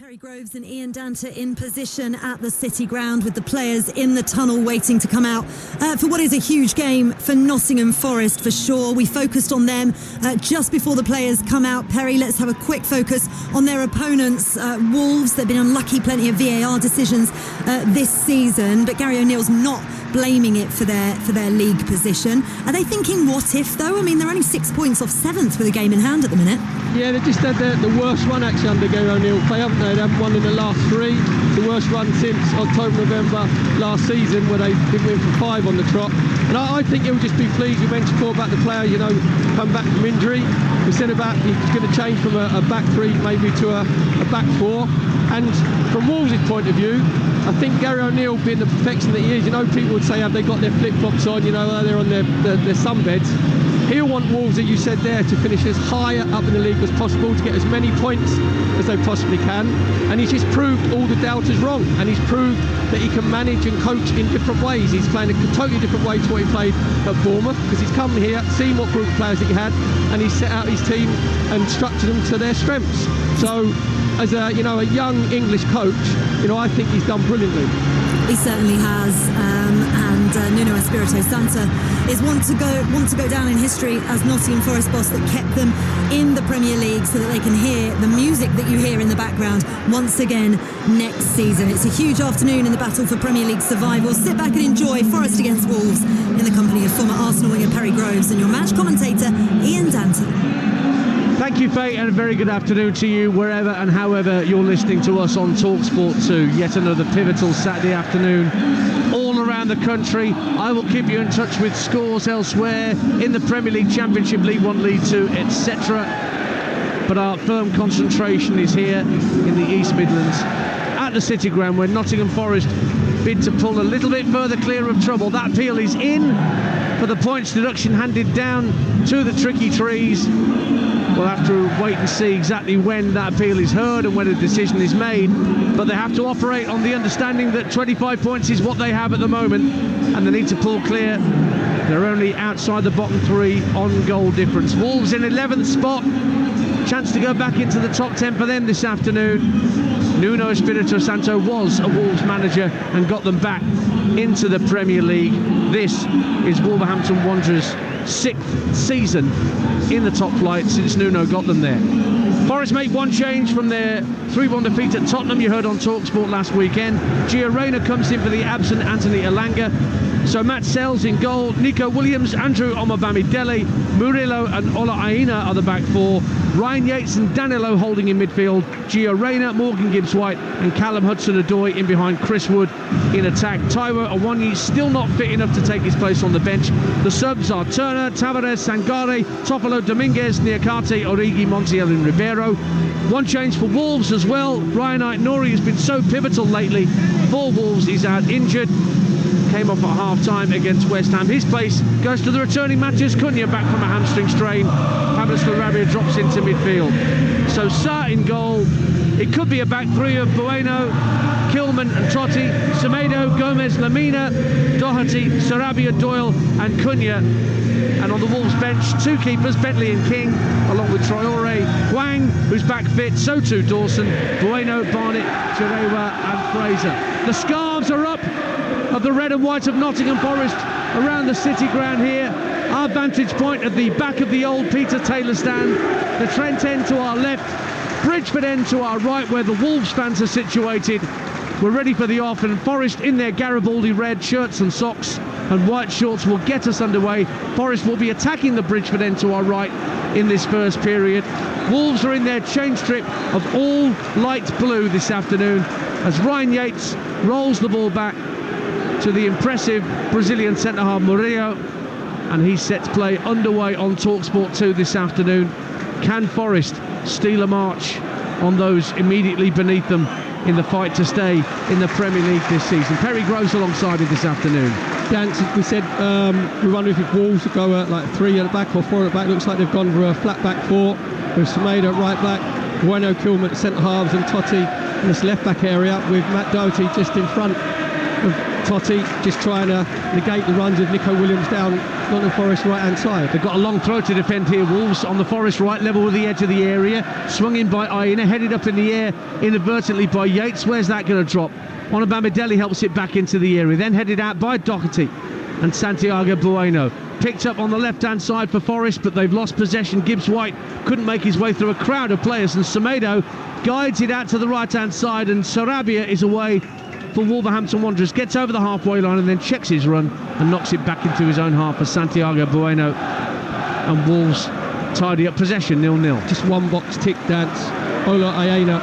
Perry Groves and Ian Danter in position at the City Ground with the players in the tunnel waiting to come out for what is a huge game for Nottingham Forest for sure. We focused on them just before the players come out. Perry, let's have a quick focus on their opponents, Wolves. They've been unlucky, plenty of VAR decisions this season, but Gary O'Neill's not blaming it for their league position. Are they thinking what if though? I mean, they're only 6 points off 7th with a game in hand at the minute. Yeah, they just had the worst run actually under Gary O'Neill. They haven't won in the last 3. The worst run since October, November last season, where they did win for 5 on the trot. And I think he'll just be pleased. You mentioned before about the player, come back from injury. We said about he's going to change from a back 3 maybe to a back 4. And from Wolves' point of view, I think Gary O'Neill, being the perfection that he is, people would say, have they got their flip-flops on, they're on their sunbeds. He'll want Wolves, that you said there, to finish as higher up in the league as possible, to get as many points as they possibly can. And he's just proved all the doubters wrong. And he's proved that he can manage and coach in different ways. He's playing a totally different way to what he played at Bournemouth, because he's come here, seen what group of players that he had, and he's set out his team and structured them to their strengths. So, as a young English coach, I think he's done brilliantly. He certainly has, and Nuno Espirito Santo is want to go down in history as Nottingham Forest boss that kept them in the Premier League, so that they can hear the music that you hear in the background once again next season. It's a huge afternoon in the battle for Premier League survival. Sit back and enjoy Forest against Wolves in the company of former Arsenal winger Perry Groves and your match commentator Ian Danter. Thank you, Faye, and a very good afternoon to you wherever and however you're listening to us on Talksport 2. Yet another pivotal Saturday afternoon all around the country. I will keep you in touch with scores elsewhere in the Premier League, Championship, League 1, League 2, etc. But our firm concentration is here in the East Midlands at the City Ground, where Nottingham Forest bid to pull a little bit further clear of trouble. That appeal is in for the points deduction handed down to the Tricky Trees. We'll have to wait and see exactly when that appeal is heard and when a decision is made. But they have to operate on the understanding that 25 points is what they have at the moment, and they need to pull clear. They're only outside the bottom 3 on goal difference. Wolves in 11th spot. Chance to go back into the top 10 for them this afternoon. Nuno Espirito Santo was a Wolves manager and got them back into the Premier League. This is Wolverhampton Wanderers' 6th season in the top flight since Nuno got them there. Forest make one change from their 3-1 defeat at Tottenham, you heard on Talksport last weekend. Gio Reyna comes in for the absent Anthony Elanga. So Matt Sells in goal, Nico Williams, Andrew Omobamidele, Murillo and Ola Aina are the back 4. Ryan Yates and Danilo holding in midfield. Gio Reyna, Morgan Gibbs-White and Callum Hudson-Odoi in behind Chris Wood in attack. Taiwo Awoniyi still not fit enough to take his place on the bench. The subs are Turner, Tavares, Sangare, Tofolo, Dominguez, Niakate, Origi, Montiel and Ribeiro. One change for Wolves as well. Ryan Aït-Nouri has been so pivotal lately for Wolves. He's out injured. Came off at half-time against West Ham. His place goes to the returning Matheus Cunha, back from a hamstring strain. Pablo Sarabia drops into midfield. So Sarr in goal. It could be a back 3 of Bueno, Kilman and Totti, Semedo, Gomez, Lamina, Doherty, Sarabia, Doyle and Cunha. And on the Wolves bench, 2 keepers, Bentley and King, along with Traore, Hwang, who's back fit, so too Dawson, Bueno, Barnett, Chirewa and Fraser. The scarves are up of the red and white of Nottingham Forest around the City Ground here. Our vantage point at the back of the old Peter Taylor stand, the Trent end to our left, Bridgeford end to our right, where the Wolves fans are situated. We're ready for the off, and Forest in their Garibaldi red shirts and socks and white shorts will get us underway. Forest will be attacking the Bridgeford end to our right in this first period. Wolves are in their change strip of all light blue this afternoon as Ryan Yates rolls the ball back to the impressive Brazilian centre-half Murillo, and he sets play underway on Talksport 2 this afternoon. Can Forest steal a march on those immediately beneath them in the fight to stay in the Premier League this season? Perry Groves alongside it this afternoon. Dance, we said we wonder if Wolves would go like 3 at the back or 4 at the back. Looks like they've gone for a flat back 4 with Semedo at right back, Bueno, Kilman at centre halves and Totti in this left back area with Matt Doherty just in front of Totti, just trying to negate the runs of Nico Williams down Nottingham Forest right-hand side. They've got a long throw to defend here. Wolves on the Forest right, level with the edge of the area. Swung in by Aina, headed up in the air inadvertently by Yates. Where's that going to drop? Onabamidele helps it back into the area. Then headed out by Doherty and Santiago Bueno. Picked up on the left-hand side for Forest, but they've lost possession. Gibbs-White couldn't make his way through a crowd of players, and Semedo guides it out to the right-hand side, and Sarabia is away for Wolverhampton Wanderers. Gets over the halfway line and then checks his run and knocks it back into his own half for Santiago Bueno. And Wolves tidy up possession, 0-0. Just one box tick, Dance. Ola Aina,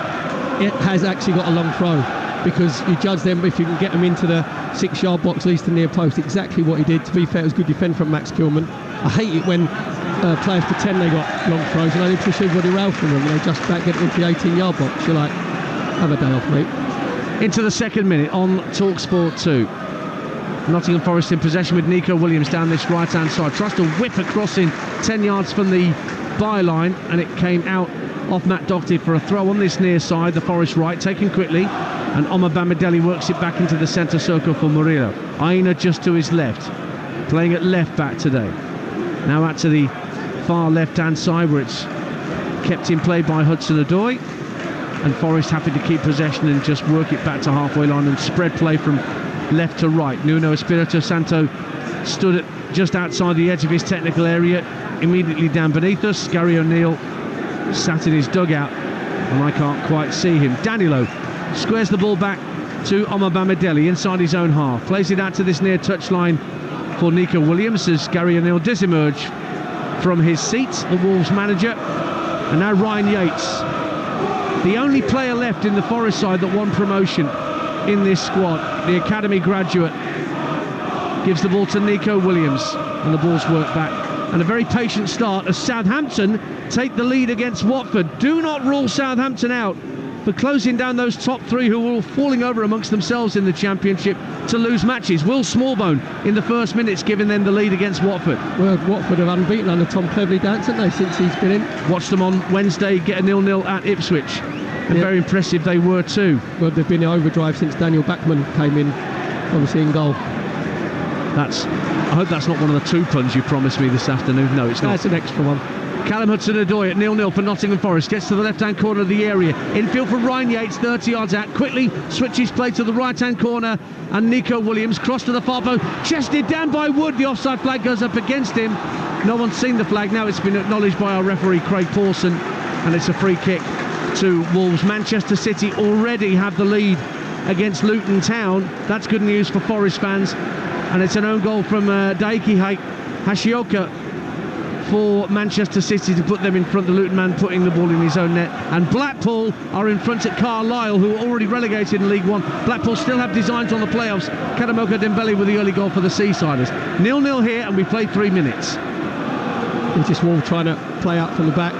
it has actually got a long throw, because you judge them if you can get them into the 6-yard box, at least the near post. Exactly what he did. To be fair, it was good defend from Max Kilman. I hate it when players pretend they got long throws and only push everybody around from them, and they just about get into the 18-yard box. You're like, have a day off, mate. Into the second minute on Talksport 2. Nottingham Forest in possession with Nico Williams down this right-hand side. Tries to whip a crossing 10 yards from the byline, and it came out off Matt Doherty for a throw on this near side, the Forest right, taken quickly, and Onabamidele works it back into the centre circle for Murillo. Aina just to his left, playing at left back today. Now out to the far left-hand side, where it's kept in play by Hudson-Odoi, and Forest happy to keep possession and just work it back to halfway line and spread play from left to right. Nuno Espirito Santo stood at just outside the edge of his technical area, immediately down beneath us. Gary O'Neill sat in his dugout, and I can't quite see him. Danilo squares the ball back to Onabamidele inside his own half, plays it out to this near touchline for Nico Williams as Gary O'Neill does emerge from his seat, the Wolves manager. And now Ryan Yates, the only player left in the Forest side that won promotion in this squad, the academy graduate, gives the ball to Nico Williams, and the ball's worked back. And a very patient start as Southampton take the lead against Watford. Do not rule Southampton out for closing down those top three who were all falling over amongst themselves in the Championship to lose matches. Will Smallbone in the first minutes giving them the lead against Watford. Well, Watford have unbeaten under Tom Cleverley, Dance, haven't they, since he's been in? Watched them on Wednesday get a 0-0 at Ipswich, and very impressive they were too. Well, they've been in overdrive since Daniel Backman came in, obviously in goal. I hope that's not one of the 2 puns you promised me this afternoon. No, it's not. That's an extra one. Callum Hudson-Odoi at 0-0 for Nottingham Forest. Gets to the left-hand corner of the area. Infield for Ryan Yates, 30 yards out. Quickly switches play to the right-hand corner. And Nico Williams, cross to the far post. Chested down by Wood. The offside flag goes up against him. No one's seen the flag. Now it's been acknowledged by our referee, Craig Pawson. And it's a free kick to Wolves. Manchester City already have the lead against Luton Town. That's good news for Forest fans. And it's an own goal from Daiki Hashioka for Manchester City to put them in front. The Luton man putting the ball in his own net. And Blackpool are in front at Carlisle, who are already relegated in League One. Blackpool still have designs on the playoffs. Kadamoka Dembele with the early goal for the Seasiders. 0-0 here, and we played 3 minutes. We're just all trying to play out from the back.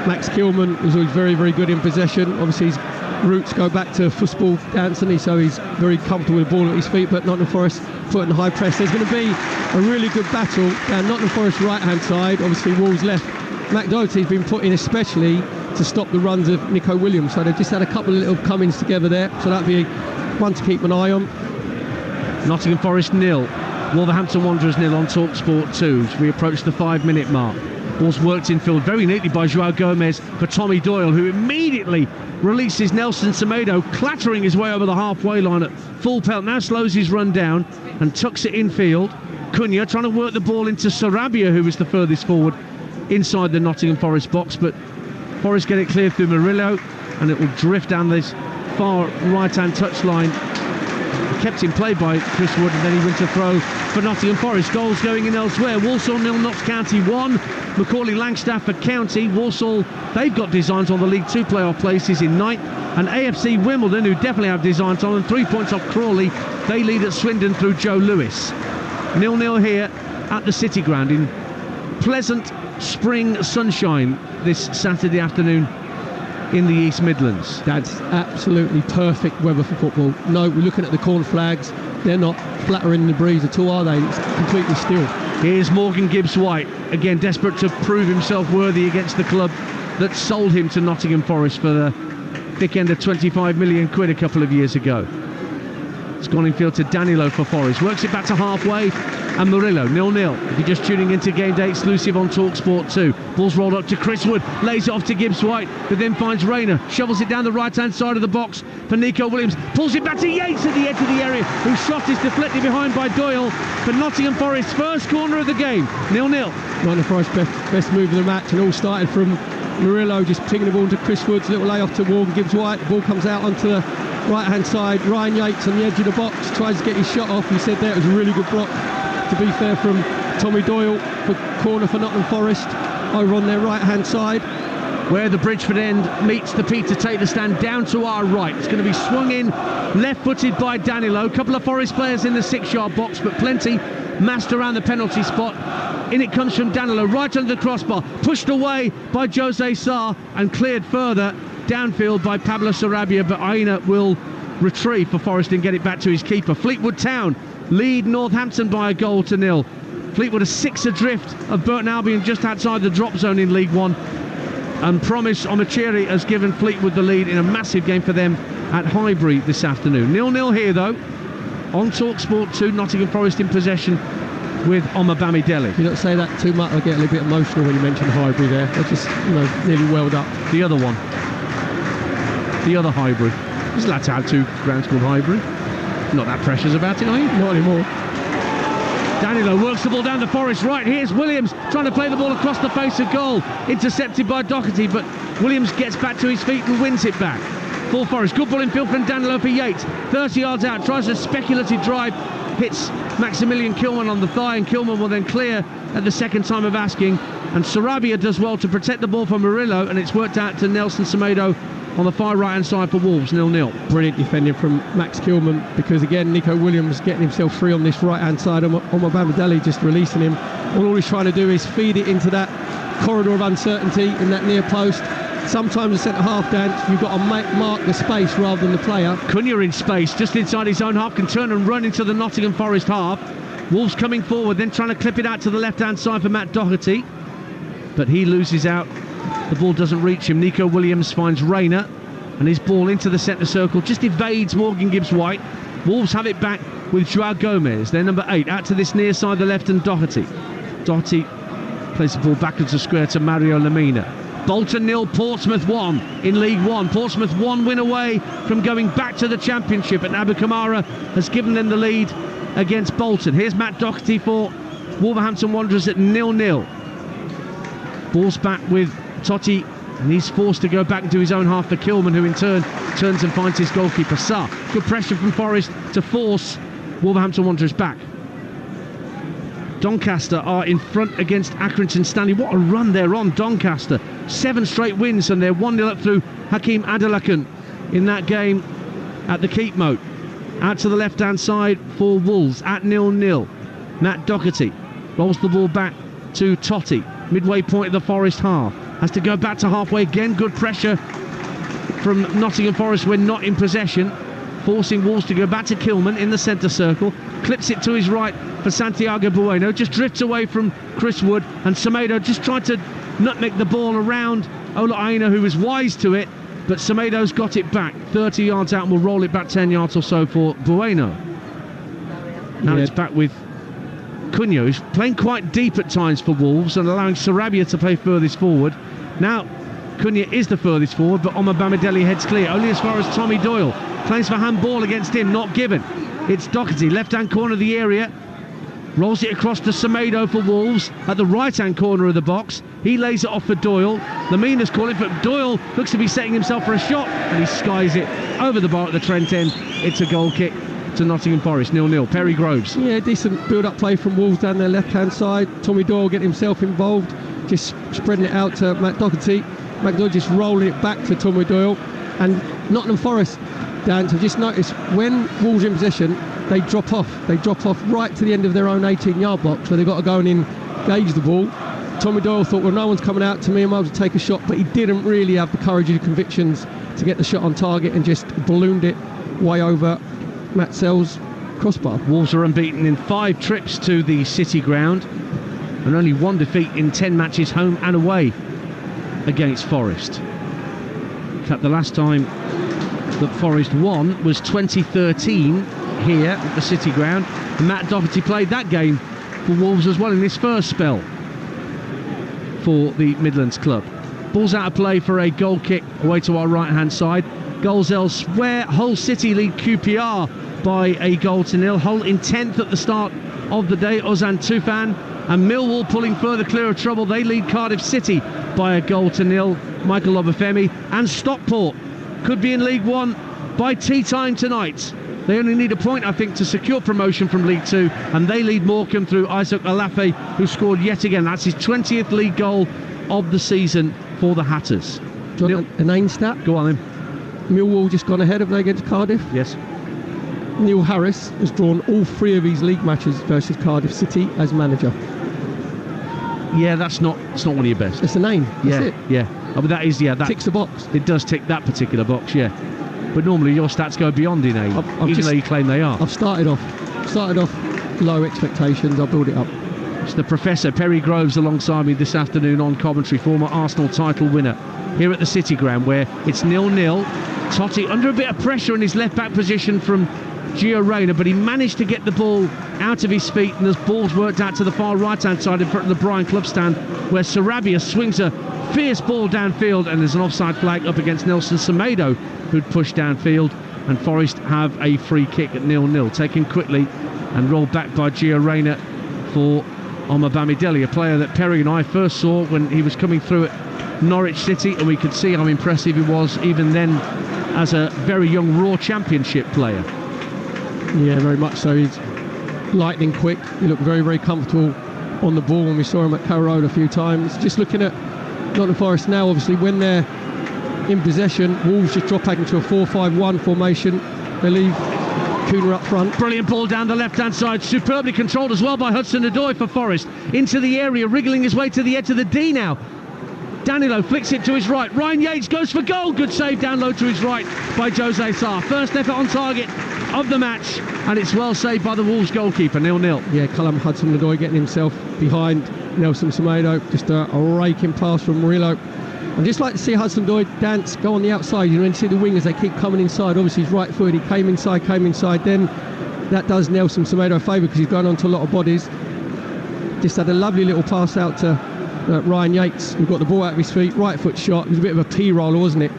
Max Kilman was always very, very good in possession. Obviously his roots go back to football, Anthony, so he's very comfortable with the ball at his feet. But Nottingham Forest put in high press. There's going to be a really good battle down Nottingham Forest right-hand side. Obviously Wolves left. Matt Doherty's been put in especially to stop the runs of Nico Williams. So they've just had a couple of little come-ins together there. So that'd be one to keep an eye on. Nottingham Forest 0, Wolverhampton Wanderers 0 on Talksport 2 as we approach the 5-minute mark. Ball's worked infield very neatly by Joao Gomez for Tommy Doyle, who immediately releases Nelson Semedo, clattering his way over the halfway line at full pelt. Now slows his run down and tucks it infield. Cunha trying to work the ball into Sarabia, who was the furthest forward inside the Nottingham Forest box, but Forest get it clear through Murillo, and it will drift down this far right-hand touchline. Kept in play by Chris Wood, and then he wins a throw for Nottingham Forest. Goals going in elsewhere. Walsall 0, Notts County 1. Macaulay Langstaff for County. Walsall, they've got designs on the League 2 playoff places in ninth. And AFC Wimbledon, who definitely have designs on them, 3 points off Crawley. They lead at Swindon through Joe Lewis. 0-0 here at the City Ground in pleasant spring sunshine this Saturday afternoon in the East Midlands. That's absolutely perfect weather for football. No, we're looking at the corn flags. They're not flattering in the breeze at all, are they? It's completely still. Here's Morgan Gibbs-White, again desperate to prove himself worthy against the club that sold him to Nottingham Forest for the thick end of 25 million quid a couple of years ago. It's gone infield to Danilo for Forest. Works it back to halfway. and Murillo, 0-0. If you're just tuning into Game Day exclusive on Talksport 2. Ball's rolled up to Chris Wood, lays it off to Gibbs White, but then finds Rayner, shovels it down the right-hand side of the box for Nico Williams, pulls it back to Yates at the edge of the area, whose shot is deflected behind by Doyle for Nottingham Forest's first corner of the game, 0-0. Nottingham Forest best move of the match, and all started from Murillo just pinging the ball to Chris Woods, little layoff to Morgan Gibbs White. The ball comes out onto the right-hand side. Ryan Yates on the edge of the box tries to get his shot off. He said there it was a really good block, to be fair, from Tommy Doyle for corner for Nottingham Forest over on their right-hand side, where the Bridgeford end meets the Peter Taylor stand down to our right. It's going to be swung in left-footed by Danilo. A couple of Forest players in the 6-yard box, but plenty massed around the penalty spot. In it comes from Danilo, right under the crossbar, pushed away by Jose Sarr and cleared further downfield by Pablo Sarabia, but Aina will retrieve for Forest and get it back to his keeper. Fleetwood Town lead Northampton by a goal to 0. Fleetwood are 6 adrift of Burton Albion just outside the drop zone in League One, and Promise Omachiri has given Fleetwood the lead in a massive game for them at Highbury this afternoon. 0-0 here though on Talksport 2. Nottingham Forest in possession with Omar Bamidele. You don't say that too much, I get a little bit emotional when you mention Highbury there. They're just, nearly welled up. The other one, the other Highbury. He's allowed to have 2 grounds called Highbury. Not that precious about it, are you? Not anymore. Danilo works the ball down the Forest right. Here's Williams trying to play the ball across the face of goal. Intercepted by Doherty, but Williams gets back to his feet and wins it back. For Forest, good ball in field from Danilo for Yates. 30 yards out, tries a speculative drive, hits Maximilian Kilman on the thigh, and Kilman will then clear at the second time of asking. And Sarabia does well to protect the ball from Murillo, and it's worked out to Nelson Semedo on the far right-hand side for Wolves, 0-0. Brilliant defending from Max Kilman, because again, Nico Williams getting himself free on this right-hand side. Omar Bamidele just releasing him. All he's trying to do is feed it into that corridor of uncertainty in that near post. Sometimes the centre-half dance, you've got to mark the space rather than the player. Cunha in space, just inside his own half, can turn and run into the Nottingham Forest half. Wolves coming forward, then trying to clip it out to the left-hand side for Matt Doherty. But he loses out. The ball doesn't reach him. Nico Williams finds Rayner, and his ball into the centre circle just evades Morgan Gibbs White. Wolves have it back with Joao Gomez, their number 8, out to this near side, the left, and Doherty. Doherty plays the ball backwards the square to Mario Lamina. Bolton 0, Portsmouth 1 in League One. Portsmouth 1 win away from going back to the Championship, and Abu Kamara has given them the lead against Bolton. Here's Matt Doherty for Wolverhampton Wanderers at 0-0. Ball's back with Totti, and he's forced to go back into his own half for Kilman, who in turn turns and finds his goalkeeper Sarr. Good pressure from Forest to force Wolverhampton Wanderers back. Doncaster are in front against Accrington Stanley. What a run they're on, Doncaster. 7 straight wins, and they're 1-0 up through Hakeem Adelakan in that game at the Keep Moat. Out to the left-hand side for Wolves at 0-0. Matt Doherty rolls the ball back to Totti. Midway point of the Forest half. Has to go back to halfway again. Good pressure from Nottingham Forest when not in possession, forcing Wolves to go back to Kilman in the centre circle. Clips it to his right for Santiago Bueno. Just drifts away from Chris Wood, and Semedo just tried to nutmeg the ball around Ola Aina, who was wise to it, but Semedo's got it back 30 yards out and will roll it back 10 yards or so for Bueno. Now it's back with Cunha, who's playing quite deep at times for Wolves and allowing Sarabia to play furthest forward. Now Cunha is the furthest forward, but Omar Bamidele heads clear only as far as Tommy Doyle. Claims for handball against him, not given. It's Doherty, left-hand corner of the area, rolls it across to Semedo for Wolves at the right-hand corner of the box. He lays it off for Doyle. Lamina's calling for Doyle, looks to be setting himself for a shot, and he skies it over the bar at the Trent end. It's a goal kick to Nottingham Forest, 0-0. Perry Groves. Yeah, decent build-up play from Wolves down their left-hand side. Tommy Doyle getting himself involved, just spreading it out to Matt Doherty. Matt Doherty just rolling it back to Tommy Doyle. And Nottingham Forest, Dan, to just notice, when Wolves are in possession, they drop off. They drop off right to the end of their own 18-yard box, where they've got to go and engage the ball. Tommy Doyle thought, well, no one's coming out to me, I might as well take a shot, but he didn't really have the courage and convictions to get the shot on target, and just ballooned it way over Matt Sell's crossbar. Wolves are unbeaten in 5 trips to the City Ground, and only 1 defeat in 10 matches home and away against Forest. In fact, the last time that Forest won was 2013 here at the City Ground, and Matt Doherty played that game for Wolves as well in this first spell for the Midlands club. Ball's out of play for a goal kick away to our right-hand side. Goals elsewhere. Hull City lead QPR by a goal to nil. Hull in 10th at the start of the day, Ozan Tufan. And Millwall pulling further clear of trouble. They lead Cardiff City by a goal to nil. Michael Obafemi. And Stockport could be in League One by tea time tonight. They only need a point, I think, to secure promotion from League Two, and they lead Morecambe through Isaac Alafe, who scored yet again. That's his 20th league goal of the season for the Hatters. Do you want a name stat? Go on then. Millwall just gone ahead, have they, against Cardiff? Yes. Neil Harris has drawn all 3 of his league matches versus Cardiff City as manager. Yeah, that's not one of your best. It's a name. That's it. Yeah. Oh, but that is, that ticks the box. It does tick that particular box, yeah. But normally your stats go beyond in A, even though you claim they are. I've started off low expectations. I'll build it up. It's the Professor, Perry Groves, alongside me this afternoon on commentary, former Arsenal title winner, here at the City Ground, where it's 0-0. Totti under a bit of pressure in his left-back position from Gio Reyna, but he managed to get the ball out of his feet, and the ball's worked out to the far right-hand side in front of the Brian Clough stand, where Sarabia swings a fierce ball downfield, and there's an offside flag up against Nelson Semedo, who'd pushed downfield, and Forest have a free kick at 0-0, taken quickly and rolled back by Gio Reyna for Omar Bamidele, a player that Perry and I first saw when he was coming through at Norwich City, and we could see how impressive he was even then as a very young Raw Championship player. Yeah, very much so. He's lightning quick. He looked very, very comfortable on the ball when we saw him at Carrow Road a few times. Just looking at Nottingham Forest now, obviously, when they're in possession, Wolves just drop back into a 4-5-1 formation. They leave Kuna up front. Brilliant ball down the left-hand side, superbly controlled as well by Hudson-Odoi for Forest. Into the area, wriggling his way to the edge of the D now. Danilo flicks it to his right. Ryan Yates goes for goal. Good save down low to his right by Jose Sarr. First effort on target of the match, and it's well saved by the Wolves goalkeeper. 0-0. Yeah, Callum Hudson-Odoi getting himself behind Nelson Semedo. Just a raking pass from Murillo. I'd just like to see Hudson-Odoi dance, go on the outside. You know, and see the wingers, they keep coming inside. Obviously, he's right footed. He came inside. Then that does Nelson Semedo a favour because he's going on to a lot of bodies. Just had a lovely little pass out to Ryan Yates, who got the ball out of his feet, right foot shot. It was a bit of a P-roller, wasn't it?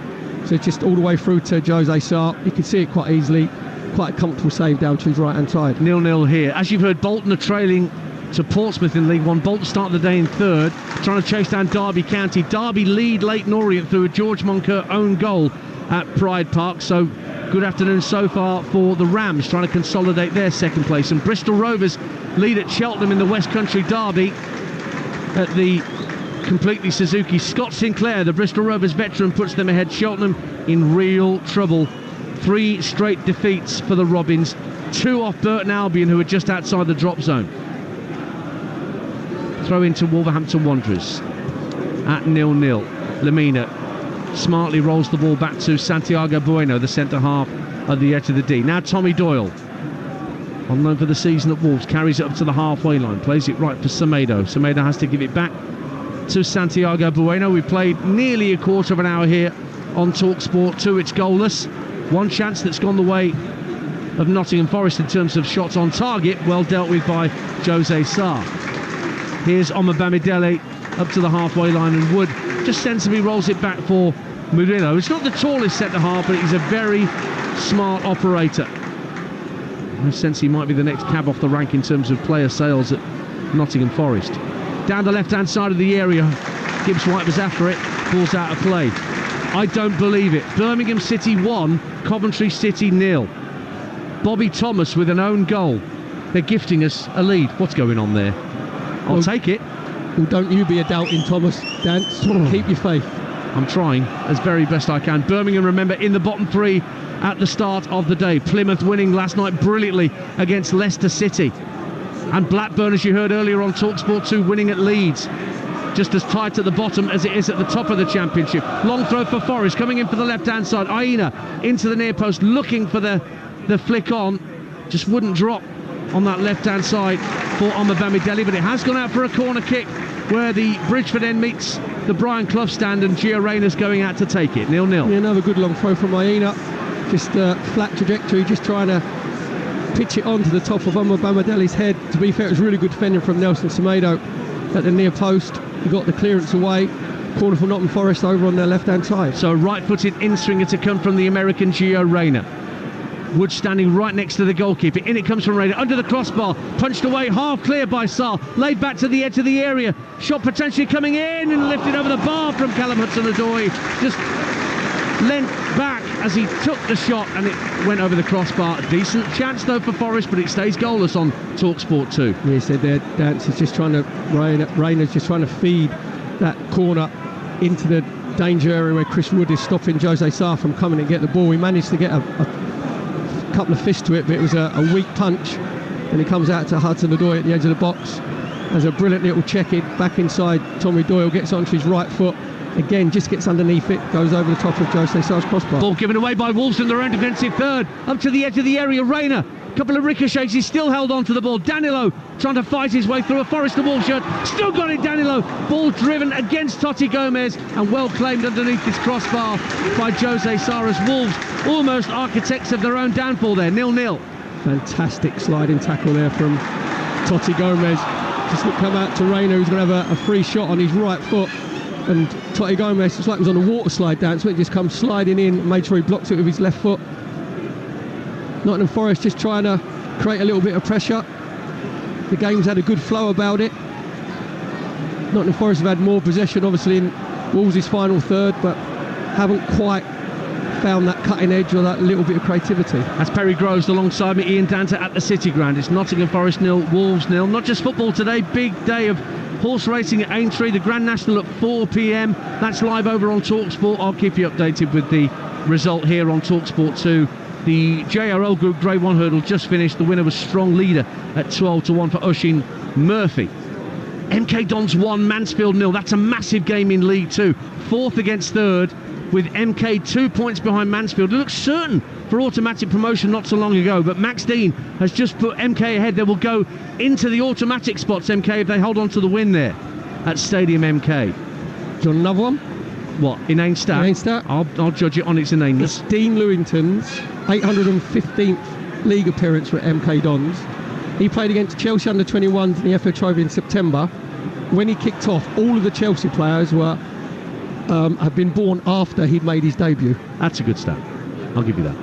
So just all the way through to Jose Sarr. You could see it quite easily. Quite a comfortable save down to his right-hand side. 0-0 here. As you've heard, Bolton are trailing to Portsmouth in League One. Bolton start the day in third, trying to chase down Derby County. Derby lead Leyton Orient through a George Moncur own goal at Pride Park. So good afternoon so far for the Rams, trying to consolidate their second place. And Bristol Rovers lead at Cheltenham in the West Country Derby at the completely Suzuki. Scott Sinclair, the Bristol Rovers veteran, puts them ahead. Cheltenham in real trouble. 3 straight defeats for the Robins, 2 off Burton Albion, who are just outside the drop zone. Throw into Wolverhampton Wanderers at 0-0. Lamina smartly rolls the ball back to Santiago Bueno, the centre half at the edge of the D. Now Tommy Doyle, on loan for the season at Wolves, carries it up to the halfway line, plays it right for Semedo. Semedo has to give it back to Santiago Bueno. We played nearly a quarter of an hour here on Talksport 2. It's goalless. One chance that's gone the way of Nottingham Forest in terms of shots on target, well dealt with by Jose Sarr. Here's Omar Bamidele up to the halfway line, and Wood just sensibly rolls it back for Murillo. It's not the tallest centre half, but he's a very smart operator. I sense he might be the next cab off the rank in terms of player sales at Nottingham Forest. Down the left-hand side of the area, Gibbs White was after it, ball's out of play. I don't believe it. Birmingham City 1, Coventry City 0. Bobby Thomas with an own goal. They're gifting us a lead. What's going on there? I'll take it. Well, don't you be a doubting Thomas, Dance. Keep your faith. I'm trying as very best I can. Birmingham, remember, in the bottom 3 at the start of the day. Plymouth winning last night brilliantly against Leicester City. And Blackburn, as you heard earlier on Talksport 2, winning at Leeds. Just as tight at the bottom as it is at the top of the Championship. Long throw for Forest, coming in for the left-hand side. Aina into the near post, looking for the flick on. Just wouldn't drop on that left-hand side for Omar Bamidele, but it has gone out for a corner kick where the Bridgeford end meets the Brian Clough stand, and Gio Reyna's going out to take it. 0-0. Yeah, another good long throw from Aina. Just flat trajectory, just trying to pitch it on to the top of Bamadelli's head. To be fair, it was really good defending from Nelson Semedo at the near post. He got the clearance away. Corner for Nottingham Forest over on their left-hand side. So right-footed in-swinger to come from the American Gio Reyna. Wood standing right next to the goalkeeper. In it comes from Reyna, under the crossbar, punched away, half clear by Sarr, laid back to the edge of the area, shot potentially coming in and lifted over the bar from Callum Hudson-Odoi. Just leant back as he took the shot and it went over the crossbar. Decent chance though for Forest, but it stays goalless on Talksport 2. Yeah, he said there, Danter's just trying to, Reyna's just trying to feed that corner into the danger area where Chris Wood is stopping Jose Sarr from coming and get the ball. He managed to get a couple of fists to it, but it was a weak punch, and he comes out to Hudson-Odoi at the edge of the box. There's a brilliant little check-in back inside. Tommy Doyle gets onto his right foot again, just gets underneath it, goes over the top of Jose Sarr's crossbar. Ball given away by Wolves in their own defensive third, up to the edge of the area. Reyna, couple of ricochets, he's still held on to the ball. Danilo trying to fight his way through a Forest and Wolves shirt, still got it. Danilo, ball driven against Totti Gomez and well claimed underneath his crossbar by Jose Sarr, as Wolves almost architects of their own downfall there. 0-0. Fantastic sliding tackle there from Totti Gomez. Just come out to Reyna, who's going to have a free shot on his right foot, and Totti Gomez, it's like he was on a water slide down, so it just comes sliding in, made sure he blocks it with his left foot. Nottingham Forest just trying to create a little bit of pressure. The game's had a good flow about it. Nottingham Forest have had more possession obviously in Wolves' final third, but haven't quite found that cutting edge or that little bit of creativity. As Perry Groves alongside me, Ian Danter at the City Ground. It's Nottingham Forest 0, Wolves 0. Not just football today, big day of horse racing at Aintree, the Grand National at 4 p.m. That's live over on Talksport. I'll keep you updated with the result here on Talksport 2. The JRL Group Grade 1 hurdle just finished. The winner was strong leader at 12-1 for Oisin Murphy. MK Dons 1, Mansfield 0. That's a massive game in League 2. Fourth against third, with MK 2 points behind Mansfield. It looks certain for automatic promotion not so long ago, but Max Dean has just put MK ahead. They will go into the automatic spots, MK, if they hold on to the win there at Stadium MK. Do you want another one? What, inane stat? Inane stat? I'll judge it on its inaneness. It's Dean Lewington's 815th league appearance for MK Dons. He played against Chelsea under-21s in the FA Trophy in September. When he kicked off, all of the Chelsea players were have been born after he'd made his debut. That's a good stat. I'll give you that.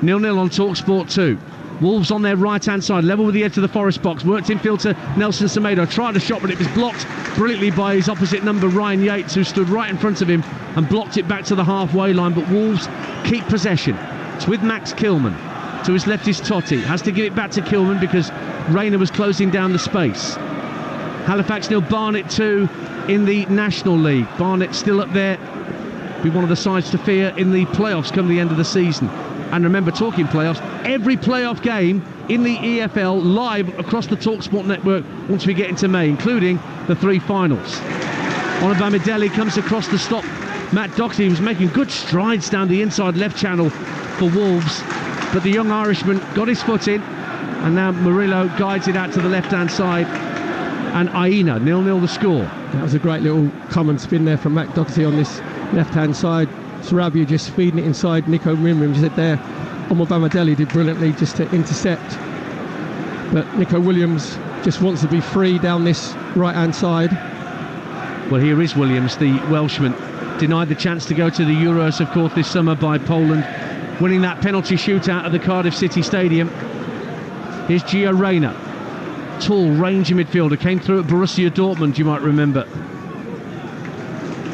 0-0 on Talksport 2. Wolves on their right-hand side, level with the edge of the Forest box. Worked infield to Nelson Semedo. Tried a shot, but it was blocked brilliantly by his opposite number, Ryan Yates, who stood right in front of him and blocked it back to the halfway line. But Wolves keep possession. It's with Max Kilman. To his left is Totti. Has to give it back to Kilman because Reyna was closing down the space. Halifax 0, Barnet 2 in the National League. Barnet still up there. Be one of the sides to fear in the playoffs come the end of the season. And remember, talking playoffs, every playoff game in the EFL live across the Talksport network once we get into May, including the 3 finals. Bamadelli comes across to stop Matt Doxey, who's making good strides down the inside left channel for Wolves. But the young Irishman got his foot in, and now Murillo guides it out to the left-hand side. And Aina, 0-0 the score. That was a great little come and spin there from Matt Doxey on this left-hand side. Sarabia just feeding it inside. Nico Mimrim just there. Bamadelli did brilliantly just to intercept. But Nico Williams just wants to be free down this right-hand side. Well, here is Williams, the Welshman. Denied the chance to go to the Euros, of course, this summer by Poland, winning that penalty shootout at the Cardiff City Stadium. Here's Gio Reyna. Tall, rangy midfielder. Came through at Borussia Dortmund, you might remember.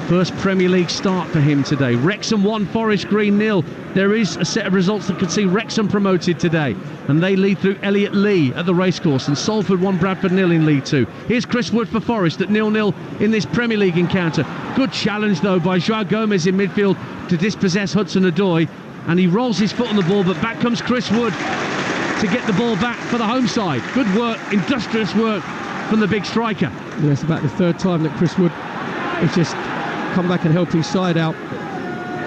First Premier League start for him today. Wrexham 1, Forest Green 0. There is a set of results that could see Wrexham promoted today, and they lead through Elliot Lee at the racecourse, and Salford 1, Bradford 0 in League 2. Here's Chris Wood for Forest at 0-0 in this Premier League encounter. Good challenge though by Joao Gomez in midfield to dispossess Hudson-Odoi, and he rolls his foot on the ball, but back comes Chris Wood to get the ball back for the home side. Good work, industrious work from the big striker. Yeah, it's about the third time that Chris Wood has just come back and helped his side out.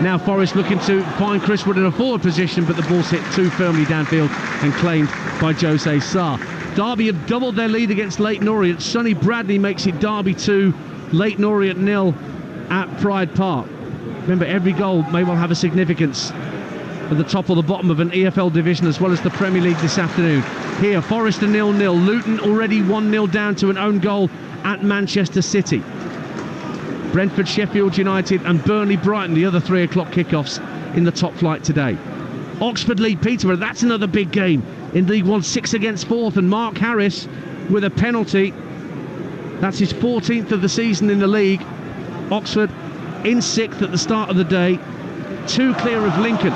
Now Forest looking to find Chris Wood in a forward position, but the ball's hit too firmly downfield and claimed by Jose Sarr. Derby have doubled their lead against Leyton Orient. Sonny Bradley makes it Derby 2, Leyton Orient 0 at Pride Park. Remember, every goal may well have a significance at the top or the bottom of an EFL division as well as the Premier League this afternoon. Here, Forest 0-0. Luton already 1-0 down to an own goal at Manchester City. Brentford, Sheffield United and Burnley, Brighton, the other 3 o'clock kickoffs in the top flight today. Oxford lead Peterborough, that's another big game. In League One, 6 against 4th, and Mark Harris with a penalty. That's his 14th of the season in the league. Oxford in 6th at the start of the day, 2 clear of Lincoln.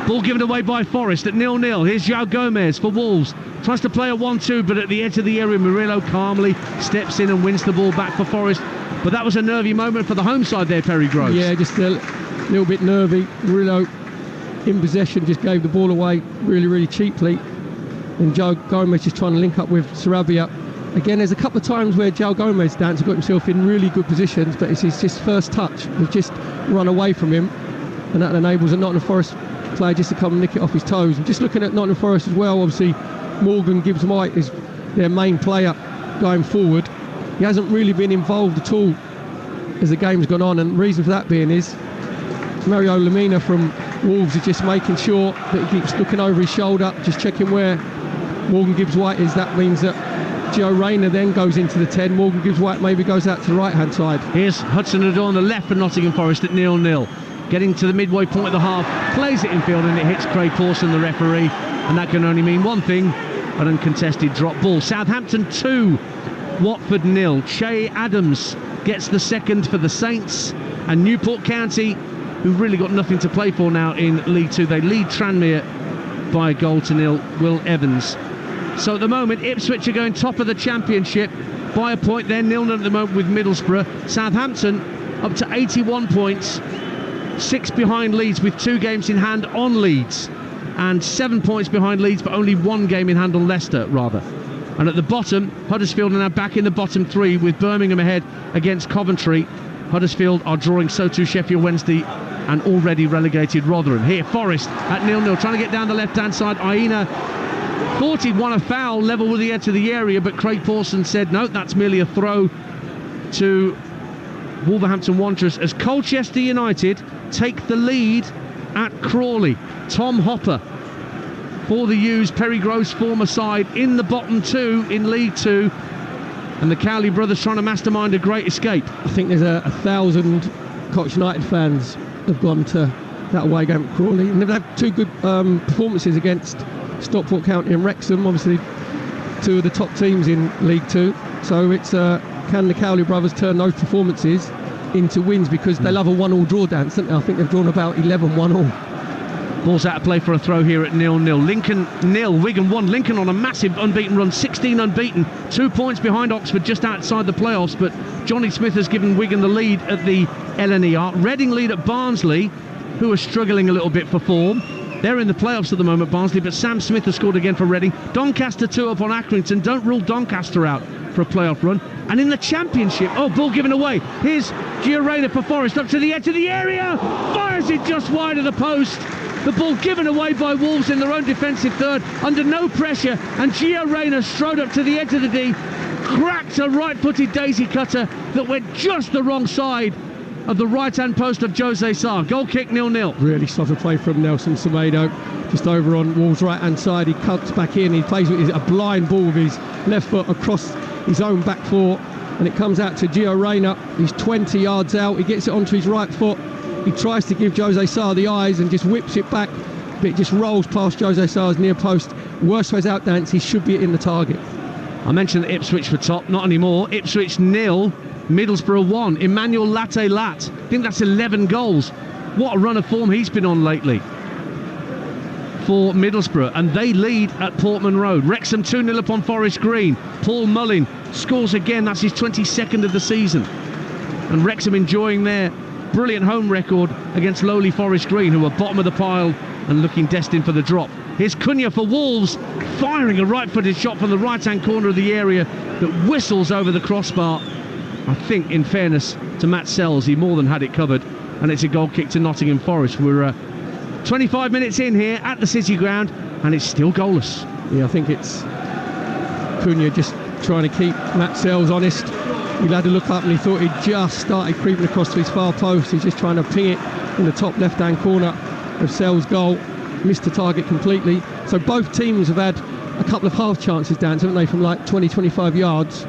Ball given away by Forest at 0-0. Here's João Gomez for Wolves. Tries to play a 1-2, but at the edge of the area, Murillo calmly steps in and wins the ball back for Forest. But that was a nervy moment for the home side there, Perry Groves. Yeah, just a little bit nervy. Murillo in possession just gave the ball away really, really cheaply. And João Gomez just trying to link up with Sarabia. Again, there's a couple of times where João Gomez, Danter, got himself in really good positions, but it's his first touch. We've just run away from him, and that enables a Nottingham Forest player just to come and nick it off his toes. And just looking at Nottingham Forest as well, obviously Morgan Gibbs-White is their main player going forward. He hasn't really been involved at all as the game's gone on, and the reason for that being is Mario Lemina from Wolves is just making sure that he keeps looking over his shoulder, just checking where Morgan Gibbs-White is. That means that Gio Reyna then goes into the 10. Morgan Gibbs-White maybe goes out to the right-hand side. Here's Hudson-Odoi on the left for Nottingham Forest at 0-0. Getting to the midway point of the half, plays it in field and it hits Craig Pawson, the referee, and that can only mean one thing, an uncontested drop ball. Southampton 2, Watford 0. Che Adams gets the second for the Saints, and Newport County, who've really got nothing to play for now in League Two, they lead Tranmere by a goal to 0. Will Evans. So at the moment, Ipswich are going top of the Championship by a point. They're 0-0 at the moment with Middlesbrough. Southampton up to 81 points, 6 behind Leeds with 2 games in hand on Leeds, and 7 points behind Leeds but only 1 game in hand on Leicester, rather. And at the bottom, Huddersfield are now back in the bottom 3 with Birmingham ahead against Coventry. Huddersfield are drawing, so too Sheffield Wednesday and already relegated Rotherham. Here, Forest at 0-0, trying to get down the left-hand side. Aina thought he'd won a foul level with the edge of the area, but Craig Pawson said no, that's merely a throw to Wolverhampton Wanderers as Colchester United take the lead at Crawley. Tom Hopper for the U's, Perry Groves' former side, in the bottom 2 in League 2, and the Cowley brothers trying to mastermind a great escape. I think there's 1,000 Colchester United fans have gone to that away game at Crawley, and they've had 2 good performances against Stockport County and Wrexham, obviously 2 of the top teams in League 2. So it's can the Cowley brothers turn those performances into wins, because they love a 1-1 draw, dance, don't they? I think they've drawn about 11 1-1. Ball's out of play for a throw here at 0-0. Lincoln 0, Wigan 1. Lincoln on a massive unbeaten run, 16 unbeaten, 2 points behind Oxford just outside the playoffs, but Johnny Smith has given Wigan the lead at the LNER. Reading lead at Barnsley, who are struggling a little bit for form. They're in the playoffs at the moment, Barnsley, but Sam Smith has scored again for Reading. Doncaster 2 up on Accrington. Don't rule Doncaster out for a playoff run. And in the Championship, ball given away. Here's Gio Reyna for Forest, up to the edge of the area, fires it just wide of the post. The ball given away by Wolves in their own defensive third, under no pressure, and Gio Reyna strode up to the edge of the D, cracked a right-footed daisy cutter that went just the wrong side of the right-hand post of Jose Sarr. Goal kick 0-0. Really soft play from Nelson Semedo, just over on Wolves' right-hand side. He cuts back in, he plays with a blind ball with his left foot across his own back four, and it comes out to Gio Reyna. He's 20 yards out, he gets it onto his right foot. He tries to give Jose Sarr the eyes and just whips it back, but it just rolls past Jose Sarr's near post. Worst ways out, Dance, he should be hitting the target. I mentioned that Ipswich were top, not anymore. Ipswich 0, Middlesbrough 1. Emmanuel Latte Lat, I think that's 11 goals. What a run of form he's been on lately for Middlesbrough, and they lead at Portman Road. Wrexham 2-0 upon Forest Green. Paul Mullin scores again, that's his 22nd of the season. And Wrexham enjoying their brilliant home record against lowly Forest Green, who are bottom of the pile and looking destined for the drop. Here's Cunha for Wolves, firing a right-footed shot from the right-hand corner of the area that whistles over the crossbar. I think, in fairness to Matt Sells, he more than had it covered, and it's a goal kick to Nottingham Forest. We're 25 minutes in here at the City Ground, and it's still goalless. Yeah, I think it's Cunha just trying to keep Matt Sells honest. He had a look up and he thought he'd just started creeping across to his far post. He's just trying to ping it in the top left-hand corner of Sell's goal, missed the target completely. So both teams have had a couple of half chances, Dan, haven't they, from like 20-25 yards,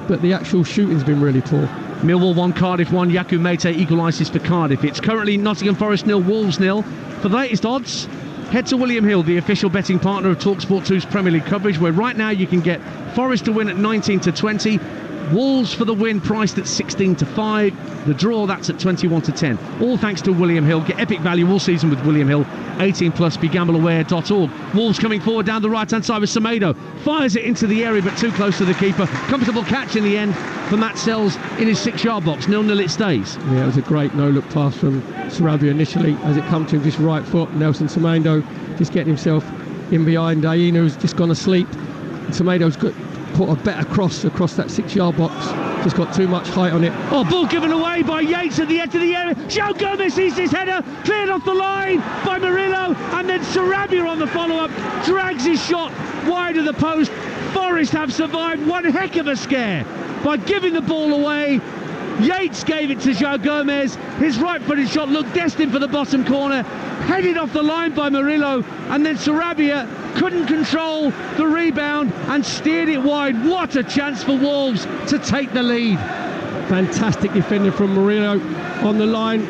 but the actual shooting's been really poor. Millwall 1, Cardiff 1. Yaku Mete equalises for Cardiff. It's currently Nottingham Forest 0, Wolves 0. For the latest odds, head to William Hill, the official betting partner of Talksport 2's Premier League coverage, where right now you can get Forest to win at 19-20, Wolves for the win priced at 16-5, the draw that's at 21-10. All thanks to William Hill. Get epic value all season with William Hill. 18+, begambleaware.org. Wolves coming forward down the right hand side with Semedo. Fires it into the area but too close to the keeper. Comfortable catch in the end for Matt Sells in his 6-yard box. 0-0 it stays. Yeah, it was a great no-look pass from Sarabia initially as it come to him, just right foot. Nelson Semedo just getting himself in behind Aina, who's just gone asleep. And Semedo's put a better cross across that 6-yard box. Just got too much height on it. Oh, ball given away by Yates at the edge of the area. João Gomez sees his header cleared off the line by Murillo, and then Sarabia on the follow-up drags his shot wide of the post. Forest have survived one heck of a scare by giving the ball away. Yates gave it to João Gomez. His right-footed shot looked destined for the bottom corner, headed off the line by Murillo, and then Sarabia couldn't control the rebound and steered it wide. What a chance for Wolves to take the lead. Fantastic defending from Murillo on the line.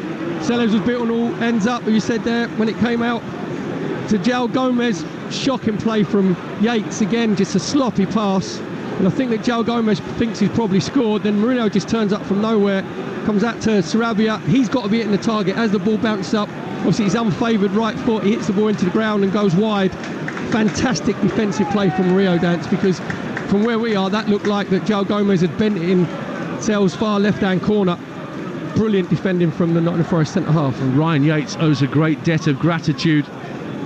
Sellers was built on all ends up, but you said there when it came out to João Gomez. Shocking play from Yates again, just a sloppy pass. And I think that João Gomez thinks he's probably scored. Then Murillo just turns up from nowhere, comes out to Sarabia. He's got to be hitting the target as the ball bounces up. Obviously, his unfavoured right foot, he hits the ball into the ground and goes wide. Fantastic defensive play from Rio Dance, because from where we are, that looked like that João Gomez had bent it in Sell's far left-hand corner. Brilliant defending from the Nottingham Forest centre-half. And Ryan Yates owes a great debt of gratitude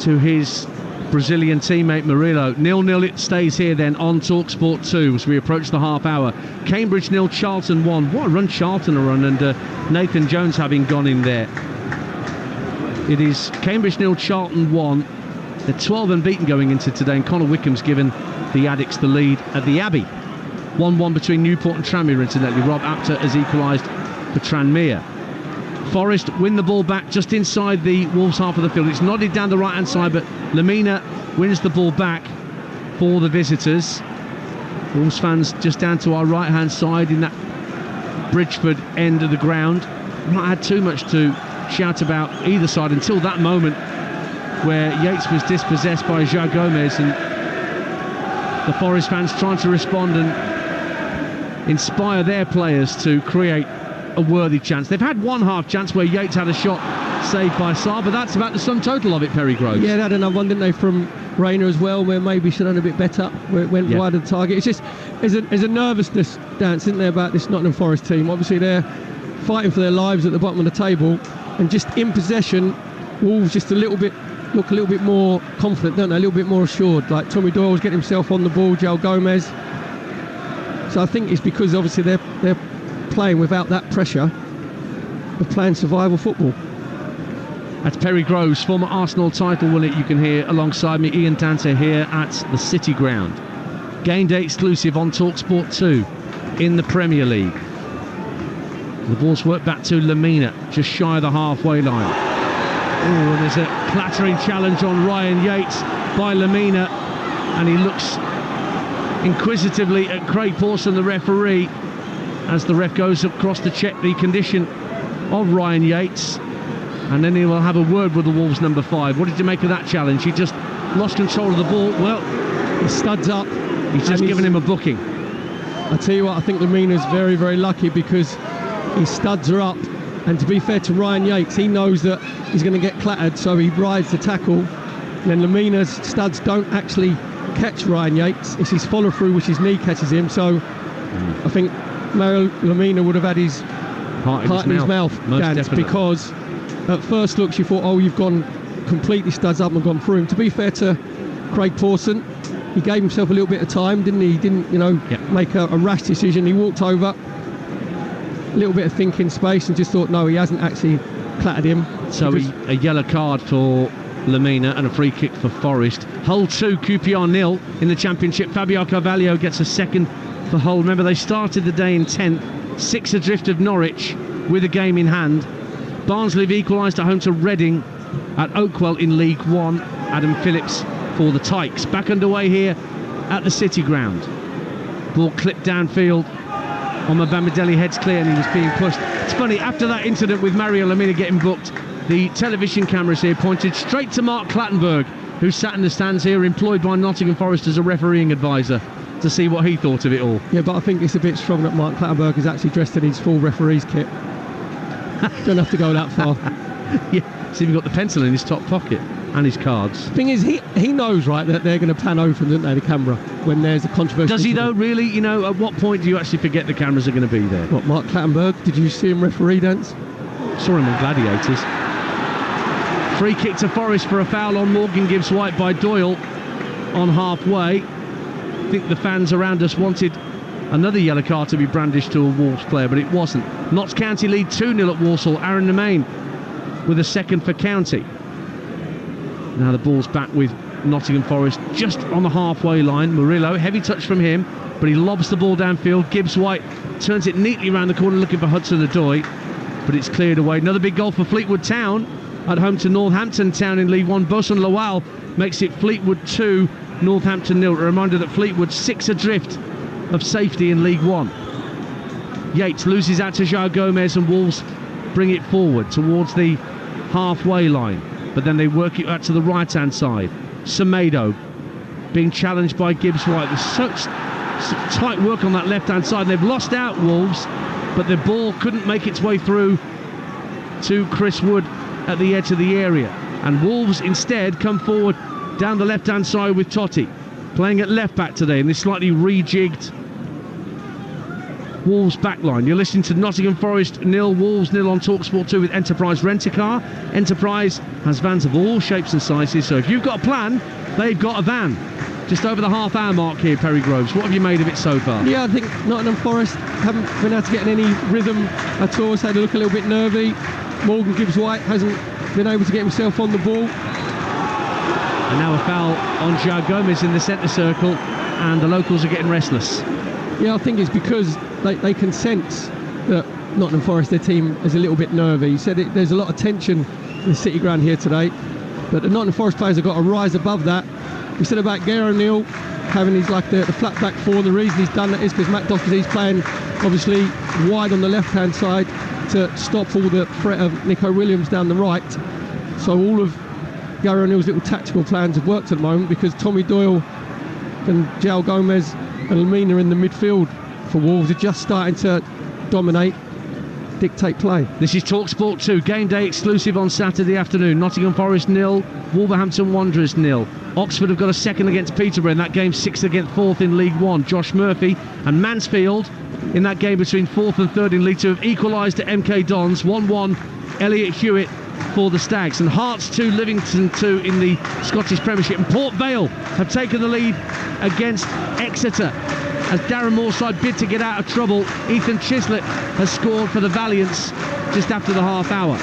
to his Brazilian teammate Murillo. 0-0 it stays here then on Talksport 2 as we approach the half hour. Cambridge 0, Charlton 1. What a run Charlton are on, and Nathan Jones having gone in there. It is Cambridge 0, Charlton 1. They're 12 unbeaten going into today, and Connor Wickham's given the Addicts the lead at the Abbey. 1-1 between Newport and Tranmere, incidentally. Rob Apter has equalised for Tranmere. Forest win the ball back just inside the Wolves half of the field. It's nodded down the right hand side, but Lamina wins the ball back for the visitors. Wolves fans just down to our right hand side in that Bridgeford end of the ground. Not had too much to shout about either side until that moment where Yates was dispossessed by João Gomez, and the Forest fans trying to respond and inspire their players to create a worthy chance. They've had one half chance where Yates had a shot saved by Saar, but that's about the sum total of it, Perry Groves. Yeah, they had another one, didn't they, from Rayner as well, where maybe should have done a bit better, where it went wide of the target. It's just, there's a nervousness dance, isn't there, about this Nottingham Forest team. Obviously they're fighting for their lives at the bottom of the table, and just in possession, Wolves just look a little bit more confident, don't they? A little bit more assured. Like Tommy Doyle's getting himself on the ball, João Gomez. So I think it's because obviously they're playing without that pressure of playing survival football. That's Perry Groves, former Arsenal title winner. You can hear alongside me Ian Danter here at the City Ground. Game day exclusive on Talksport 2 in the Premier League. The ball's worked back to Lamina, just shy of the halfway line. Oh, and there's a clattering challenge on Ryan Yates by Lamina, and he looks inquisitively at Craig Pawson, the referee, as the ref goes across to check the condition of Ryan Yates, and then he will have a word with the Wolves number 5. What did you make of that challenge? He just lost control of the ball. Well, he studs up. He's just given him a booking. I tell you what, I think Lamina's very, very lucky, because he studs her up. And to be fair to Ryan Yates, he knows that he's going to get clattered, so he rides the tackle. And then Lamina's studs don't actually catch Ryan Yates. It's his follow-through which his knee catches him. So I think Mario Lamina would have had his heart in his mouth, because at first look you thought, oh, you've gone completely studs up and gone through him. To be fair to Craig Pawson, he gave himself a little bit of time, didn't he? He didn't, make a rash decision. He walked over, a little bit of thinking space, and just thought, no, he hasn't actually clattered him. So a yellow card for Lamina and a free kick for Forest. Hull 2, QPR 0 in the Championship. Fabio Carvalho gets a second for Hull. Remember, they started the day in 10th, 6 adrift of Norwich with a game in hand. Barnsley have equalised at home to Reading at Oakwell in League One. Adam Phillips for the Tykes. Back underway here at the City Ground. Ball clipped downfield. Bamidele heads clear and he was being pushed. It's funny, after that incident with Mario Lemina getting booked, the television cameras here pointed straight to Mark Clattenburg, who sat in the stands here, employed by Nottingham Forest as a refereeing advisor, to see what he thought of it all. Yeah, but I think it's a bit strong that Mark Clattenburg is actually dressed in his full referee's kit. Don't have to go that far. Yeah, he's even got the pencil in his top pocket and his cards. Thing is, he knows, right, that they're going to pan over, don't they, the camera, when there's a controversial... Does he though, really? You know, at what point do you actually forget the cameras are going to be there? What, Mark Clattenburg? Did you see him referee dance? Saw him on Gladiators. Free kick to Forest for a foul on Morgan Gibbs-White by Doyle on halfway. I think the fans around us wanted another yellow card to be brandished to a Wolves player, but it wasn't. Notts County lead 2-0 at Walsall. Aaron Nemain with a second for County. Now the ball's back with Nottingham Forest just on the halfway line. Murillo, heavy touch from him, but he lobs the ball downfield. Gibbs-White turns it neatly around the corner looking for Hudson-Odoi, but it's cleared away. Another big goal for Fleetwood Town at home to Northampton Town in League One. Bosun Lawal makes it Fleetwood 2, Northampton 0. A reminder that Fleetwood 6 adrift of safety in League One. Yates loses out to João Gomez and Wolves bring it forward towards the halfway line, but then they work it out to the right hand side. Semedo being challenged by Gibbs-White. There's such tight work on that left hand side. They've lost out, Wolves, but the ball couldn't make its way through to Chris Wood at the edge of the area, and Wolves instead come forward down the left hand side with Totti playing at left back today in this slightly rejigged Wolves backline. You're listening to Nottingham Forest 0, Wolves 0 on Talksport 2 with Enterprise Rent-A-Car. Enterprise has vans of all shapes and sizes, so if you've got a plan, they've got a van. Just over the half-hour mark here, Perry Groves. What have you made of it so far? Yeah, I think Nottingham Forest haven't been able to get in any rhythm at all, so they look a little bit nervy. Morgan Gibbs-White hasn't been able to get himself on the ball. And now a foul on João Gomez in the centre circle, and the locals are getting restless. Yeah, I think it's because they can sense that Nottingham Forest, their team, is a little bit nervy. He said there's a lot of tension in the City Ground here today, but the Nottingham Forest players have got to rise above that. We said about Gary O'Neill having his the flat back four. The reason he's done that is because Matt Doherty's playing obviously wide on the left hand side to stop all the threat of Nico Williams down the right. So all of Gary O'Neill's little tactical plans have worked at the moment, because Tommy Doyle and João Gomez and Lemina in the midfield for Wolves are just starting to dominate, dictate play. This is Talksport 2, game day exclusive on Saturday afternoon. Nottingham Forest 0, Wolverhampton Wanderers 0. Oxford have got a second against Peterborough in that game, 6th against 4th in League One. Josh Murphy and Mansfield in that game between 4th and 3rd in League Two have equalised at MK Dons. 1-1, Elliot Hewitt for the Stags. And Hearts 2, Livingston 2 in the Scottish Premiership. And Port Vale have taken the lead against Exeter as Darren Moorside bid to get out of trouble. Ethan Chislett has scored for the Valiants just after the half hour.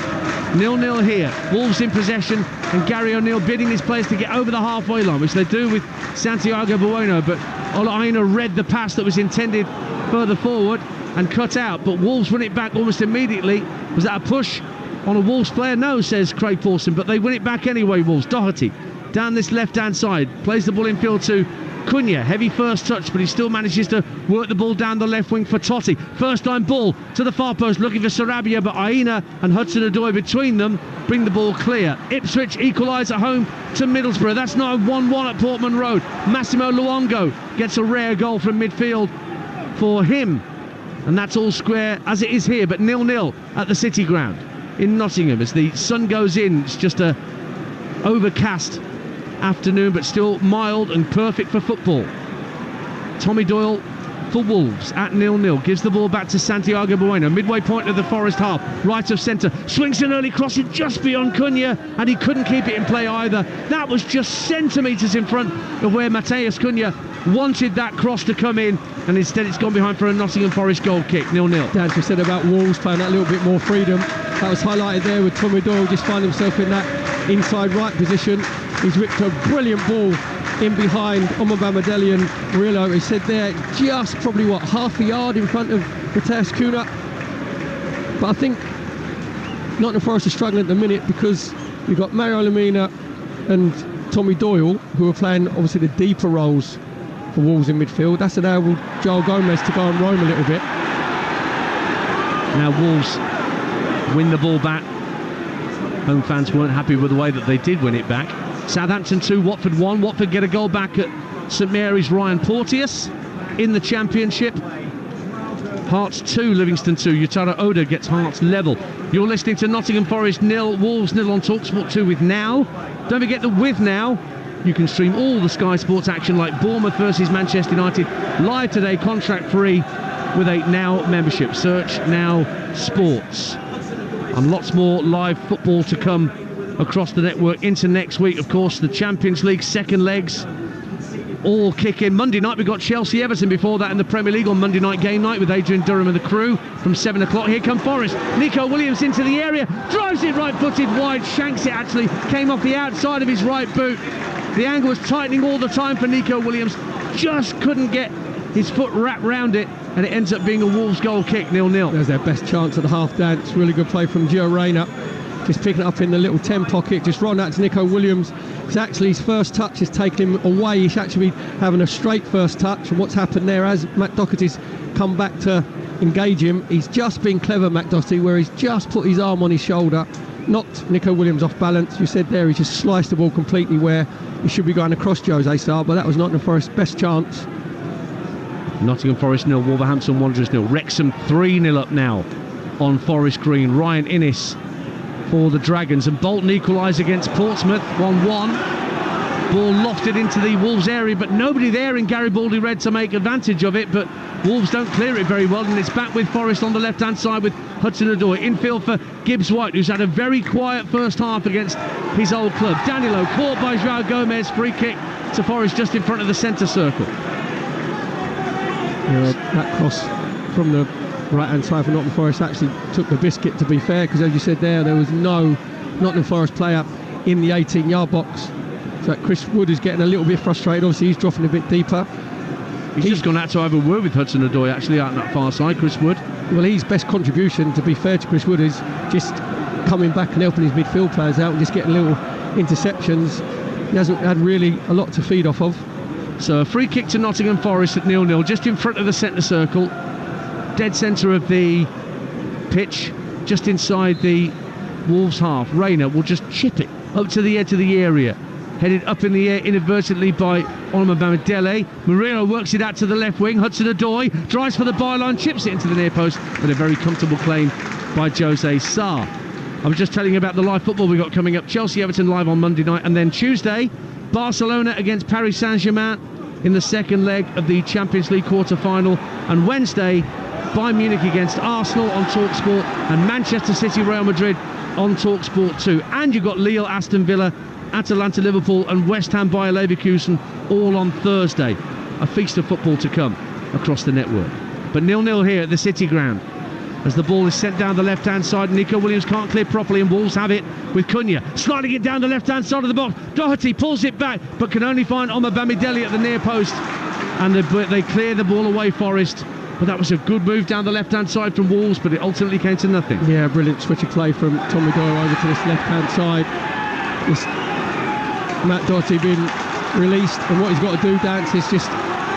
0-0 here. Wolves in possession, and Gary O'Neill bidding his players to get over the halfway line, which they do with Santiago Bueno, but Olaina read the pass that was intended further forward and cut out, but Wolves win it back almost immediately. Was that a push on a Wolves player? No, says Craig Paulson, but they win it back anyway. Wolves. Doherty down this left hand side, plays the ball in field to Cunha. Heavy first touch, but he still manages to work the ball down the left wing for Totti. First time ball to the far post, looking for Sarabia, but Aina and Hudson-Odoi between them bring the ball clear. Ipswich equalise at home to Middlesbrough. That's now 1-1 at Portman Road. Massimo Luongo gets a rare goal from midfield for him, and that's all square as it is here, but 0-0 at the City Ground in Nottingham as the sun goes in. It's just a overcast afternoon, but still mild and perfect for football. Tommy Doyle for Wolves at 0-0, gives the ball back to Santiago Bueno, midway point of the Forest half, right of centre, swings an early crossing just beyond Cunha, and he couldn't keep it in play either. That was just centimetres in front of where Mateus Cunha wanted that cross to come in, and instead it's gone behind for a Nottingham Forest goal kick. 0-0. Danter said about Wolves playing that little bit more freedom. That was highlighted there with Tommy Doyle just finding himself in that inside right position. He's ripped a brilliant ball in behind Bamidele and Murillo. He said there, just probably half a yard in front of Mateus Cunha. But I think Nottingham Forest are struggling at the minute because You've got Mario Lemina and Tommy Doyle, who are playing obviously the deeper roles for Wolves in midfield. That's enabled Joel Gomez to go and roam a little bit. Now Wolves win the ball back. Home fans weren't happy with the way that they did win it back. Southampton 2, Watford 1. Watford get a goal back at St Mary's. Ryan Porteous in the Championship. Hearts 2, Livingston 2. Yutaro Oda gets Hearts level. You're listening to Nottingham Forest 0, Wolves 0 on Talksport 2 with Now. Don't forget that with Now, you can stream all the Sky Sports action like Bournemouth versus Manchester United live today, contract free, with a Now membership. Search Now Sports. And lots more live football to come across the network into next week. Of course, the Champions League second legs all kick in. Monday night, we've got Chelsea-Everton before that in the Premier League on Monday night game night with Adrian Durham and the crew from 7 o'clock. Here come Forest. Nico Williams into the area, drives it right-footed wide, shanks it actually, came off the outside of his right boot. The angle was tightening all the time for Nico Williams, just couldn't get his foot wrapped round it, and it ends up being a Wolves goal kick, 0-0. There's their best chance at the half dance. Really good play from Gio Reyna. Just picking it up in the little 10 pocket, just run out to Nico Williams. It's actually his first touch has taken him away. He's actually having a straight first touch, and what's happened there, as Matt Doherty's come back to engage him, he's just been clever, Matt Doherty, where he's just put his arm on his shoulder, knocked Nico Williams off balance. You said there, he just sliced the ball completely where he should be going across Jose Sarr, but that was Nottingham Forest's best chance. Nottingham Forest 0, Wolverhampton Wanderers 0. Wrexham 3-0 up now on Forest Green. Ryan Innes for the Dragons, and Bolton equalise against Portsmouth 1-1. Ball lofted into the Wolves area, but nobody there in Garibaldi Red to make advantage of it, but Wolves don't clear it very well, and it's back with Forest on the left hand side with Hudson-Odoi. Infield for Gibbs White, who's had a very quiet first half against his old club. Danilo caught by Joao Gomez, free kick to Forest just in front of the centre circle. That cross from the right-hand side for Nottingham Forest actually took the biscuit, to be fair, because as you said there was no Nottingham Forest player in the 18-yard box. So Chris Wood is getting a little bit frustrated. Obviously, he's dropping a bit deeper. He's just gone out to have a word with Hudson-Odoi, actually, out on that far side, Chris Wood. Well, his best contribution, to be fair to Chris Wood, is just coming back and helping his midfield players out and just getting little interceptions. He hasn't had really a lot to feed off of. So a free kick to Nottingham Forest at 0-0, just in front of the centre circle, dead centre of the pitch, just inside the Wolves half. Reyna will just chip it up to the edge of the area, headed up in the air inadvertently by Onoma Bamidele. Murillo works it out to the left wing. Hudson-Odoi drives for the byline, chips it into the near post, but a very comfortable claim by Jose Sarr. I was just telling you about the live football we got coming up. Chelsea-Everton live on Monday night, and then Tuesday, Barcelona against Paris Saint-Germain in the second leg of the Champions League quarter-final, and Wednesday, Bayern Munich against Arsenal on Talksport, and Manchester City Real Madrid on Talksport 2. And you've got Lille, Aston Villa, Atalanta, Liverpool, and West Ham Bayer Leverkusen all on Thursday. A feast of football to come across the network. But 0-0 here at the City Ground as the ball is sent down the left-hand side. Nico Williams can't clear properly, and Wolves have it with Cunha sliding it down the left-hand side of the box. Doherty pulls it back, but can only find Onoma Bamidele at the near post, and they clear the ball away, Forest. But that was a good move down the left-hand side from Wolves, but it ultimately came to nothing. Yeah, brilliant switch of play from Tommy Doyle over to this left-hand side. This Matt Doherty being released, and what he's got to do, Dance, is just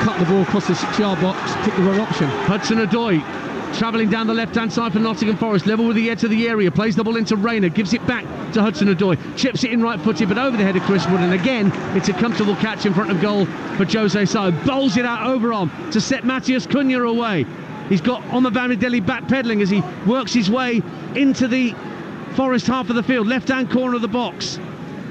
cut the ball across the 6-yard box, pick the wrong option. Hudson-Odoi travelling down the left-hand side for Nottingham Forest, level with the edge of the area, plays the ball into Reyna, gives it back to Hudson-Odoi, chips it in right-footed, but over the head of Chris Wood, and again, it's a comfortable catch in front of goal for Jose Sarr. Bowls it out overarm to set Matheus Cunha away. He's got Onoma Bamidele backpedaling as he works his way into the Forest half of the field, left-hand corner of the box.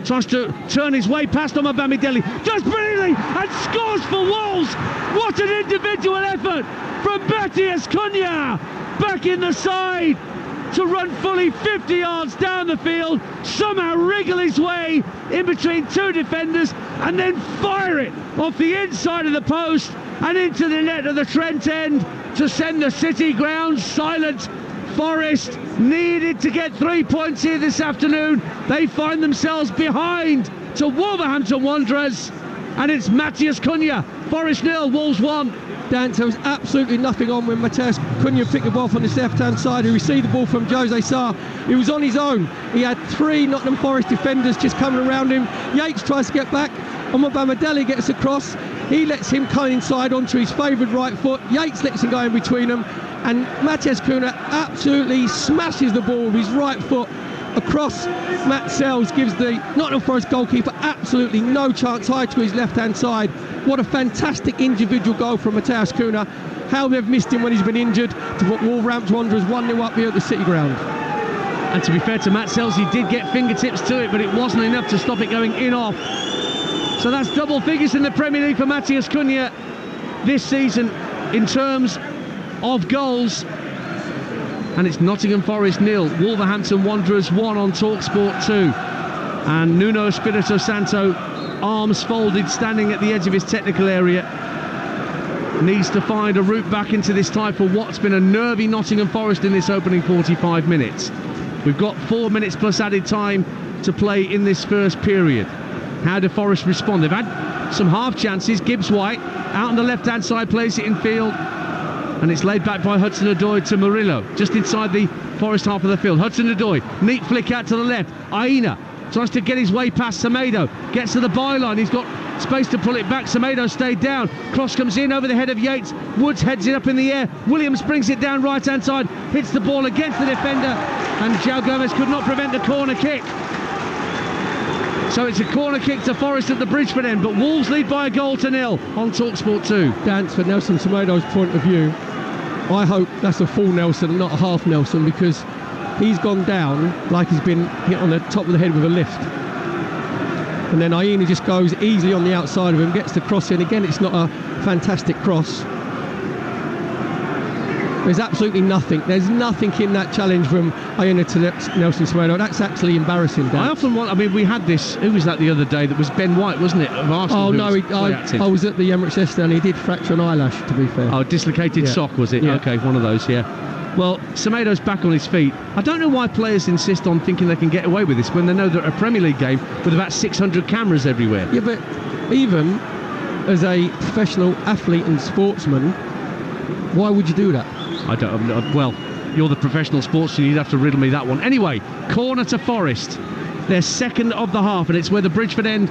Tries to turn his way past Onoma Bamidele, does brilliantly, and scores for Wolves. What an individual effort from Matheus Cunha, back in the side to run fully 50 yards down the field, somehow wriggle his way in between two defenders, and then fire it off the inside of the post and into the net of the Trent End to send the City Ground silent. Forest needed to get 3 points here this afternoon. They find themselves behind to Wolverhampton Wanderers, and it's Matheus Cunha. Forest 0, Wolves 1. Danter, there was absolutely nothing on when Matheus Cunha picked the ball from his left-hand side. He received the ball from Jose Sarr. He was on his own. He had 3 Nottingham Forest defenders just coming around him. Yates tries to get back. Omobamidele gets across. He lets him come inside onto his favoured right foot. Yates lets him go in between them. And Matheus Cunha absolutely smashes the ball with his right foot across Matt Sells, gives the Nottingham Forest goalkeeper absolutely no chance, high to his left-hand side. What a fantastic individual goal from Matheus Cunha. How they've missed him when he's been injured, to put Wolverhampton Wanderers 1-0 up here at the City Ground. And to be fair to Matt Sells, he did get fingertips to it, but it wasn't enough to stop it going in off. So that's double figures in the Premier League for Matheus Cunha this season in terms of goals. And it's Nottingham Forest 0, Wolverhampton Wanderers 1 on Talksport 2. And Nuno Espirito Santo, arms folded, standing at the edge of his technical area, needs to find a route back into this tie for what's been a nervy Nottingham Forest in this opening 45 minutes. We've got 4 minutes plus added time to play in this first period. How do Forest respond? They've had some half chances. Gibbs White out on the left-hand side, plays it in field, and it's laid back by Hudson-Odoi to Murillo, just inside the Forest half of the field. Hudson-Odoi, neat flick out to the left. Aina tries to get his way past Semedo, gets to the byline, he's got space to pull it back. Semedo stayed down, cross comes in over the head of Yates. Woods heads it up in the air. Williams brings it down right hand side, hits the ball against the defender, and João Gomes could not prevent the corner kick. So it's a corner kick to Forest at the Bridgeford end, but Wolves lead by a goal to 0 on Talksport 2. Dance for Nelson Semedo's point of view, I hope that's a full Nelson, not a half Nelson, because he's gone down like he's been hit on the top of the head with a lift. And then Aina just goes easily on the outside of him, gets the cross in. Again, it's not a fantastic cross. There's absolutely nothing. There's nothing in that challenge from Aina to Nelson Semedo. That's actually embarrassing, Dan. I often want, I mean, we had this, who was that the other day? That was Ben White, wasn't it, of Arsenal? Oh, no, I was at the Emirates yesterday and he did fracture an eyelash, to be fair. Oh, dislocated sock, was it? Yeah. Okay, one of those, yeah. Well, Semedo's back on his feet. I don't know why players insist on thinking they can get away with this when they know they're at a Premier League game with about 600 cameras everywhere. Yeah, but even as a professional athlete and sportsman, why would you do that? I don't know. Well, you're the professional sportsman, you'd have to riddle me that one. Anyway, corner to Forest. Their second of the half, and it's where the Bridgeford end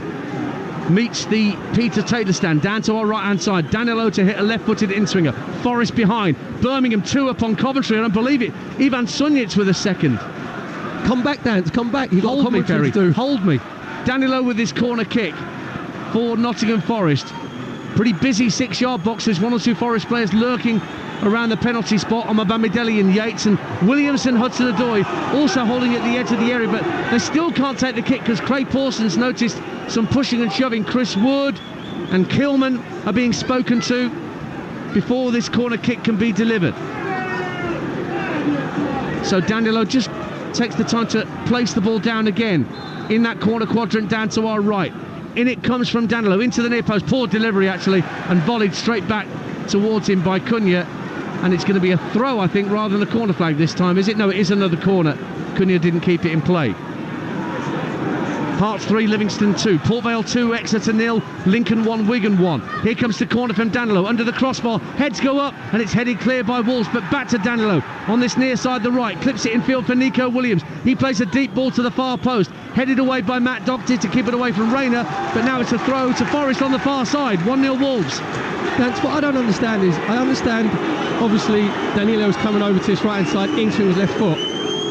meets the Peter Taylor stand. Down to our right-hand side. Danilo to hit a left-footed in-swinger. Forest behind. Birmingham 2 up on Coventry, and I believe it, Ivan Sunjic with a second. Come back, Dan. Come back. You've got Hold me, Perry. to do. Hold me. Danilo with his corner kick for Nottingham Forest. Pretty busy 6-yard box. There's 1 or 2 Forest players lurking around the penalty spot on Omobamidele and Yates, and Williamson, Hudson-Odoi also holding at the edge of the area, but they still can't take the kick because Craig Pawson's noticed some pushing and shoving. Chris Wood and Kilman are being spoken to before this corner kick can be delivered. So Danilo just takes the time to place the ball down again in that corner quadrant down to our right. In it comes from Danilo into the near post. Poor delivery actually, and volleyed straight back towards him by Cunha. And it's going to be a throw, I think, rather than a corner flag this time, is it? No, it is another corner. Cunha didn't keep it in play. Hearts 3, Livingston 2. Port Vale 2, Exeter 0. Lincoln 1, Wigan 1. Here comes the corner from Danilo. Under the crossbar. Heads go up, and it's headed clear by Wolves. But back to Danilo on this near side, the right. Clips it in field for Nico Williams. He plays a deep ball to the far post. Headed away by Matt Doherty to keep it away from Rayner. But now it's a throw to Forest on the far side. 1-0 Wolves. That's what I don't understand is, I understand, obviously, Danilo's coming over to his right-hand side into his left foot.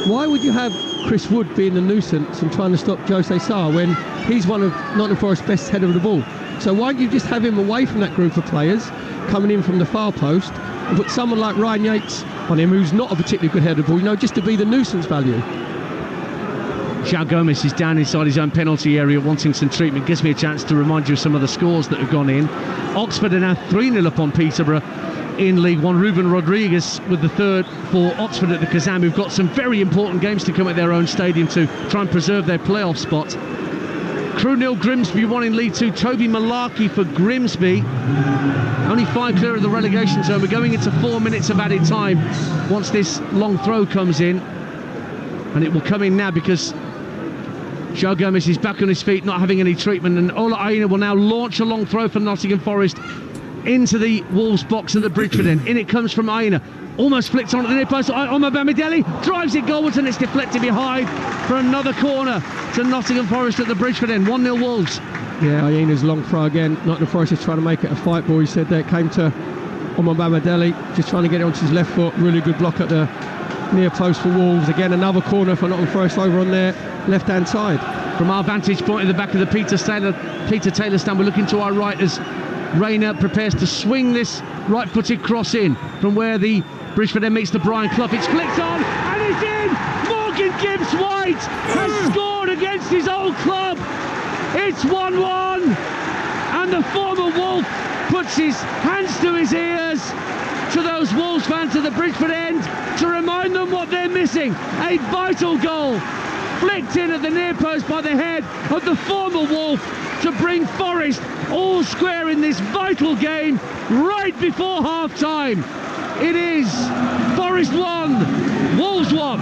Why would you have Chris Wood being the nuisance and trying to stop Jose Sarr when he's one of Nottingham Forest's best head of the ball? So why don't you just have him away from that group of players coming in from the far post and put someone like Ryan Yates on him, who's not a particularly good head of the ball, you know, just to be the nuisance value? João Gomes is down inside his own penalty area wanting some treatment. Gives me a chance to remind you of some of the scores that have gone in. Oxford are now 3-0 up on Peterborough in League One. Ruben Rodriguez with the third for Oxford at the Kazam, who've got some very important games to come at their own stadium to try and preserve their playoff spot. Crewe 0, Grimsby 1 in League 2. Toby Malarkey for Grimsby. Only 5 clear of the relegation zone. We're going into 4 minutes of added time once this long throw comes in. And it will come in now because Joe Gomez is back on his feet, not having any treatment, and Ola Aina will now launch a long throw for Nottingham Forest into the Wolves box at the Bridgeford end. In it comes from Aina, almost flicked on at the near post. Omar Bamidele drives it goalwards, and it's deflected behind for another corner to Nottingham Forest at the Bridgeford end. 1-0 Wolves. Yeah, Aina's long throw again. Nottingham Forest is trying to make it a fight ball. He said there, it came to Omar Bamidele, just trying to get it onto his left foot. Really good block at the near post for Wolves. Again, another corner for Nottingham Forest over on their left-hand side. From our vantage point at the back of the Peter Taylor stand, we're looking to our right as Rayner prepares to swing this right-footed cross in from where the Bridgeford end meets the Brian Clough. It's flicked on and it's in! Morgan Gibbs-White has scored against his old club. It's 1-1 and the former Wolf puts his hands to his ears to those Wolves fans at the Bridgeford end to remind them what they're missing. A vital goal flicked in at the near post by the head of the former Wolf to bring Forest all square in this vital game right before half-time. It is Forest 1, Wolves 1.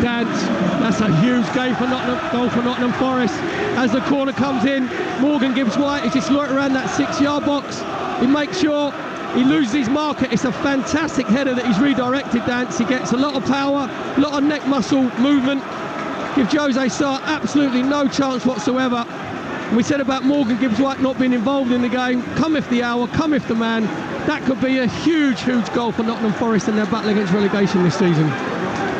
That's a huge game for goal for Nottingham Forest. As the corner comes in, Morgan Gibbs-White is just looking around that 6-yard box. He makes sure he loses his marker. It's a fantastic header that he's redirected, Dance. He gets a lot of power, a lot of neck muscle movement. Give Jose Sarr absolutely no chance whatsoever. And we said about Morgan Gibbs-White not being involved in the game. Cometh the hour, cometh the man. That could be a huge, huge goal for Nottingham Forest in their battle against relegation this season.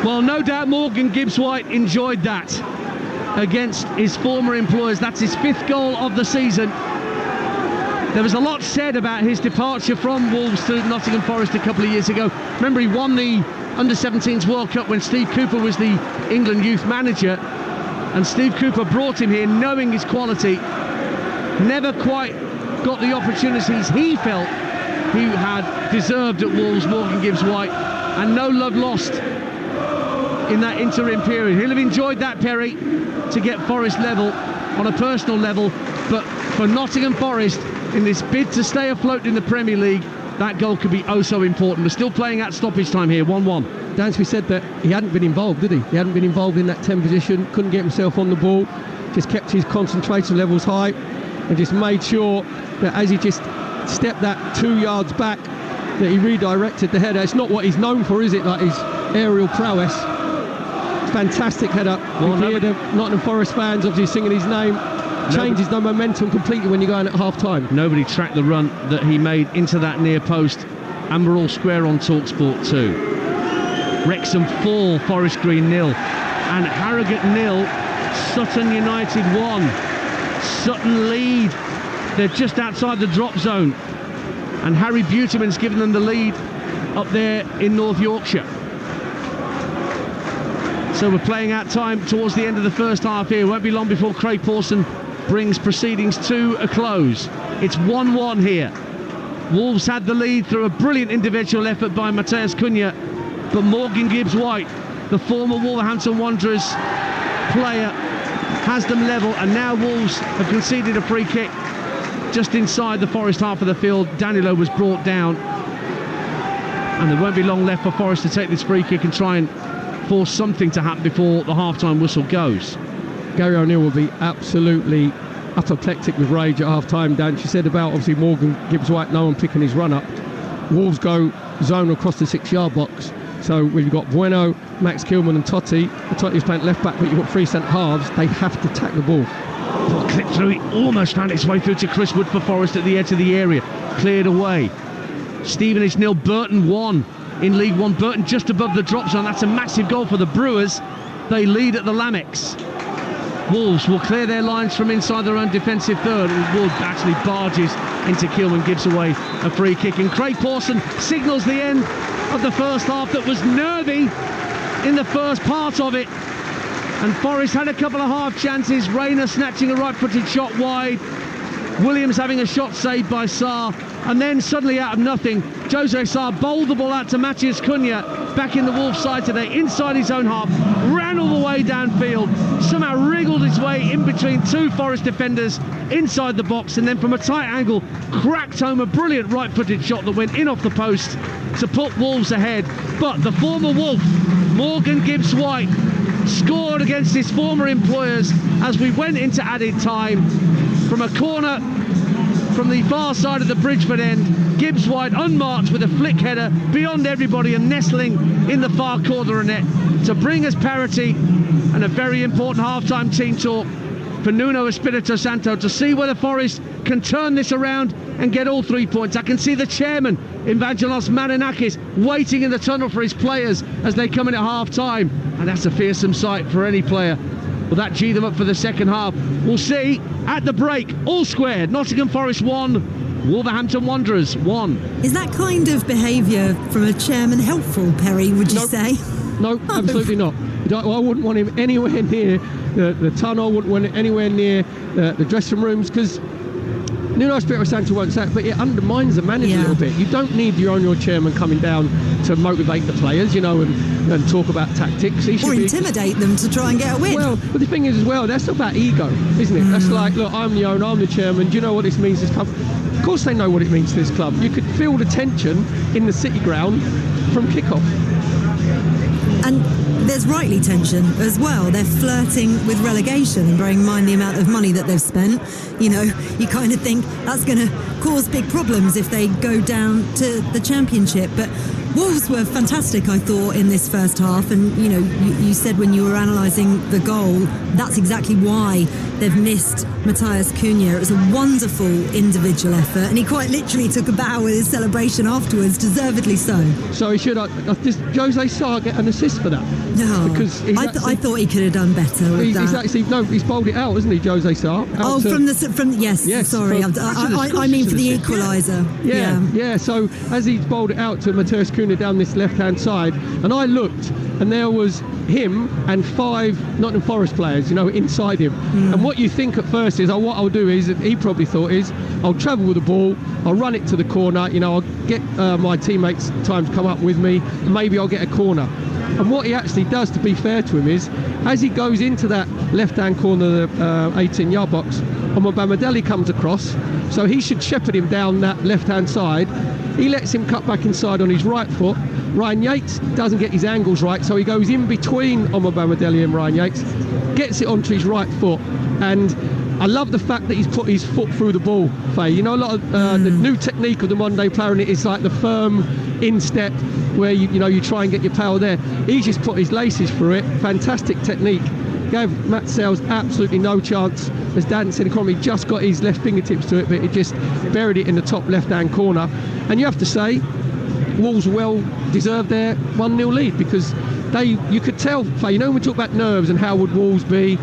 Well, no doubt Morgan Gibbs-White enjoyed that against his former employers. That's his 5th goal of the season. There was a lot said about his departure from Wolves to Nottingham Forest a couple of years ago. Remember, he won the Under-17s World Cup when Steve Cooper was the England youth manager, and Steve Cooper brought him here knowing his quality. Never quite got the opportunities he felt he had deserved at Wolves, Morgan Gibbs-White, and no love lost in that interim period. He'll have enjoyed that, Perry, to get Forest level on a personal level, but for Nottingham Forest in this bid to stay afloat in the Premier League, that goal could be oh so important. We're still playing at stoppage time here, 1-1. Dance, we said that he hadn't been involved, did he? He hadn't been involved in that 10 position, couldn't get himself on the ball, just kept his concentration levels high and just made sure that as he just stepped that 2 yards back, that he redirected the header. It's not what he's known for, is it? Like his aerial prowess. Fantastic header. Well, you hear the Nottingham Forest fans obviously singing his name. Changes the momentum completely when you're going at half-time. Nobody tracked the run that he made into that near post, and we're all square on Talksport 2. Wrexham 4, Forest Green 0, and Harrogate 0, Sutton United 1. Sutton lead. They're just outside the drop zone, and Harry Buterman's given them the lead up there in North Yorkshire. So we're playing out time towards the end of the first half here. Won't be long before Craig Pawson brings proceedings to a close. It's 1-1 here. Wolves had the lead through a brilliant individual effort by Matheus Cunha, but Morgan Gibbs-White, the former Wolverhampton Wanderers player, has them level, and now Wolves have conceded a free kick just inside the Forest half of the field. Danilo was brought down, and there won't be long left for Forest to take this free kick and try and force something to happen before the half-time whistle goes. Gary O'Neill will be absolutely apoplectic with rage at half-time, Dan. She said about obviously Morgan Gibbs-White, no one picking his run-up. Wolves go zone across the 6-yard box. So we've got Bueno, Max Kilman and Totti. Totti's playing left-back, but you've got 3 centre-halves. They have to tack the ball. Clipped through, it almost found its way through to Chris Wood for Forest at the edge of the area. Cleared away. Stevenage 0, Burton 1 in League One. Burton just above the drop zone. That's a massive goal for the Brewers. They lead at the Lamex. Wolves will clear their lines from inside their own defensive third, and Wood actually barges into Kilman, gives away a free kick, and Craig Pawson signals the end of the first half that was nervy in the first part of it. And Forest had a couple of half chances. Rayner snatching a right-footed shot wide, Williams having a shot saved by Sarr, and then suddenly out of nothing, Jose Sarr bowled the ball out to Matheus Cunha, back in the Wolves side today, inside his own half, ran all the way downfield, somehow wriggled his way in between 2 Forest defenders inside the box, and then from a tight angle cracked home a brilliant right-footed shot that went in off the post to put Wolves ahead. But the former Wolf, Morgan Gibbs-White, scored against his former employers as we went into added time from a corner from the far side of the Bridgeford end. Gibbs White unmarked with a flick header beyond everybody and nestling in the far corner of net to bring us parity, and a very important half-time team talk for Nuno Espirito Santo to see whether Forest can turn this around and get all 3 points. I can see the chairman, Evangelos Maninakis, waiting in the tunnel for his players as they come in at half-time, and that's a fearsome sight for any player. Will that G them up for the second half? We'll see at the break. All squared. Nottingham Forest 1, Wolverhampton Wanderers 1. Is that kind of behaviour from a chairman helpful, Perry, would you say? No, absolutely not. I wouldn't want him anywhere near the tunnel, wouldn't want it anywhere near the dressing rooms, because Nuno Espirito Santo won't say it, but it undermines the manager a little bit. You don't need your chairman coming down to motivate the players, and talk about tactics. He should or intimidate them to try and get a win. Well, but the thing is as well, that's about ego, isn't it? That's like, look, I'm the owner, I'm the chairman. Do you know what this means to this club? Of course they know what it means to this club. You could feel the tension in the City ground from kick-off. And there's rightly tension as well. They're flirting with relegation, and bearing in mind the amount of money that they've spent, you kind of think that's going to cause big problems if they go down to the Championship. But Wolves were fantastic, I thought, in this first half, and you said when you were analysing the goal, that's exactly why they've missed Matthias Cunha. It was a wonderful individual effort, and he quite literally took a bow with his celebration afterwards, deservedly so. So he should. Does Jose Sarr get an assist for that? No, because I thought he could have done better with that. He's bowled it out, hasn't he, Jose Sarr? Yes. Sorry, I mean for the equaliser. Yeah. So as he's bowled it out to Matthias Cunha down this left-hand side, and I looked, and there was him and 5 Nottingham Forest players, inside him. And what you think at first is, what I'll do is, he probably thought is, I'll travel with the ball, I'll run it to the corner, I'll get my teammates time to come up with me, and maybe I'll get a corner. And what he actually does, to be fair to him, is as he goes into that left-hand corner of the 18-yard box, Omobamidele comes across, so he should shepherd him down that left-hand side. He lets him cut back inside on his right foot. Ryan Yates doesn't get his angles right, so he goes in between Omobamidele and Ryan Yates, gets it onto his right foot, and I love the fact that he's put his foot through the ball, Faye. A lot of the new technique of the modern-day player, and it is like the firm instep where you try and get your power there. He's just put his laces through it. Fantastic technique. Gave Matt Sales absolutely no chance. As Dan said, he just got his left fingertips to it, but it just buried it in the top left-hand corner. And you have to say, Wolves well deserved their 1-0 lead, because you could tell, Faye, when we talk about nerves and how would Wolves be,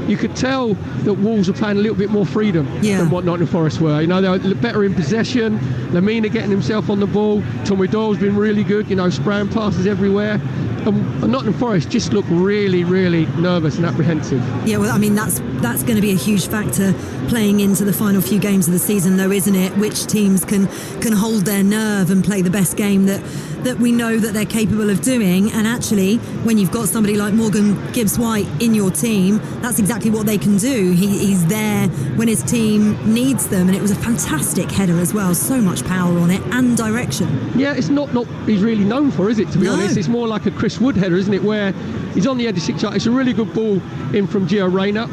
you could tell that Wolves were playing a little bit more freedom than what Nottingham Forest were. They were better in possession. Lamina getting himself on the ball. Tommy Doyle's been really good, spraying passes everywhere. And Nottingham Forest just looked really, really nervous and apprehensive. Yeah, well, that's going to be a huge factor playing into the final few games of the season, though, isn't it? Which teams can hold their nerve and play the best game that we know that they're capable of doing. And actually, when you've got somebody like Morgan Gibbs-White in your team, that's exactly what they can do. He's there when his team needs them, and it was a fantastic header as well. So much power on it and direction. Yeah, it's not he's really known for, is it, to be honest? It's more like a Chris Wood header, isn't it, where he's on the edge of 6 yard. It's a really good ball in from Gio Reyna,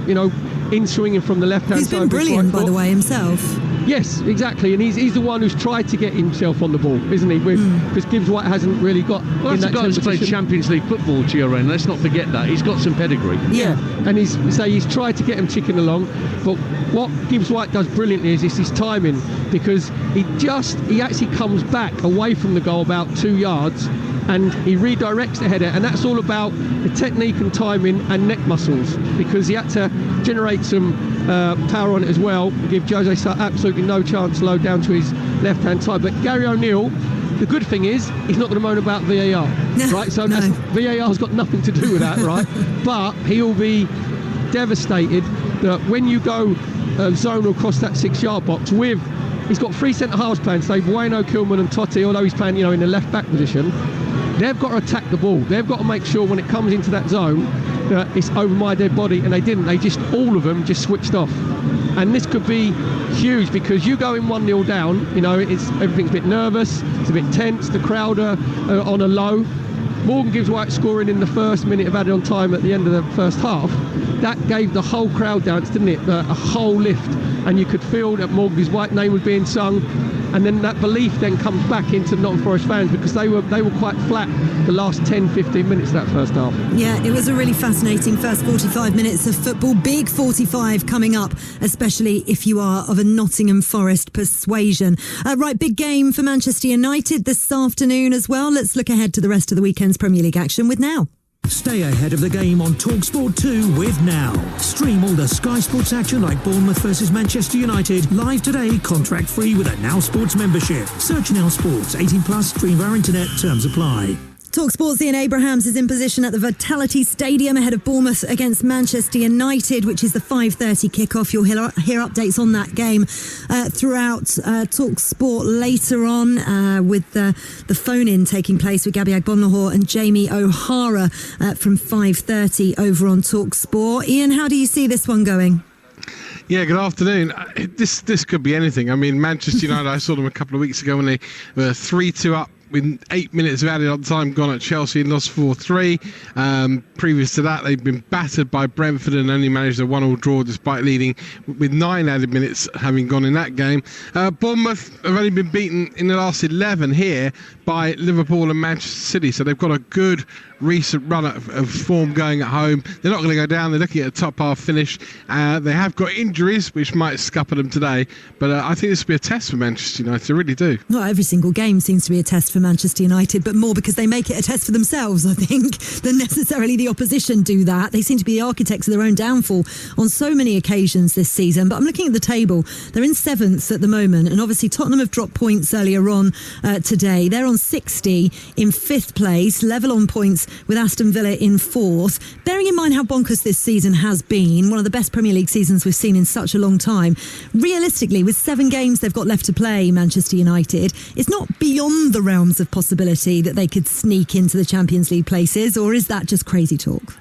in swinging from the left-hand side. He's been brilliant, by the way, himself. Yes, exactly, and he's the one who's tried to get himself on the ball, isn't he? Because Gibbs-White hasn't really got. Well, that's the guy who's played Champions League football, Gio Reyna. Let's not forget that he's got some pedigree. Yeah, and he's tried to get him ticking along, but what Gibbs-White does brilliantly is his timing, because he actually comes back away from the goal about 2 yards, and he redirects the header, and that's all about the technique and timing and neck muscles, because he had to generate some power on it as well, give Jose Sarr absolutely no chance low down to his left-hand side. But Gary O'Neill, the good thing is he's not going to moan about VAR, right? So VAR's got nothing to do with that, right? But he'll be devastated that when you go zonal across that 6 yard box with, he's got 3 centre-halves playing, say Bueno, Kilman and Totti, although he's playing in the left-back position. They've got to attack the ball. They've got to make sure when it comes into that zone that it's over my dead body, and they didn't. They just, all of them just switched off. And this could be huge, because you go in 1-0 down, everything's a bit nervous, it's a bit tense, the crowd are on a low. Morgan Gibbs White scoring in the first minute of added on time at the end of the first half, that gave the whole crowd dance, didn't it? A whole lift, and you could feel that Morgan Gibbs White name was being sung, and then that belief then comes back into Nottingham Forest fans, because they were quite flat the last 10-15 minutes of that first half. Yeah, it was a really fascinating first 45 minutes of football. Big 45 coming up, especially if you are of a Nottingham Forest persuasion. Right, big game for Manchester United this afternoon as well. Let's look ahead to the rest of the weekend's Premier League action with Now. Stay ahead of the game on Talksport 2 with Now. Stream all the Sky Sports action like Bournemouth versus Manchester United live today, contract free with a Now Sports membership. Search Now Sports, 18 plus, stream via internet, terms apply. Talksport's Ian Abrahams is in position at the Vitality Stadium ahead of Bournemouth against Manchester United, which is the 5:30 kickoff. You'll hear updates on that game throughout Talksport later on, with the phone-in taking place with Gabby Agbonlahor and Jamie O'Hara from 5:30 over on Talksport. Ian, how do you see this one going? Yeah, good afternoon. This could be anything. I mean, Manchester United, I saw them a couple of weeks ago when they were 3-2 up with 8 minutes of added on time gone at Chelsea and lost 4-3. Previous to that, they'd been battered by Brentford and only managed a 1-1 draw despite leading with 9 added minutes having gone in that game. Bournemouth have only been beaten in the last 11 here by Liverpool and Manchester City, so they've got a good recent run of form going at home. They're not going to go down. They're looking at a top half finish. They have got injuries which might scupper them today, but I think this will be a test for Manchester United. I really do. Not every single game seems to be a test for Manchester United, but more because they make it a test for themselves, I think, than necessarily the opposition do that. They seem to be the architects of their own downfall on so many occasions this season. But I'm looking at the table. They're in 7th at the moment, and obviously Tottenham have dropped points earlier on today. They're on 60 in 5th place, level on points with Aston Villa in 4th. Bearing in mind how bonkers this season has been, one of the best Premier League seasons we've seen in such a long time, realistically, with 7 games they've got left to play, Manchester United, it's not beyond the realms of possibility that they could sneak into the Champions League places, or is that just crazy talk?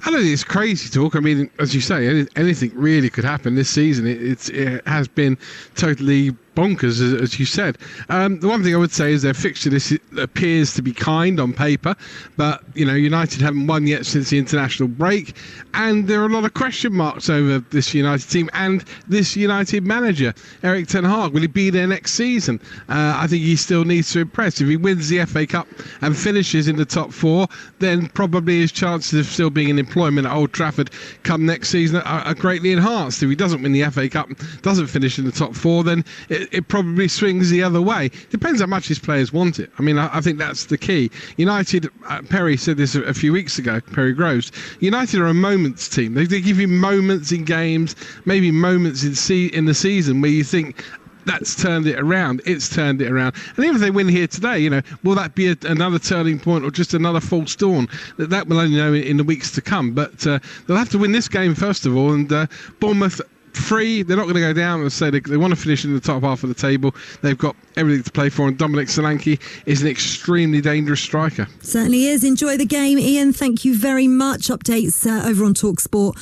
I don't think it's crazy talk. I mean, as you say, anything really could happen this season. It has been totally bonkers, as you said. The one thing I would say is their fixture list appears to be kind on paper, but United haven't won yet since the international break, and there are a lot of question marks over this United team and this United manager, Erik ten Hag. Will he be there next season? I think he still needs to impress. If he wins the FA Cup and finishes in the top 4, then probably his chances of still being in employment at Old Trafford come next season are greatly enhanced. If he doesn't win the FA Cup, doesn't finish in the top 4, then it probably swings the other way. Depends how much his players want it. I mean, I think that's the key. United, Perry said this a few weeks ago, Perry Groves, United are a moments team. They give you moments in games, maybe moments in the season where you think, that's turned it around. It's turned it around. And even if they win here today, will that be another turning point or just another false dawn? That we'll only know in the weeks to come. But they'll have to win this game first of all. And Bournemouth, free, they're not going to go down and say they want to finish in the top half of the table. They've got everything to play for, and Dominic Solanke is an extremely dangerous striker. Certainly is. Enjoy the game, Ian. Thank you very much. Updates over on Talksport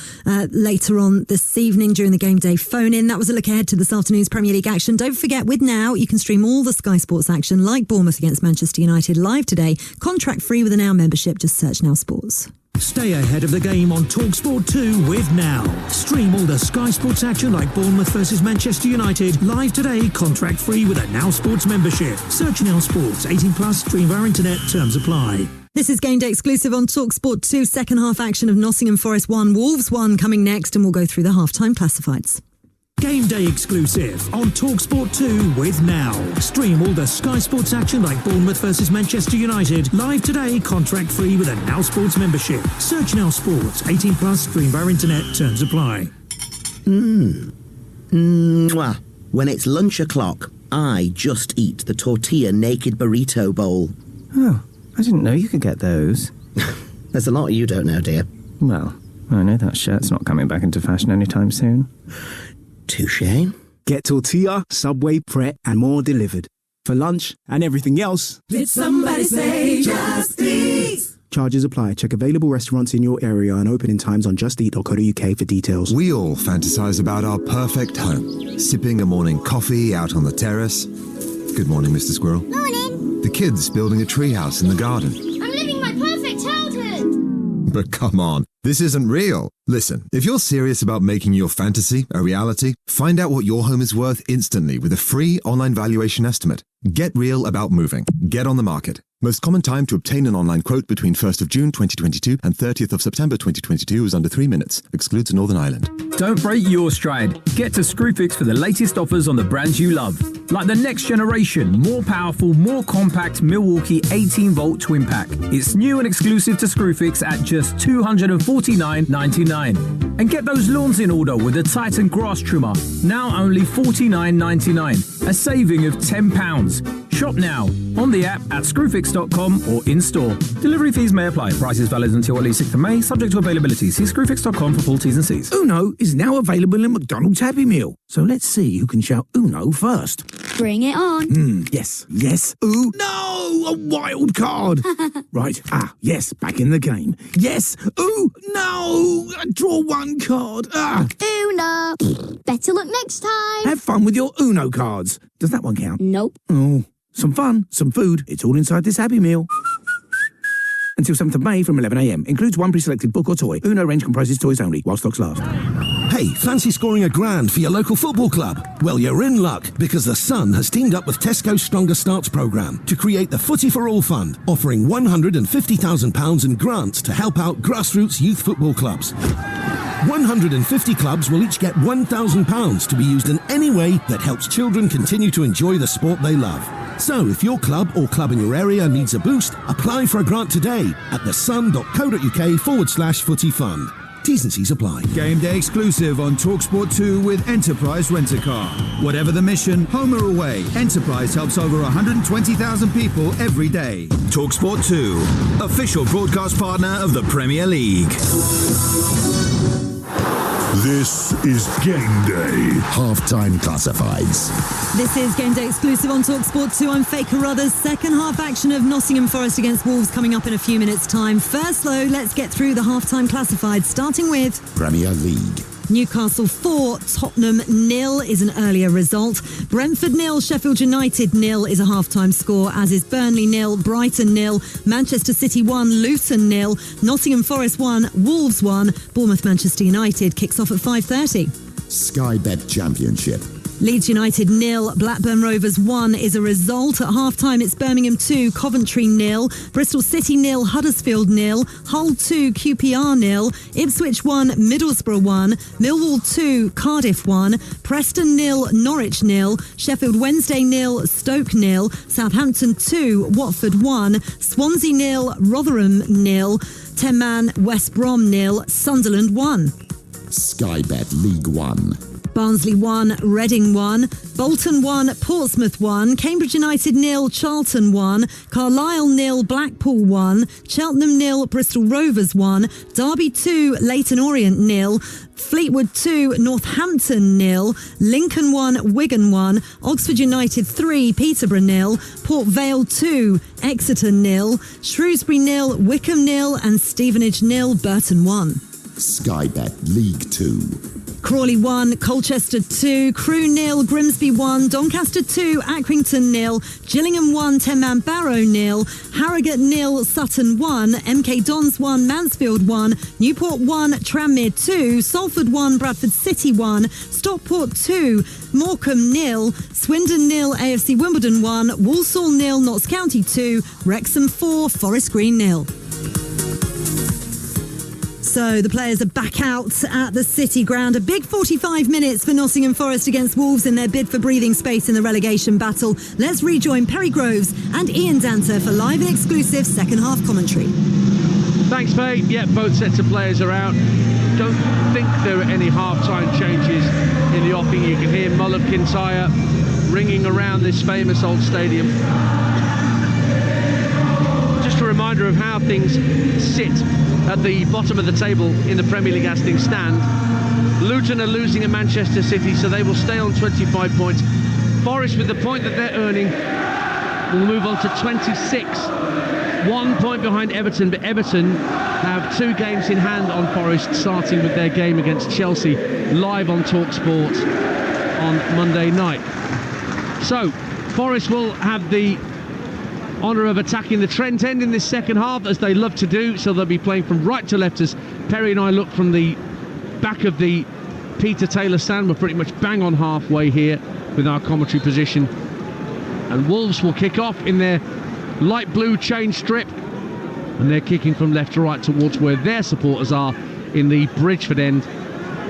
later on this evening during the game day phone-in. That was a look ahead to this afternoon's Premier League action. Don't forget, with Now, you can stream all the Sky Sports action like Bournemouth against Manchester United live today. Contract free with a Now membership. Just search Now Sports. Stay ahead of the game on Talksport 2 with Now. Stream all the Sky Sports action like Bournemouth versus Manchester United live today, contract free with a Now Sports membership. Search Now Sports, 18 plus, stream via internet, terms apply. This is Game Day exclusive on Talksport 2, second half action of Nottingham Forest 1, Wolves 1 coming next, and we'll go through the half-time classifieds. Game Day exclusive on Talksport 2 with Now. Stream all the Sky Sports action like Bournemouth versus Manchester United live today, contract free with a Now Sports membership. Search Now Sports, 18 plus, stream via internet, terms apply. Mwah. When it's lunch o'clock, I just eat the tortilla naked burrito bowl. Oh, I didn't know you could get those. There's a lot you don't know, dear. Well, I know that shirt's not coming back into fashion anytime soon. Touché. Get tortilla, Subway, Pret, and more delivered. For lunch and everything else. Did somebody say Just Eat? Charges apply. Check available restaurants in your area and opening times on justeat.co.uk for details. We all fantasize about our perfect home. Sipping a morning coffee out on the terrace. Good morning, Mr. Squirrel. Morning. The kids building a treehouse in the garden. I'm living my perfect But come on, this isn't real. Listen, if you're serious about making your fantasy a reality, find out what your home is worth instantly with a free online valuation estimate. Get real about moving. Get on the market. Most common time to obtain an online quote between 1st of June 2022 and 30th of September 2022 is under 3 minutes. Excludes Northern Ireland. Don't break your stride. Get to Screwfix for the latest offers on the brands you love. Like the next generation, more powerful, more compact Milwaukee 18-volt twin pack. It's new and exclusive to Screwfix at just $249.99. And get those lawns in order with the Titan grass trimmer, now only $49.99. A saving of £10. Shop now on the app at screwfix.com or in-store. Delivery fees may apply. Prices valid until at least 6th of May, subject to availability. See screwfix.com for full T's and C's. Uno is now available in McDonald's Happy Meal. So let's see who can shout Uno first. Bring it on. Yes. Ooh, no! A wild card! Right. Yes, back in the game. Yes! Ooh, no! Draw one card. Uno! Better luck next time. Have fun with your Uno cards. Does that one count? Nope. Oh, some fun, some food. It's all inside this Happy Meal. Until 7th of May from 11 a.m. Includes one pre-selected book or toy. Uno range comprises toys only, while stocks last. Hey, fancy scoring $1,000 for your local football club? Well, you're in luck, because The Sun has teamed up with Tesco's Stronger Starts programme to create the Footy for All Fund, offering £150,000 in grants to help out grassroots youth football clubs. 150 clubs will each get £1,000 to be used in any way that helps children continue to enjoy the sport they love. So if your club or club in your area needs a boost, apply for a grant today at thesun.co.uk/footy fund. T's and C's apply. Game day exclusive on Talksport 2 with Enterprise Rent-A-Car. Whatever the mission, home or away, Enterprise helps over 120,000 people every day. Talksport 2, official broadcast partner of the Premier League. This is Game Day. Halftime classifieds. This is Game Day exclusive on Talksport 2. I'm Faye Carruthers. Second half action of Nottingham Forest against Wolves coming up in a few minutes' time. First, though, let's get through the halftime classifieds, starting with Premier League. Newcastle 4, Tottenham 0 is an earlier result. Brentford 0, Sheffield United 0 is a half-time score, as is Burnley 0, Brighton 0, Manchester City 1, Luton 0, Nottingham Forest 1, Wolves 1, Bournemouth Manchester United kicks off at 5:30. Sky Bet Championship. Leeds United 0, Blackburn Rovers 1 is a result. At half-time, it's Birmingham 2, Coventry 0, Bristol City 0, Huddersfield 0, Hull 2, QPR 0, Ipswich 1, Middlesbrough 1, Millwall 2, Cardiff 1, Preston 0, Norwich 0, Sheffield Wednesday 0, Stoke 0, Southampton 2, Watford 1, Swansea 0, Rotherham 0, 10-man West Brom 0, Sunderland 1. Sky Bet League 1. Barnsley 1, Reading 1, Bolton 1, Portsmouth 1, Cambridge United 0, Charlton 1, Carlisle 0, Blackpool 1, Cheltenham 0, Bristol Rovers 1, Derby 2, Leyton Orient 0, Fleetwood 2, Northampton 0, Lincoln 1, Wigan 1, Oxford United 3, Peterborough 0, Port Vale 2, Exeter 0, Shrewsbury 0, Wickham 0 and Stevenage 0, Burton 1. Sky Bet League 2. Crawley 1, Colchester 2, Crewe 0, Grimsby 1, Doncaster 2, Accrington 0, Gillingham 1, 10-man Barrow 0, Harrogate 0, Sutton 1, MK Dons 1, Mansfield 1, Newport 1, Tranmere 2, Salford 1, Bradford City 1, Stockport 2, Morecambe 0, Swindon 0, AFC Wimbledon 1, Walsall 0, Notts County 2, Wrexham 4, Forest Green 0. So the players are back out at the City Ground. A big 45 minutes for Nottingham Forest against Wolves in their bid for breathing space in the relegation battle. Let's rejoin Perry Groves and Ian Danter for live and exclusive second half commentary. Thanks, Faye. Yeah, both sets of players are out. Don't think there are any half-time changes in the offing. You can hear Mull of Kintyre ringing around this famous old stadium. Just a reminder of how things sit at the bottom of the table in the Premier League as things stand. Luton are losing at Manchester City, so they will stay on 25 points. Forest, with the point that they're earning, will move on to 26. 1 point behind Everton, but Everton have 2 games in hand on Forest, starting with their game against Chelsea, live on Talksport on Monday night. So, Forest will have the honour of attacking the Trent end in this second half, as they love to do, so they'll be playing from right to left as Perry and I look from the back of the Peter Taylor stand. We're pretty much bang on halfway here with our commentary position, and Wolves will kick off in their light blue chain strip, and they're kicking from left to right towards where their supporters are in the Bridgeford end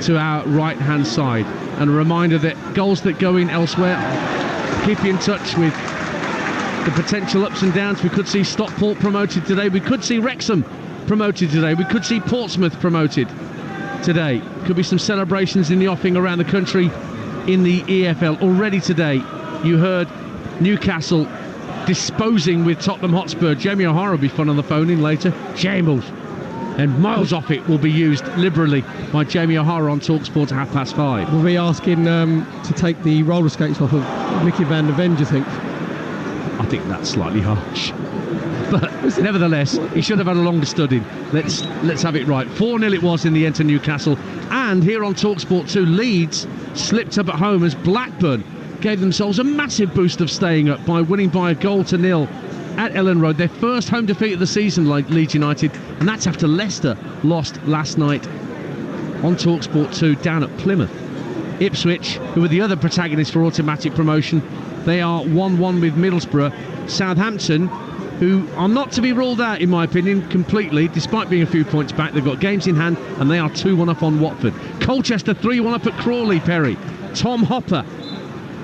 to our right hand side. And a reminder that goals that go in elsewhere, keep you in touch with the potential ups and downs. We could see Stockport promoted today, we could see Wrexham promoted today, we could see Portsmouth promoted today. Could be some celebrations in the offing around the country in the EFL. Already today you heard Newcastle disposing with Tottenham Hotspur. Jamie O'Hara will be fun on the phone in later. Shambles. And miles off it will be used liberally by Jamie O'Hara on Talksport at 5:30. We'll be asking to take the roller skates off of Mickey van der Ven, do you think? I think that's slightly harsh. But nevertheless, he should have had a longer study. Let's have it right. 4-0 it was in the end to Newcastle. And here on Talksport 2, Leeds slipped up at home as Blackburn gave themselves a massive boost of staying up by winning by 1-0 at Ellen Road. Their first home defeat of the season, like Leeds United, and that's after Leicester lost last night on Talksport 2 down at Plymouth. Ipswich, who were the other protagonists for automatic promotion, they are 1-1 with Middlesbrough. Southampton, who are not to be ruled out in my opinion completely, despite being a few points back, they've got games in hand and they are 2-1 up on Watford. Colchester 3-1 up at Crawley, Perry. Tom Hopper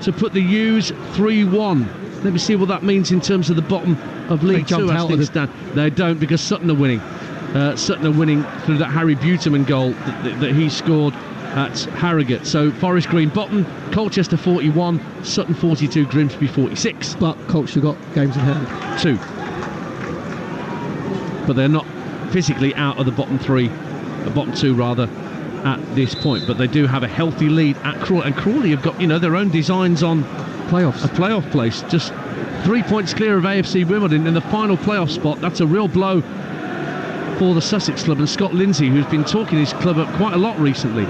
to put the U's 3-1. Let me see what that means in terms of the bottom of League Two as things stand. They don't, because Sutton are winning. Sutton are winning through that Harry Buterman goal that he scored at Harrogate. So Forest Green bottom, Colchester 41, Sutton 42, Grimsby 46. But Colchester got games in hand. 2. But they're not physically out of the bottom 3, bottom 2 rather, at this point. But they do have a healthy lead at Crawley, and Crawley have got, their own designs on playoffs. A playoff place, just 3 points clear of AFC Wimbledon in the final playoff spot. That's a real blow for the Sussex club and Scott Lindsay, who's been talking his club up quite a lot recently.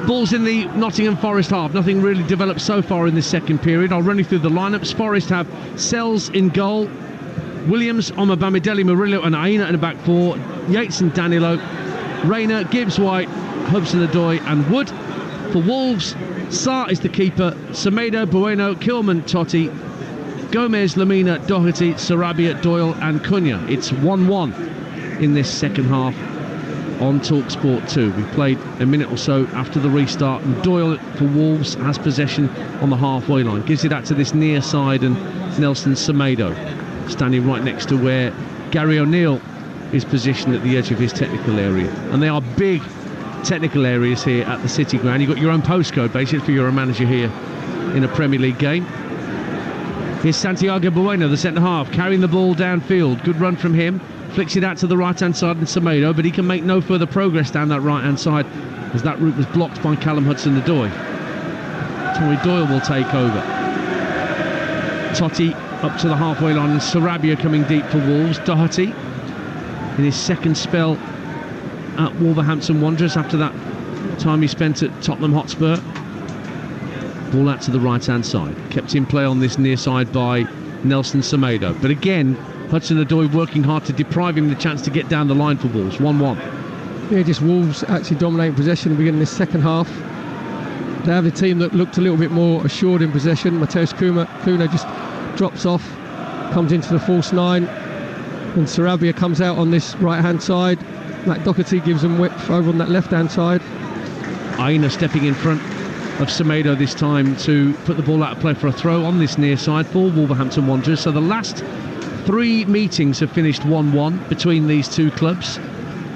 Balls in the Nottingham Forest half. Nothing really developed so far in this second period. I'll run you through the lineups. Forest have Sells in goal, Williams, Omabamidele, Murillo and Aina in the back four, Yates and Danilo, Rayner, Gibbs, White, Hudson-Odoi and Wood. For Wolves, Sarr is the keeper, Semedo, Bueno, Kilman, Totti, Gomez, Lamina, Doherty, Sarabia, Doyle and Cunha. It's 1-1 in this second half on Talksport 2. We played a minute or so after the restart, and Doyle for Wolves has possession on the halfway line. Gives it out to this near side, and Nelson Semedo standing right next to where Gary O'Neill is positioned at the edge of his technical area. And they are big technical areas here at the City Ground. You've got your own postcode basically if you're a manager here in a Premier League game. Here's Santiago Bueno, the centre half, carrying the ball downfield. Good run from him. Flicks it out to the right-hand side in Semedo, but he can make no further progress down that right-hand side as that route was blocked by Callum Hudson-Odoi. Tommy Doyle will take over. Totti up to the halfway line, and Sarabia coming deep for Wolves. Doherty in his second spell at Wolverhampton Wanderers after that time he spent at Tottenham Hotspur. Ball out to the right-hand side. Kept in play on this near side by Nelson Semedo. But again, Hudson-Odoi working hard to deprive him the chance to get down the line for Wolves. 1-1. Yeah, just Wolves actually dominating possession at the beginning of this second half. They have a team that looked a little bit more assured in possession. Mateus Cunha just drops off, comes into the false 9, and Sarabia comes out on this right-hand side. Matt Doherty gives them width over on that left-hand side. Aina stepping in front of Semedo this time to put the ball out of play for a throw on this near side for Wolverhampton Wanderers. So the last 3 meetings have finished 1-1 between these two clubs,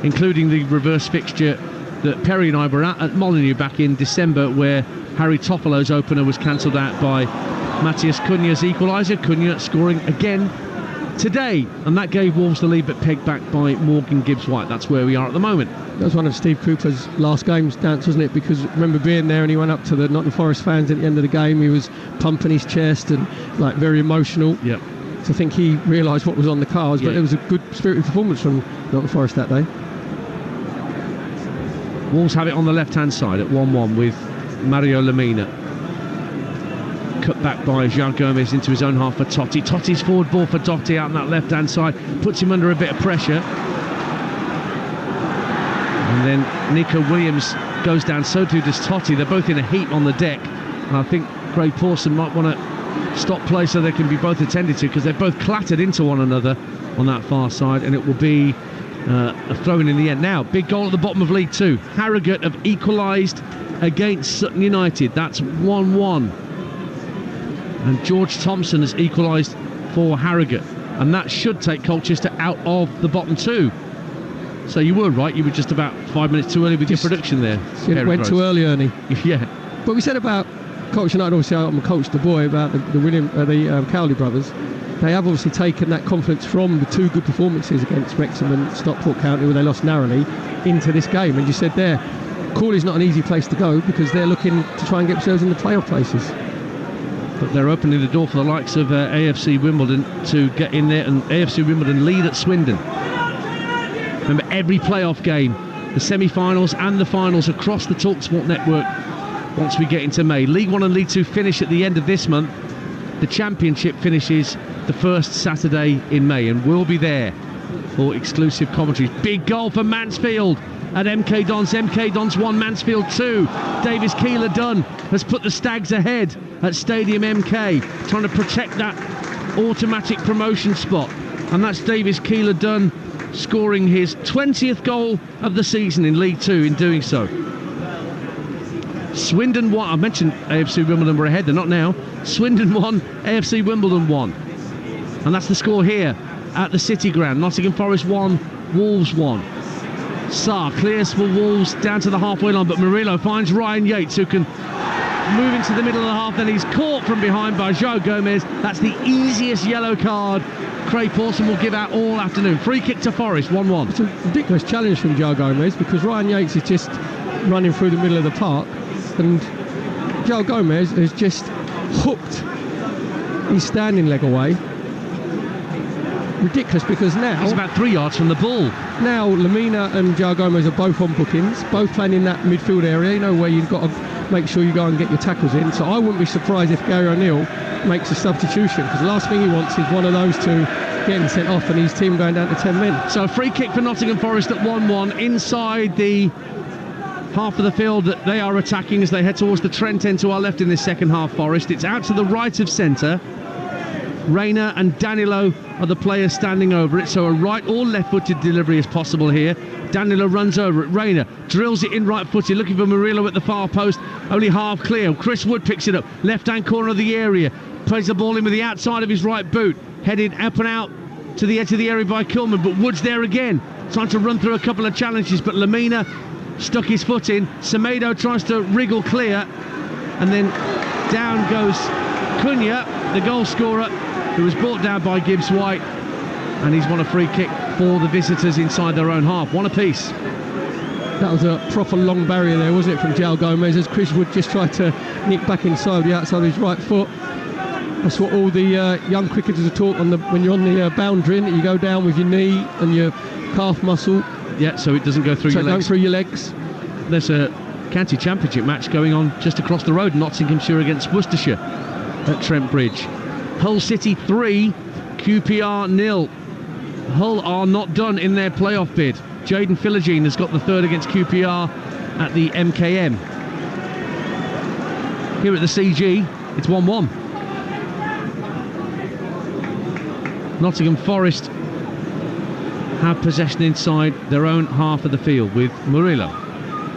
including the reverse fixture that Perry and I were at Molineux back in December, where Harry Toffolo's opener was cancelled out by Matthias Cunha's equaliser. Cunha scoring again today, and that gave Wolves the lead, but pegged back by Morgan Gibbs-White. That's where we are at the moment. That was one of Steve Cooper's last games, Dance, wasn't it? Because I remember being there, and he went up to the Nottingham Forest fans at the end of the game. He was pumping his chest and very emotional. Yep. So I think he realised what was on the cards, but it was a good spirited performance from Nottingham Forest that day. Wolves have it on the left-hand side at 1-1 with Mario Lamina. cut back by João Gomes into his own half for Totti. Totti's forward ball for Totti out on that left-hand side, puts him under a bit of pressure. And then Nico Williams goes down, so too does Totti. They're both in a heap on the deck. And I think Craig Pawson might want to stop play so they can be both attended to, because they're both clattered into one another on that far side, and it will be a throw-in the end. Now, big goal at the bottom of League Two. Harrogate have equalised against Sutton United. That's 1-1. And George Thompson has equalised for Harrogate, and that should take Colchester out of the bottom two. So you were right, you were just about 5 minutes too early with your prediction there. It went too early, Ernie. Yeah. But we said about Colchester United, obviously I'm a coach the boy, about the Cowley brothers. They have obviously taken that confidence from the two good performances against Wrexham and Stockport County, where they lost narrowly, into this game. And you said there, Crawley's not an easy place to go because they're looking to try and get themselves in the playoff places. But they're opening the door for the likes of AFC Wimbledon to get in there, and AFC Wimbledon lead at Swindon. Remember, every playoff game, the semi-finals and the finals across the Talksport network once we get into May. League 1 and League 2 finish at the end of this month. The Championship finishes the first Saturday in May, and we'll be there for exclusive commentaries. Big goal for Mansfield at MK Dons. MK Dons 1, Mansfield 2. Davis Keeler-Dunn has put the Stags ahead at Stadium MK, trying to protect that automatic promotion spot. And that's Davis Keeler-Dunn scoring his 20th goal of the season in League 2 in doing so. Swindon 1, I mentioned AFC Wimbledon were ahead, they're not now. Swindon 1, AFC Wimbledon 1. And that's the score here at the City Ground. Nottingham Forest 1, Wolves 1. Sarr clears for Wolves down to the halfway line, but Murillo finds Ryan Yates, who can move into the middle of the half. Then he's caught from behind by João Gomes. That's the easiest yellow card Craig Pawson will give out all afternoon. Free kick to Forest, 1-1. It's a ridiculous challenge from João Gomes, because Ryan Yates is just running through the middle of the park, and João Gomes has just hooked his standing leg away. Ridiculous, because now he's about 3 yards from the ball. Now Lamina and João Gomes are both on bookings, both playing in that midfield area, you know, where you've got to make sure you go and get your tackles in. So I wouldn't be surprised if Gary O'Neill makes a substitution, because the last thing he wants is one of those two getting sent off and his team going down to 10 men. So a free kick for Nottingham Forest at 1-1 inside the half of the field that they are attacking as they head towards the Trent end to our left in this second half. Forest, it's out to the right of centre. Rayner and Danilo are the players standing over it, so a right or left-footed delivery is possible here. Danilo runs over it, Rayner drills it in right-footed, looking for Murillo at the far post, only half clear. Chris Wood picks it up, left-hand corner of the area, plays the ball in with the outside of his right boot, headed up and out to the edge of the area by Kilman, but Wood's there again, trying to run through a couple of challenges, but Lamina stuck his foot in. Semedo tries to wriggle clear, and then down goes Cunha, the goal scorer, who was brought down by Gibbs White, and he's won a free kick for the visitors inside their own half. One apiece. That was a proper long barrier there, wasn't it, from João Gomes, as Chris Wood just tried to nick back inside the outside of his right foot. That's what all the young cricketers are taught when you're on the boundary, that you go down with your knee and your calf muscle. Yeah, so it doesn't go through your legs. Through your legs. There's a county championship match going on just across the road, Nottinghamshire against Worcestershire at Trent Bridge. Hull City 3, QPR 0. Hull are not done in their playoff bid. Jaden Philogene has got the third against QPR at the MKM. Here at the CG, it's 1-1. Nottingham Forest have possession inside their own half of the field with Murillo,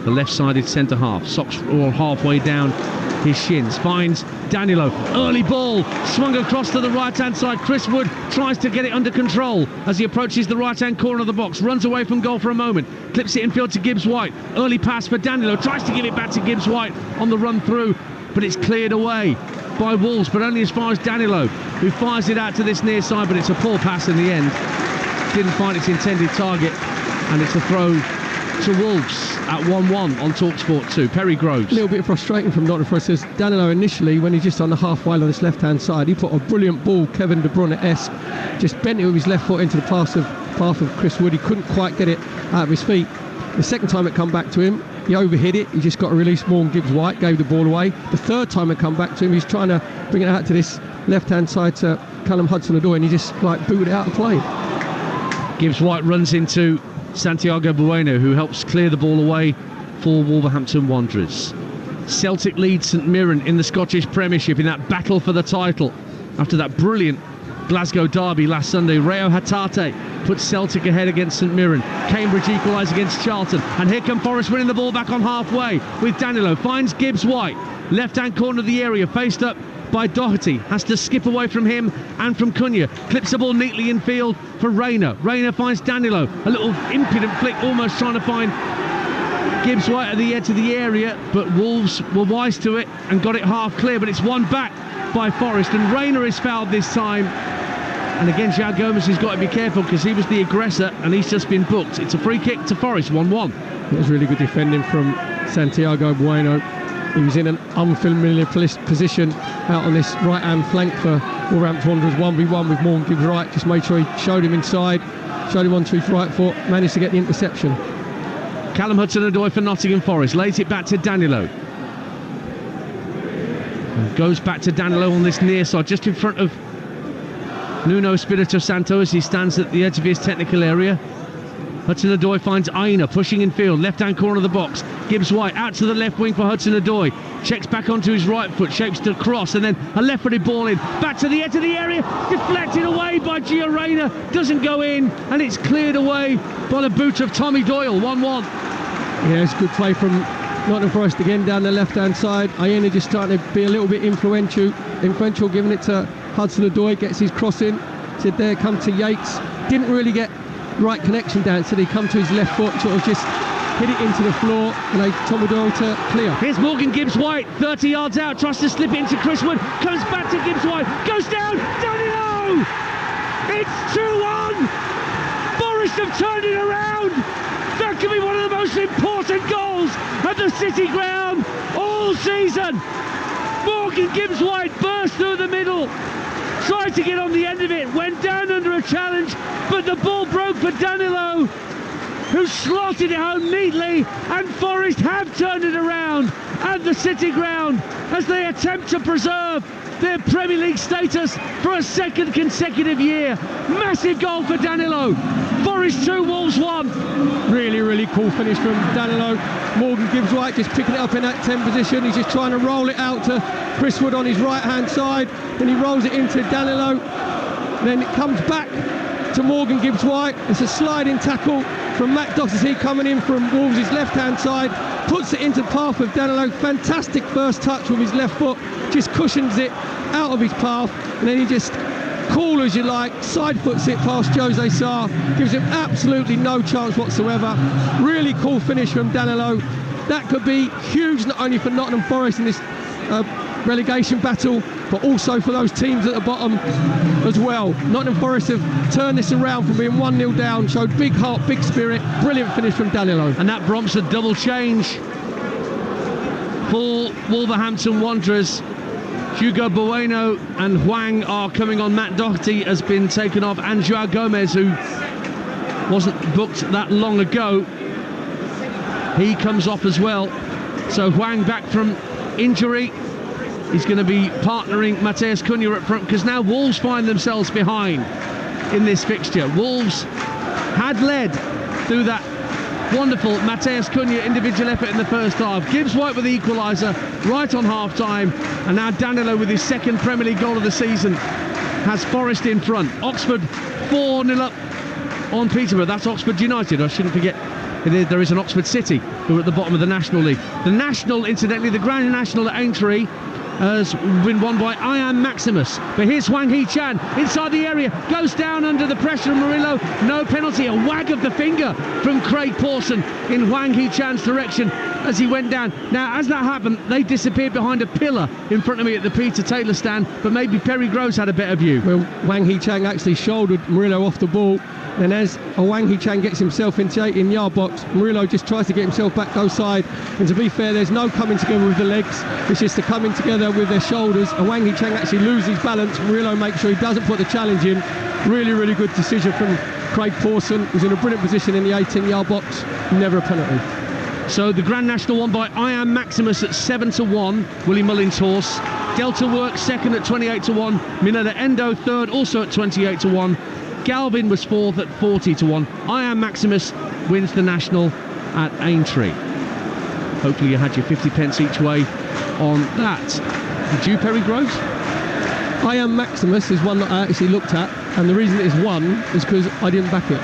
the left-sided centre half. Socks all halfway down his shins, finds Danilo, early ball swung across to the right hand side. Chris Wood tries to get it under control as he approaches the right hand corner of the box, runs away from goal for a moment, clips it infield to Gibbs White, early pass for Danilo, tries to give it back to Gibbs White on the run through, but it's cleared away by Wolves, but only as far as Danilo, who fires it out to this near side, but it's a poor pass in the end, didn't find its intended target, and it's a throw to Wolves at 1-1 on Talksport 2. Perry Groves. A little bit frustrating from Nottingham Forest, as Danilo initially, when he's just on the halfway on his left-hand side, he put a brilliant ball, Kevin De Bruyne-esque, just bent it with his left foot into the path of Chris Wood. He couldn't quite get it out of his feet. The second time it come back to him, he overhit it. He just got to release Morgan Gibbs-White, gave the ball away. The third time I come back to him, he's trying to bring it out to this left-hand side to Callum Hudson-Odoi, and he just booted it out of play. Gibbs-White runs into Santiago Bueno, who helps clear the ball away for Wolverhampton Wanderers. Celtic lead St Mirren in the Scottish Premiership in that battle for the title after that brilliant Glasgow derby last Sunday. Reo Hatate puts Celtic ahead against St Mirren. Cambridge equalise against Charlton, and here come Forest winning the ball back on halfway with Danilo, finds Gibbs-White, left hand corner of the area, faced up by Doherty, has to skip away from him and from Cunha, clips the ball neatly in field for Rayner. Rayner finds Danilo, a little impudent flick, almost trying to find Gibbs-White at the edge of the area, but Wolves were wise to it and got it half clear, but it's won back by Forest, and Rayner is fouled this time. And again, João Gomes has got to be careful because he was the aggressor and he's just been booked. It's a free kick to Forest, 1-1. It was really good defending from Santiago Bueno. He was in an unfamiliar position out on this right-hand flank for Wolverhampton Wanderers, 1v1 with Morgan Gibbs-White. Just made sure he showed him inside, showed him onto his right foot, managed to get the interception. Callum Hudson-Odoi for Nottingham Forest, lays it back to Danilo. And goes back to Danilo on this near side, just in front of Nuno Espirito Santo as he stands at the edge of his technical area. Hudson-Odoi finds Aina pushing in field, left-hand corner of the box. Gibbs-White out to the left wing for Hudson-Odoi. Checks back onto his right foot, shapes to cross, and then a left-footed ball in. Back to the edge of the area, deflected away by Gio Reyna. Doesn't go in, and it's cleared away by the boot of Tommy Doyle, 1-1. Yeah, it's good play from Nottingham Forest again down the left-hand side. Aina just starting to be a little bit influential, giving it to Hudson-Odoi, gets his cross in. Said there, come to Yates. Didn't really get right connection down, so he come to his left foot, sort of just hit it into the floor, and they Tommy Doyle to clear. Here's Morgan Gibbs-White, 30 yards out, tries to slip it into Chris Wood, comes back to Gibbs-White, goes down, Danilo! It's 2-1! Forest have turned it around! That could be one of the most important goals at the City Ground all season! Morgan Gibbs-White burst through the middle, tried to get on the end of it, went down under a challenge, but the ball broke for Danilo, who slotted it home neatly, and Forest have turned it around at the City Ground as they attempt to preserve their Premier League status for a second consecutive year. Massive goal for Danilo. Forest 2, Wolves 1. Really, really cool finish from Danilo. Morgan Gibbs-White just picking it up in that 10 position. He's just trying to roll it out to Chris Wood on his right-hand side. Then he rolls it into Danilo. Then it comes back to Morgan Gibbs-White. It's a sliding tackle from Matt Doherty coming in from Wolves' left-hand side. Puts it into the path of Danilo. Fantastic first touch with his left foot. Just cushions it out of his path. And then he just, cool as you like, side foots it past Jose Sarr. Gives him absolutely no chance whatsoever. Really cool finish from Danilo. That could be huge, not only for Nottingham Forest in this relegation battle, but also for those teams at the bottom as well. Nottingham Forest have turned this around from being 1-0 down, showed big heart, big spirit, brilliant finish from Danilo. And that prompts a double change for Wolverhampton Wanderers. Hugo Bueno and Hwang are coming on. Matt Doherty has been taken off, and João Gomes, who wasn't booked that long ago, he comes off as well. So Hwang back from injury. He's going to be partnering Matheus Cunha up front, because now Wolves find themselves behind in this fixture. Wolves had led through that wonderful Matheus Cunha individual effort in the first half. Gibbs-White with the equaliser right on half-time, and now Danilo with his second Premier League goal of the season has Forest in front. Oxford 4-0 up on Peterborough. That's Oxford United. I shouldn't forget there is an Oxford City who are at the bottom of the National League. The National, incidentally, the Grand National at Aintree has been won by Ian Maximus. But here's Hwang Hee-chan inside the area, goes down under the pressure of Murillo. No penalty, a wag of the finger from Craig Pawson in Hwang Hee-chan's direction as he went down. Now, as that happened, they disappeared behind a pillar in front of me at the Peter Taylor stand, but maybe Perry Groves had a better view. Well, Hwang Hee-chan actually shouldered Murillo off the ball, and as Hwang Hee-chan gets himself into the 18-yard box, Murillo just tries to get himself back goal side. And to be fair, there's no coming together with the legs, it's just the coming together with their shoulders. And Hwang Hee-chan actually loses his balance. Murillo makes sure he doesn't put the challenge in. Really, really good decision from Craig Pawson, who's in a brilliant position in the 18-yard box. Never a penalty. So the Grand National won by I Am Maximus at 7-1, Willie Mullins' horse. Delta Works second at 28-1. Minella Endo third, also at 28-1. Galvin was fourth at 40-1. I Am Maximus wins the National at Aintree. Hopefully you had your 50 pence each way on that. Did you, Perry Groves? I Am Maximus is one that I actually looked at, and the reason it is won is because I didn't back it.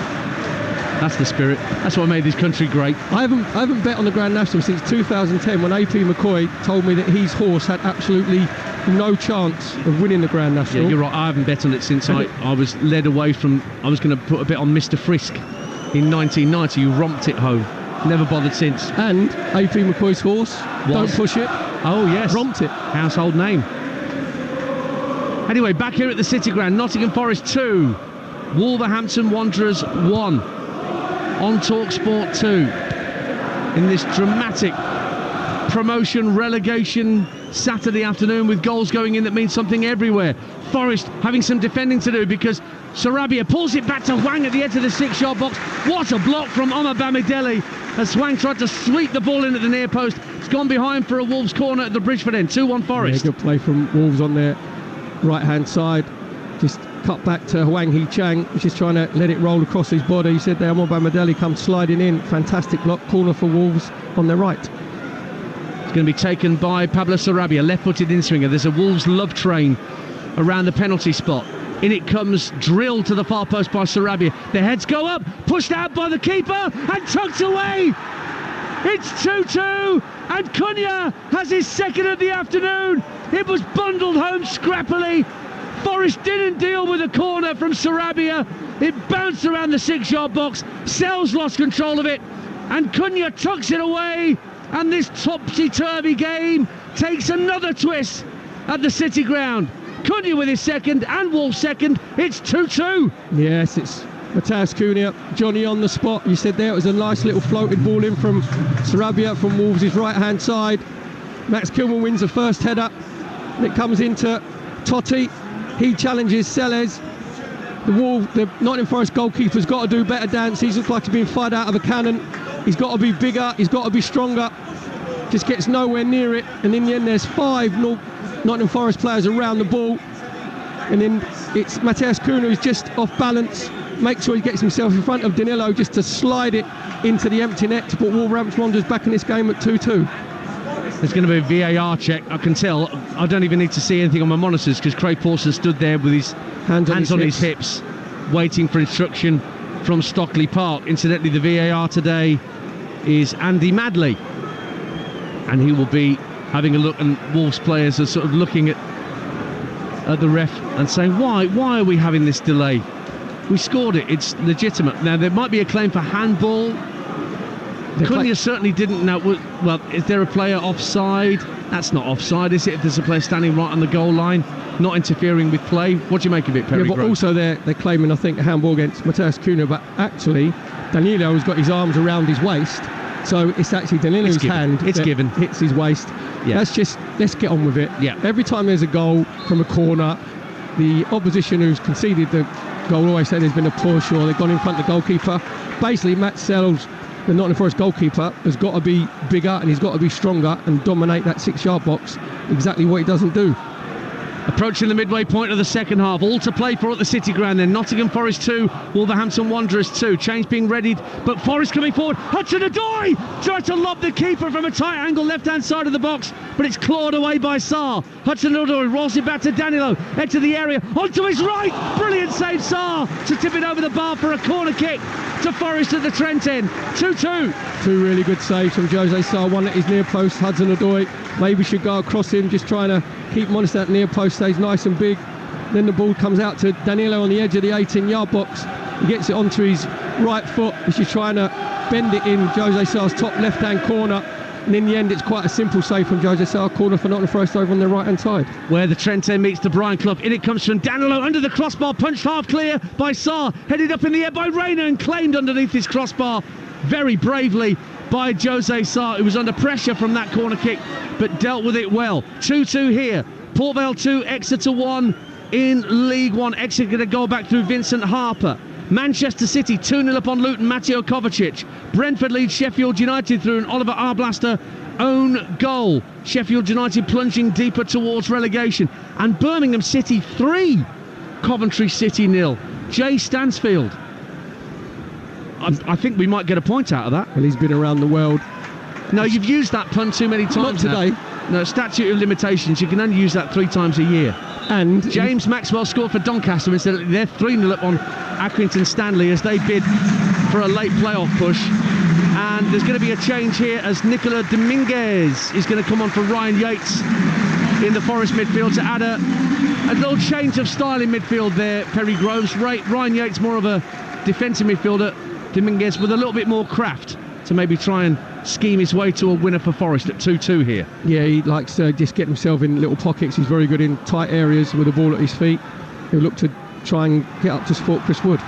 That's the spirit. That's what made this country great. I haven't bet on the Grand National since 2010 when AP McCoy told me that his horse had absolutely no chance of winning the Grand National. Yeah, you're right. I haven't bet on it since I was led away from... I was going to put a bet on Mr. Frisk in 1990. You romped it home. Never bothered since. And AP McCoy's horse, Don't Push It. Oh, yes. Romped it. Household name. Anyway, back here at the City Ground, Nottingham Forest 2, Wolverhampton Wanderers 1. On Talksport 2 in this dramatic promotion relegation Saturday afternoon with goals going in that means something everywhere. Forest having some defending to do because Sarabia pulls it back to Hwang at the edge of the 6-yard box. What a block from Omar Bamidele as Hwang tried to sweep the ball in at the near post. It's gone behind for a Wolves corner at the Bridgeford end. 2-1 Forest. Yeah, good play from Wolves on their right hand side. Just cut back to Hwang Hee-Chang, which is trying to let it roll across his body. He said there, Omar Bamidele comes sliding in. Fantastic block, corner for Wolves on their right. It's going to be taken by Pablo Sarabia, left-footed in-swinger. There's a Wolves love train around the penalty spot. In it comes, drilled to the far post by Sarabia. The heads go up, pushed out by the keeper, and tucked away. It's 2-2, and Cunha has his second of the afternoon. It was bundled home scrappily. Forest didn't deal with a corner from Sarabia. It bounced around the 6-yard box. Sells lost control of it, and Cunha tucks it away. And this topsy-turvy game takes another twist at the City Ground. Cunha with his second, and Wolves second. It's 2-2. Yes, it's Matthias Cunha, Johnny on the spot. You said there it was a nice little floated ball in from Sarabia from Wolves' right-hand side. Max Kilman wins the first header. And it comes into Totti. He challenges Sellers. The Nottingham Forest goalkeeper's got to do better, Dance. He looks like he's being fired out of a cannon. He's got to be bigger. He's got to be stronger. Just gets nowhere near it. And in the end, there's 5 Nottingham Forest players around the ball. And then it's Matthias Cunha who's just off balance. Makes sure he gets himself in front of Danilo just to slide it into the empty net to put Wolverhampton Wanderers back in this game at 2-2. There's going to be a VAR check. I can tell. I don't even need to see anything on my monitors because Craig Pawson stood there with his hands on his hips, waiting for instruction from Stockley Park. Incidentally, the VAR today is Andy Madley, and he will be having a look, and Wolves players are sort of looking at the ref and saying, why are we having this delay? We scored it. It's legitimate. Now, there might be a claim for handball. Cunha certainly didn't know. Well, is there a player offside? That's not offside, is it? If there's a player standing right on the goal line, not interfering with play. What do you make of it, Perry? Yeah, but also they're claiming, I think, a handball against Matthias Cunha, but actually Danilo has got his arms around his waist, so it's actually Danilo's hand that hits his waist. Yeah. Let's get on with it. Yeah. Every time there's a goal from a corner, the opposition who's conceded the goal always say there's been a push or they've gone in front of the goalkeeper. Basically, Matt Sells, the Nottingham Forest goalkeeper, has got to be bigger and he's got to be stronger and dominate that 6-yard box, exactly what he doesn't do. Approaching the midway point of the second half, all to play for at the City Ground then. Nottingham Forest 2, Wolverhampton Wanderers 2. Change being readied, but Forest coming forward. Hudson-Odoi tries to lob the keeper from a tight angle left-hand side of the box, but it's clawed away by Sarr. Hudson-Odoi rolls it back to Danilo, edge of the area, onto his right. Brilliant save, Sarr, to tip it over the bar for a corner kick to Forest at the Trent end. 2-2. Two really good saves from Jose Sarr. One at his near post, Hudson-Odoi maybe should go across him, just trying to keep him honest. That near post stays nice and big. Then the ball comes out to Danilo on the edge of the 18-yard box. He gets it onto his right foot. He's just trying to bend it in Jose Sarr's top left-hand corner. And in the end, it's quite a simple save from Jose Sarr. Corner for Nottingham Forest over on their right-hand side. Where the Trent end meets the Brian Clough. In it comes from Danilo under the crossbar, punched half clear by Sarr. Headed up in the air by Rayner and claimed underneath his crossbar very bravely by Jose Sarr, who was under pressure from that corner kick, but dealt with it well. 2-2 here. Port Vale 2, Exeter 1 in League One. Exeter going to go back through Vincent Harper. Manchester City 2-0 up on Luton, Mateo Kovacic. Brentford leads Sheffield United through an Oliver Arblaster own goal. Sheffield United plunging deeper towards relegation. And Birmingham City 3, Coventry City 0. Jay Stansfield. I think we might get a point out of that. Well, he's been around the world. No, you've used that pun too many times. Not today. No, statute of limitations. You can only use that 3 times a year. And James Maxwell scored for Doncaster instead. They're 3-0 up on Accrington Stanley as they bid for a late playoff push. And there's going to be a change here as Nicola Dominguez is going to come on for Ryan Yates in the Forest midfield to add a little change of style in midfield there, Perry Groves. Ryan Yates more of a defensive midfielder, Dominguez with a little bit more craft to maybe try and scheme his way to a winner for Forest at 2-2 here. Yeah, he likes to just get himself in little pockets. He's very good in tight areas with the ball at his feet. He'll look to try and get up to support Chris Wood.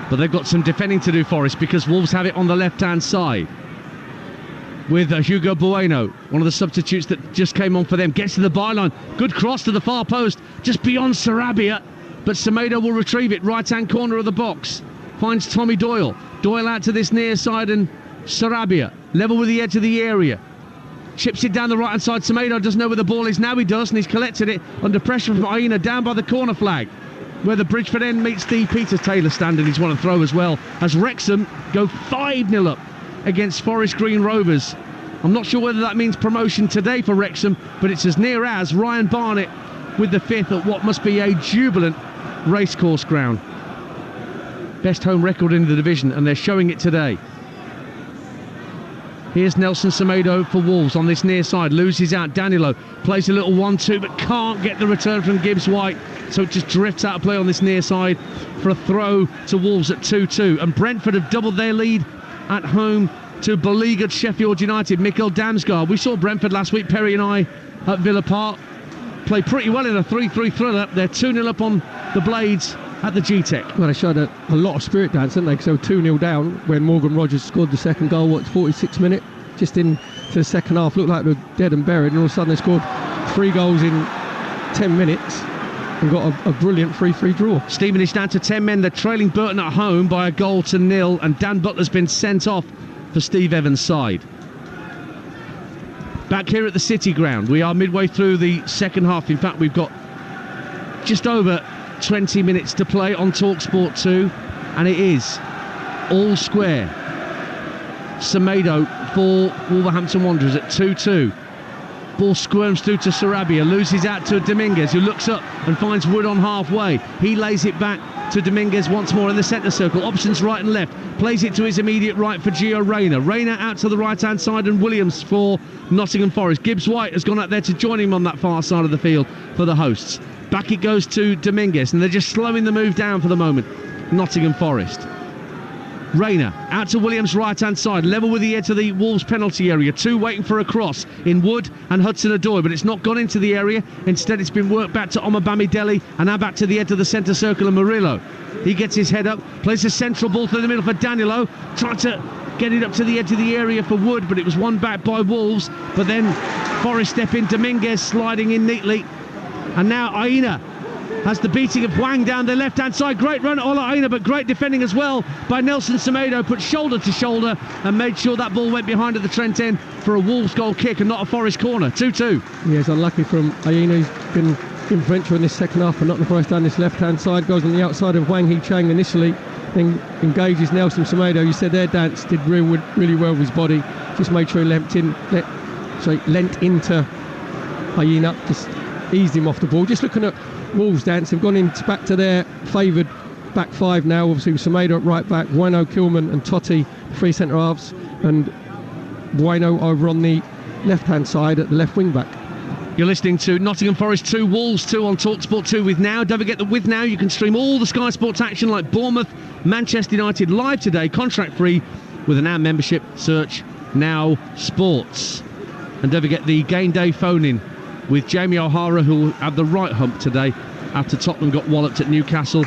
But they've got some defending to do, Forest, because Wolves have it on the left-hand side with Hugo Bueno, one of the substitutes that just came on for them. Gets to the byline. Good cross to the far post, just beyond Sarabia. But Semedo will retrieve it. Right-hand corner of the box. Finds Tommy Doyle. Doyle out to this near side and Sarabia. Level with the edge of the area. Chips it down the right-hand side. Semedo doesn't know where the ball is. Now he does, and he's collected it under pressure from Aina down by the corner flag, where the Bridgeford end meets the Peter Taylor stand, and he's won a throw as well, as Wrexham go 5-0 up against Forest Green Rovers. I'm not sure whether that means promotion today for Wrexham, but it's as near as Ryan Barnett with the 5th at what must be a jubilant racecourse ground. Best home record in the division, and they're showing it today. Here's Nelson Semedo for Wolves on this near side. Loses out. Danilo plays a little 1-2, but can't get the return from Gibbs White. So it just drifts out of play on this near side for a throw to Wolves at 2-2. And Brentford have doubled their lead at home to beleaguered Sheffield United. Mikkel Damsgaard. We saw Brentford last week, Perry and I, at Villa Park. Play pretty well in a 3-3 thriller. They're 2-0 up on the Blades at the G-Tech. Well, they showed a lot of spirit dance, didn't they? Because they were 2-0 down when Morgan Rogers scored the second goal, 46 minute? Just into the second half, looked like they were dead and buried, and all of a sudden they scored 3 goals in 10 minutes and got a brilliant 3-3 draw. Stevenage down to 10 men. They're trailing Burton at home by a 1-0, and Dan Butler's been sent off for Steve Evans' side. Back here at the City Ground, we are midway through the second half. In fact, we've got just over 20 minutes to play on Talksport 2, and it is all square. Semedo for Wolverhampton Wanderers at 2-2. Ball squirms through to Sarabia, loses out to Dominguez, who looks up and finds Wood on halfway. He lays it back to Dominguez once more in the centre circle. Options right and left. Plays it to his immediate right for Gio Reyna. Reyna out to the right-hand side, and Williams for Nottingham Forest. Gibbs White has gone out there to join him on that far side of the field for the hosts. Back it goes to Dominguez, and they're just slowing the move down for the moment, Nottingham Forest. Reyna out to Williams' right-hand side, level with the edge of the Wolves penalty area. 2 waiting for a cross in Wood and Hudson-Odoi, but it's not gone into the area. Instead, it's been worked back to Omabami Dele, and now back to the edge of the centre circle, and Murillo. He gets his head up, plays a central ball through the middle for Danilo, tried to get it up to the edge of the area for Wood, but it was won back by Wolves. But then Forest step in, Dominguez sliding in neatly, and now Aina has the beating of Hwang down the left-hand side. Great run, Ola Aina, but great defending as well by Nelson Semedo. Put shoulder to shoulder and made sure that ball went behind at the Trent end for a Wolves goal kick and not a Forest corner. 2-2. Yeah, it's unlucky from Aina. He's been influential in this second half for Nottingham Forest down this left-hand side. Goes on the outside of Wang Hee-Chang initially, then engages Nelson Semedo. You said their dance did really well with his body. Just made sure he lent into Aina, just eased him off the ball. Just looking at Wolves' dance, they've gone back to their favoured back 5 now, obviously with Semedo at right back, Bueno, Kilman and Totti, 3 centre halves, and Bueno over on the left-hand side at the left wing back. You're listening to Nottingham Forest 2, Wolves 2 on Talksport 2 with Now. Don't forget that with Now you can stream all the Sky Sports action like Bournemouth, Manchester United live today, contract free with a Now membership. Search Now Sports. And don't forget the game day phone-in with Jamie O'Hara, who had the right hump today after Tottenham got walloped at Newcastle,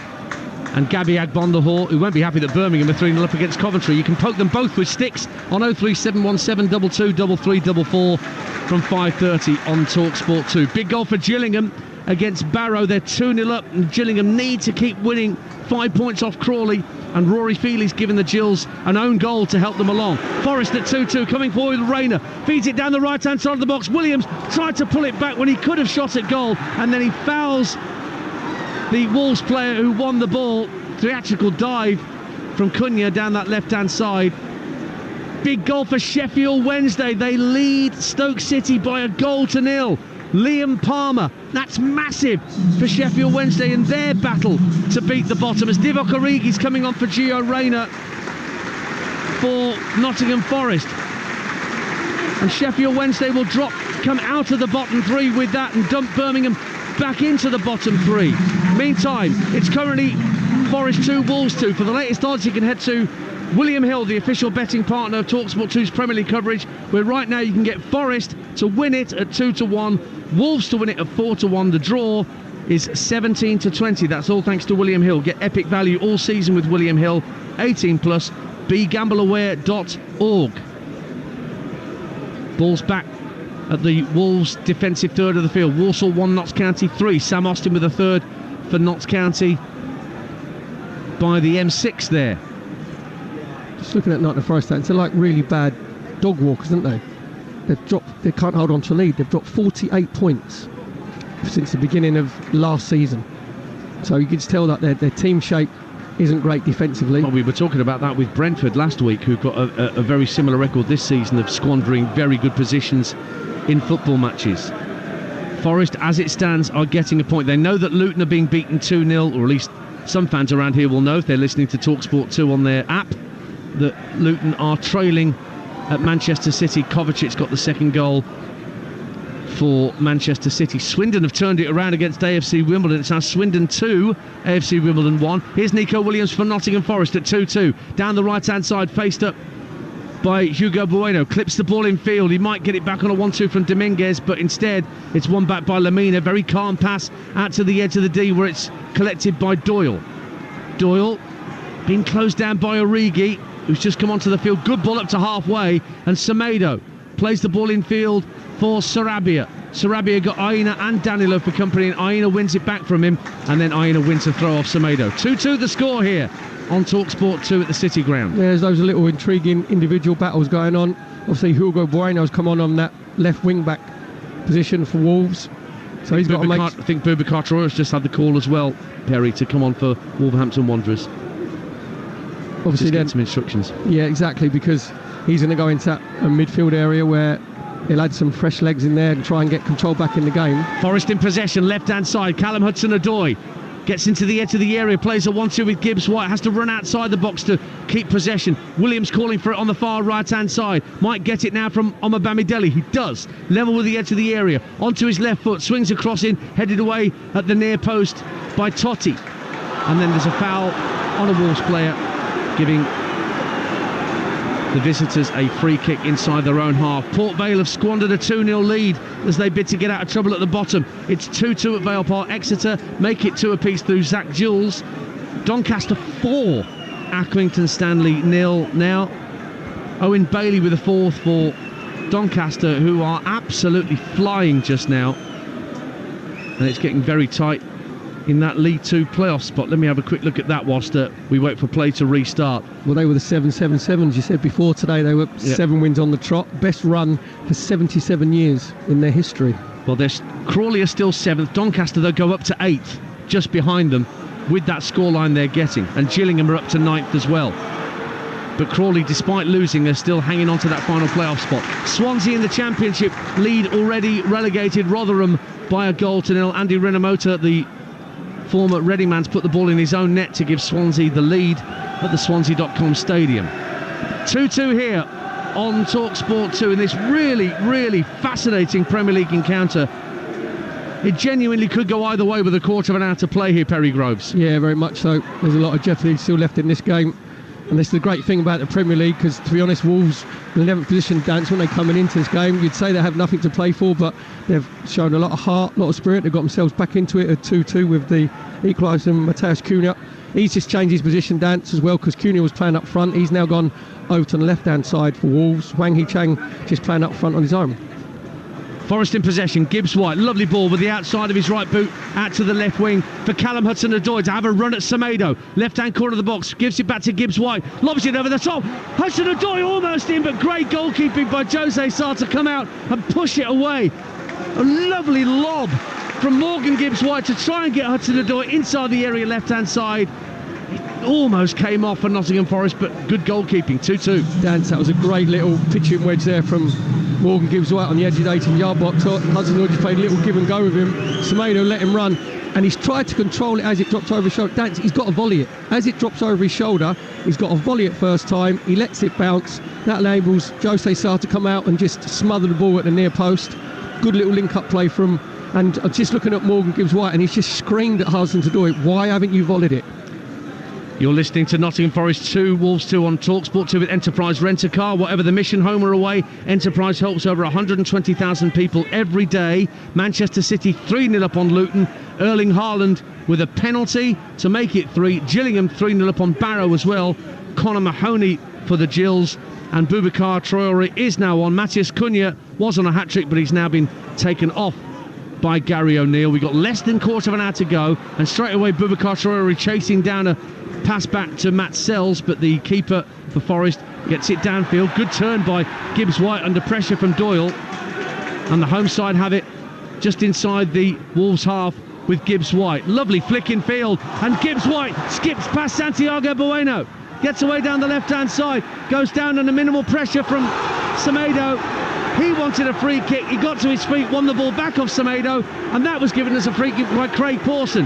and Gabby Agbonlahor, who won't be happy that Birmingham are 3-0 up against Coventry. You can poke them both with sticks on 03717 22 33 44 from 5:30 on Talksport 2. Big goal for Gillingham against Barrow. They're 2-0 up, and Gillingham need to keep winning. 5 points off Crawley, and Rory Feely's given the Gills an own goal to help them along. Forest at 2-2, coming forward with Rayner, feeds it down the right-hand side of the box. Williams tried to pull it back when he could have shot at goal, and then he fouls the Wolves player who won the ball. Theatrical dive from Cunha down that left-hand side. Big goal for Sheffield Wednesday. They lead Stoke City by 1-0. Liam Palmer, that's massive for Sheffield Wednesday in their battle to beat the bottom, as Divock Origi's coming on for Gio Reyna for Nottingham Forest. And Sheffield Wednesday will come out of the bottom three with that and dump Birmingham back into the bottom three. Meantime, it's currently Forest 2, Wolves 2. For the latest odds, you can head to William Hill, the official betting partner of Talksport 2's Premier League coverage, where right now you can get Forest to win it at 2-1, Wolves to win it at 4-1. The draw is 17-20. That's all thanks to William Hill. Get epic value all season with William Hill. 18+. BeGambleAware.org. Ball's back at the Wolves defensive third of the field. Walsall 1, Notts County 3. Sam Austin with a third for Notts County by the M6 there. Just looking at Nottingham Forest, they're like really bad dog walkers, aren't they? They can't hold on to lead. They've dropped 48 points since the beginning of last season. So you can just tell that their team shape isn't great defensively. Well, we were talking about that with Brentford last week, who've got a very similar record this season of squandering very good positions in football matches. Forest, as it stands, are getting a point. They know that Luton are being beaten 2-0, or at least some fans around here will know if they're listening to Talksport 2 on their app, that Luton are trailing at Manchester City. Kovacic's got the second goal for Manchester City. Swindon have turned it around against AFC Wimbledon. It's now Swindon 2, AFC Wimbledon 1. Here's Nico Williams for Nottingham Forest at 2-2. Down the right-hand side, faced up by Hugo Bueno. Clips the ball in field. He might get it back on a 1-2 from Dominguez, but instead it's won back by Lamina. Very calm pass out to the edge of the D, where it's collected by Doyle. Doyle being closed down by Origi, who's just come onto the field. Good ball up to halfway, and Semedo plays the ball in field for Sarabia. Sarabia got Aina and Danilo for company, and Aina wins it back from him, and then Aina wins a throw off Semedo. 2-2 the score here on Talksport 2 at the City Ground. There's those little intriguing individual battles going on. Obviously Hugo Bueno's come on that left wing back position for Wolves, so he's got to make... I think Boubacar Traore's just had the call as well, Perry, to come on for Wolverhampton Wanderers. Obviously then some instructions. Yeah, exactly, because he's going to go into a midfield area where he'll add some fresh legs in there and try and get control back in the game. Forest in possession, left-hand side. Callum Hudson-Odoi gets into the edge of the area, plays a 1-2 with Gibbs White, has to run outside the box to keep possession. Williams calling for it on the far right-hand side. Might get it now from Omar Bamidele. He does. Level with the edge of the area. Onto his left foot, swings across in, headed away at the near post by Totti. And then there's a foul on a Wolves player, giving the visitors a free kick inside their own half. Port Vale have squandered a 2-0 lead as they bid to get out of trouble at the bottom. It's 2-2 at Vale Park. Exeter make it 2 apiece through Zach Jules. Doncaster 4, Accrington Stanley 0. Now Owen Bailey with a fourth for Doncaster, who are absolutely flying just now, and it's getting very tight in that League 2 playoff spot. Let me have a quick look at that whilst we wait for play to restart. Well, they were the 7-7-7s you said before today. They were 7 wins on the trot. Best run for 77 years in their history. Well, Crawley are still 7th. Doncaster, they'll go up to 8th, just behind them, with that scoreline they're getting. And Gillingham are up to 9th as well. But Crawley, despite losing, are still hanging on to that final playoff spot. Swansea in the Championship lead already relegated Rotherham by 1-0. Andy Renomota, the former Reading man's, put the ball in his own net to give Swansea the lead at the Swansea.com stadium. 2-2 here on Talksport 2 in this really, really fascinating Premier League encounter. It genuinely could go either way with a quarter of an hour to play here, Perry Groves. Yeah, very much so. There's a lot of jeopardy still left in this game. And this is the great thing about the Premier League, because to be honest, Wolves, in the 11th position, Dance, when they're coming into this game, you'd say they have nothing to play for, but they've shown a lot of heart, a lot of spirit. They've got themselves back into it at 2-2 with the equaliser, Mateusz Cunha. He's just changed his position, Dance, as well, because Cunha was playing up front. He's now gone over to the left-hand side for Wolves. Wang Hee-Chang just playing up front on his own. Forest in possession. Gibbs White, lovely ball with the outside of his right boot out to the left wing for Callum Hudson-Odoi to have a run at Semedo. Left-hand corner of the box, gives it back to Gibbs White, lobs it over the top. Hudson-Odoi almost in, but great goalkeeping by Jose Sarr to come out and push it away. A lovely lob from Morgan Gibbs White to try and get Hudson-Odoi inside the area left-hand side. It almost came off for Nottingham Forest, but good goalkeeping. 2-2. Dance, that was a great little pitching wedge there from Morgan Gibbs White on the edge of the 18-yard box. Hudson-Odoi just played a little give and go with him. Semedo let him run, and he's tried to control it as it drops over his shoulder. Dance, he's got to volley it. As it drops over his shoulder, he's got to volley it first time. He lets it bounce. That enables Jose Sarr to come out and just smother the ball at the near post. Good little link-up play from, and I'm just looking at Morgan Gibbs White, and he's just screamed at Hudson-Odoi, why haven't you volleyed it? You're listening to Nottingham Forest 2, Wolves 2 on Talksport 2 with Enterprise Rent-A-Car. Whatever the mission, home or away, Enterprise helps over 120,000 people every day. Manchester City 3-0 up on Luton. Erling Haaland with a penalty to make it 3. Gillingham 3-0 up on Barrow as well. Conor Mahoney for the Gills. And Boubacar Traoré is now on. Matthias Cunha was on a hat-trick, but he's now been taken off by Gary O'Neill. We've got less than quarter of an hour to go, and straight away Boubacar Traoré chasing down a pass back to Matt Sells, but the keeper for Forest gets it downfield. Good turn by Gibbs White under pressure from Doyle, and the home side have it just inside the Wolves half with Gibbs White. Lovely flick in field, and Gibbs White skips past Santiago Bueno, gets away down the left-hand side, goes down under minimal pressure from Semedo. He wanted a free kick, he got to his feet, won the ball back off Semedo, and that was given as a free kick by Craig Pawson.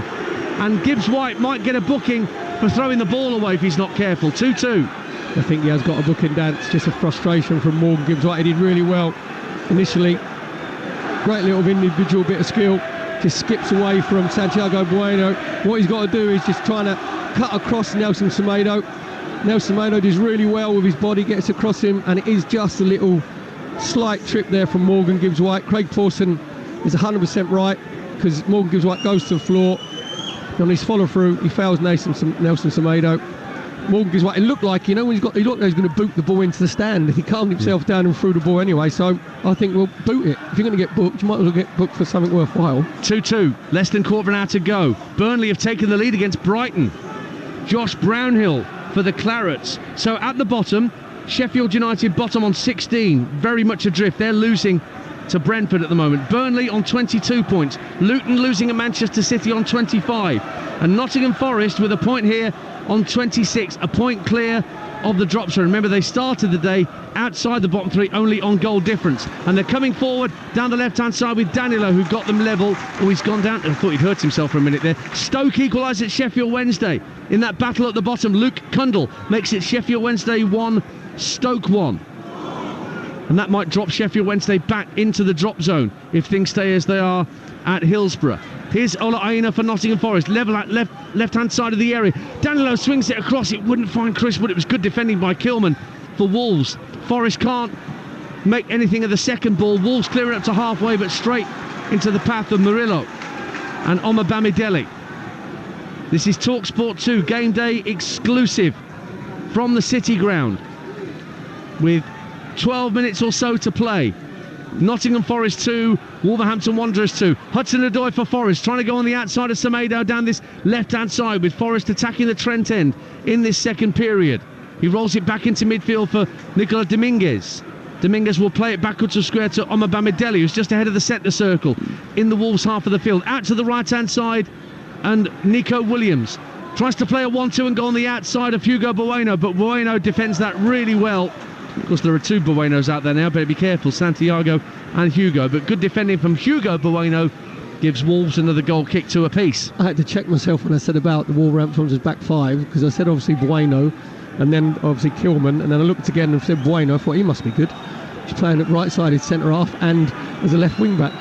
And Gibbs White might get a booking for throwing the ball away if he's not careful. 2-2. I think he has got a booking, Dance. Just a frustration from Morgan Gibbs White. He did really well initially. Great little individual bit of skill. Just skips away from Santiago Bueno. What he's got to do is just trying to cut across Nelson Semedo. Nelson Semedo does really well with his body, gets across him, and it is just a little slight trip there from Morgan Gibbs White. Craig Pawson is 100% right, because Morgan Gibbs White goes to the floor. On his follow through, he fails Nelson Semedo. Morgan Gibbs White, it looked like, when he looked like he was going to boot the ball into the stand. He calmed himself down and threw the ball anyway, so I think we'll boot it. If you're going to get booked, you might as well get booked for something worthwhile. 2-2, less than quarter of an hour to go. Burnley have taken the lead against Brighton. Josh Brownhill for the Clarets. So at the bottom, Sheffield United bottom on 16, very much adrift. They're losing to Brentford at the moment. Burnley on 22 points. Luton losing at Manchester City on 25. And Nottingham Forest with a point here on 26, a point clear of the drop zone. Remember, they started the day outside the bottom three, only on goal difference. And they're coming forward down the left-hand side with Danilo, who got them level. Oh, he's gone down. I thought he'd hurt himself for a minute there. Stoke equalised at Sheffield Wednesday. In that battle at the bottom, Luke Cundle makes it Sheffield Wednesday 1, Stoke 1. And that might drop Sheffield Wednesday back into the drop zone if things stay as they are at Hillsborough. Here's Ola Aina for Nottingham Forest, level at left-hand side of the area. Danilo swings it across, it wouldn't find Chris, but it was good defending by Kilman for Wolves. Forest can't make anything of the second ball. Wolves clear it up to halfway, but straight into the path of Murillo and Omar Bamidele. This is Talksport 2, game day exclusive from the City Ground, with 12 minutes or so to play. Nottingham Forest 2, Wolverhampton Wanderers 2. Hudson-Odoi for Forest, trying to go on the outside of Semedo down this left-hand side, with Forest attacking the Trent end in this second period. He rolls it back into midfield for Nicola Dominguez. Dominguez will play it backwards to square to Omar Bamidele, who's just ahead of the centre circle in the Wolves half of the field. Out to the right-hand side, and Nico Williams tries to play a 1-2 and go on the outside of Hugo Bueno, but Bueno defends that really well. Of course, there are two Buenos out there now, better be careful, Santiago and Hugo. But good defending from Hugo Bueno gives Wolves another goal kick to a piece. I had to check myself when I said about the Wolverhampton's back five, because I said obviously Bueno, and then obviously Kilman, and then I looked again and said Bueno. I thought he must be good. He's playing at right-sided centre-half and as a left wing-back.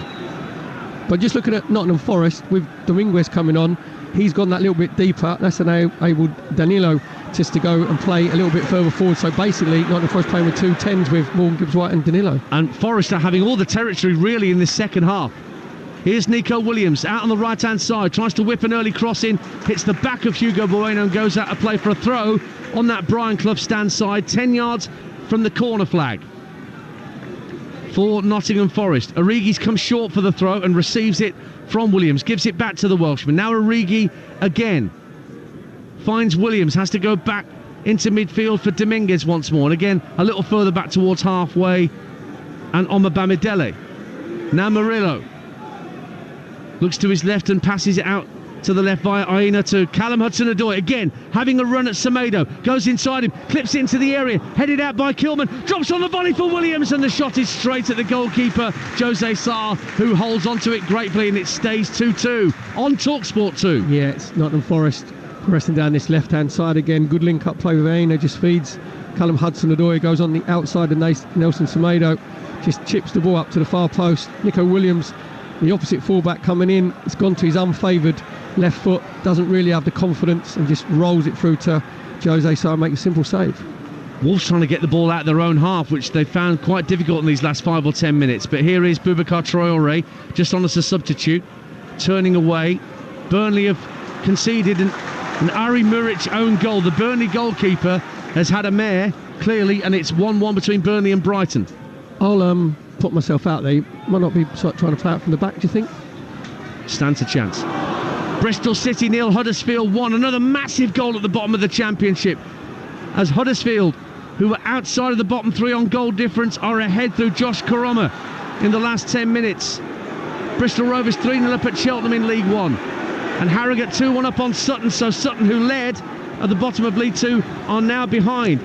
But just looking at Nottingham Forest, with Dominguez coming on, he's gone that little bit deeper. That's enabled Danilo just to go and play a little bit further forward. So basically, Nottingham Forest playing with two 10s with Morgan Gibbs White and Danilo. And Forest are having all the territory really in this second half. Here's Nico Williams out on the right-hand side, tries to whip an early cross in, hits the back of Hugo Bueno and goes out to play for a throw on that Brian Clough stand side, 10 yards from the corner flag. for Nottingham Forest. Origi's come short for the throw and receives it from Williams. Gives it back to the Welshman. Now Origi again. Finds Williams. Has to go back into midfield for Dominguez once more. And again, a little further back towards halfway. And Omabamidele. Now Murillo. Looks to his left and passes it out to the left via Aina to Callum Hudson-Odoi. Again, having a run at Semedo. Goes inside him, clips it into the area. Headed out by Kilman. Drops on the volley for Williams, and the shot is straight at the goalkeeper, Jose Sarr, who holds onto it gratefully, and it stays 2-2 on Talksport 2. Yeah, it's Nottingham Forest pressing down this left-hand side again. Good link-up play with Aina. Just feeds Callum Hudson-Odoi. Goes on the outside of Nelson Semedo. Just chips the ball up to the far post. Nico Williams, the opposite fullback, coming in. It's gone to his unfavoured left foot, doesn't really have the confidence, and just rolls it through to Jose Sarr, make a simple save. Wolves trying to get the ball out of their own half, which they found quite difficult in these last 5 or 10 minutes. But here is Boubacar Traoré, just on as a substitute, turning away. Burnley have conceded an Ari Muric own goal. The Burnley goalkeeper has had a mare, clearly, and it's 1-1 between Burnley and Brighton. I'll put myself out there. You might not be sort of trying to play out from the back, do you think? Stands a chance. Bristol City 0, Huddersfield 1. Another massive goal at the bottom of the Championship, as Huddersfield, who were outside of the bottom 3 on goal difference, are ahead through Josh Koroma in the last 10 minutes. Bristol Rovers 3-0 up at Cheltenham in League 1. And Harrogate 2-1 up on Sutton, so Sutton, who led at the bottom of League 2, are now behind.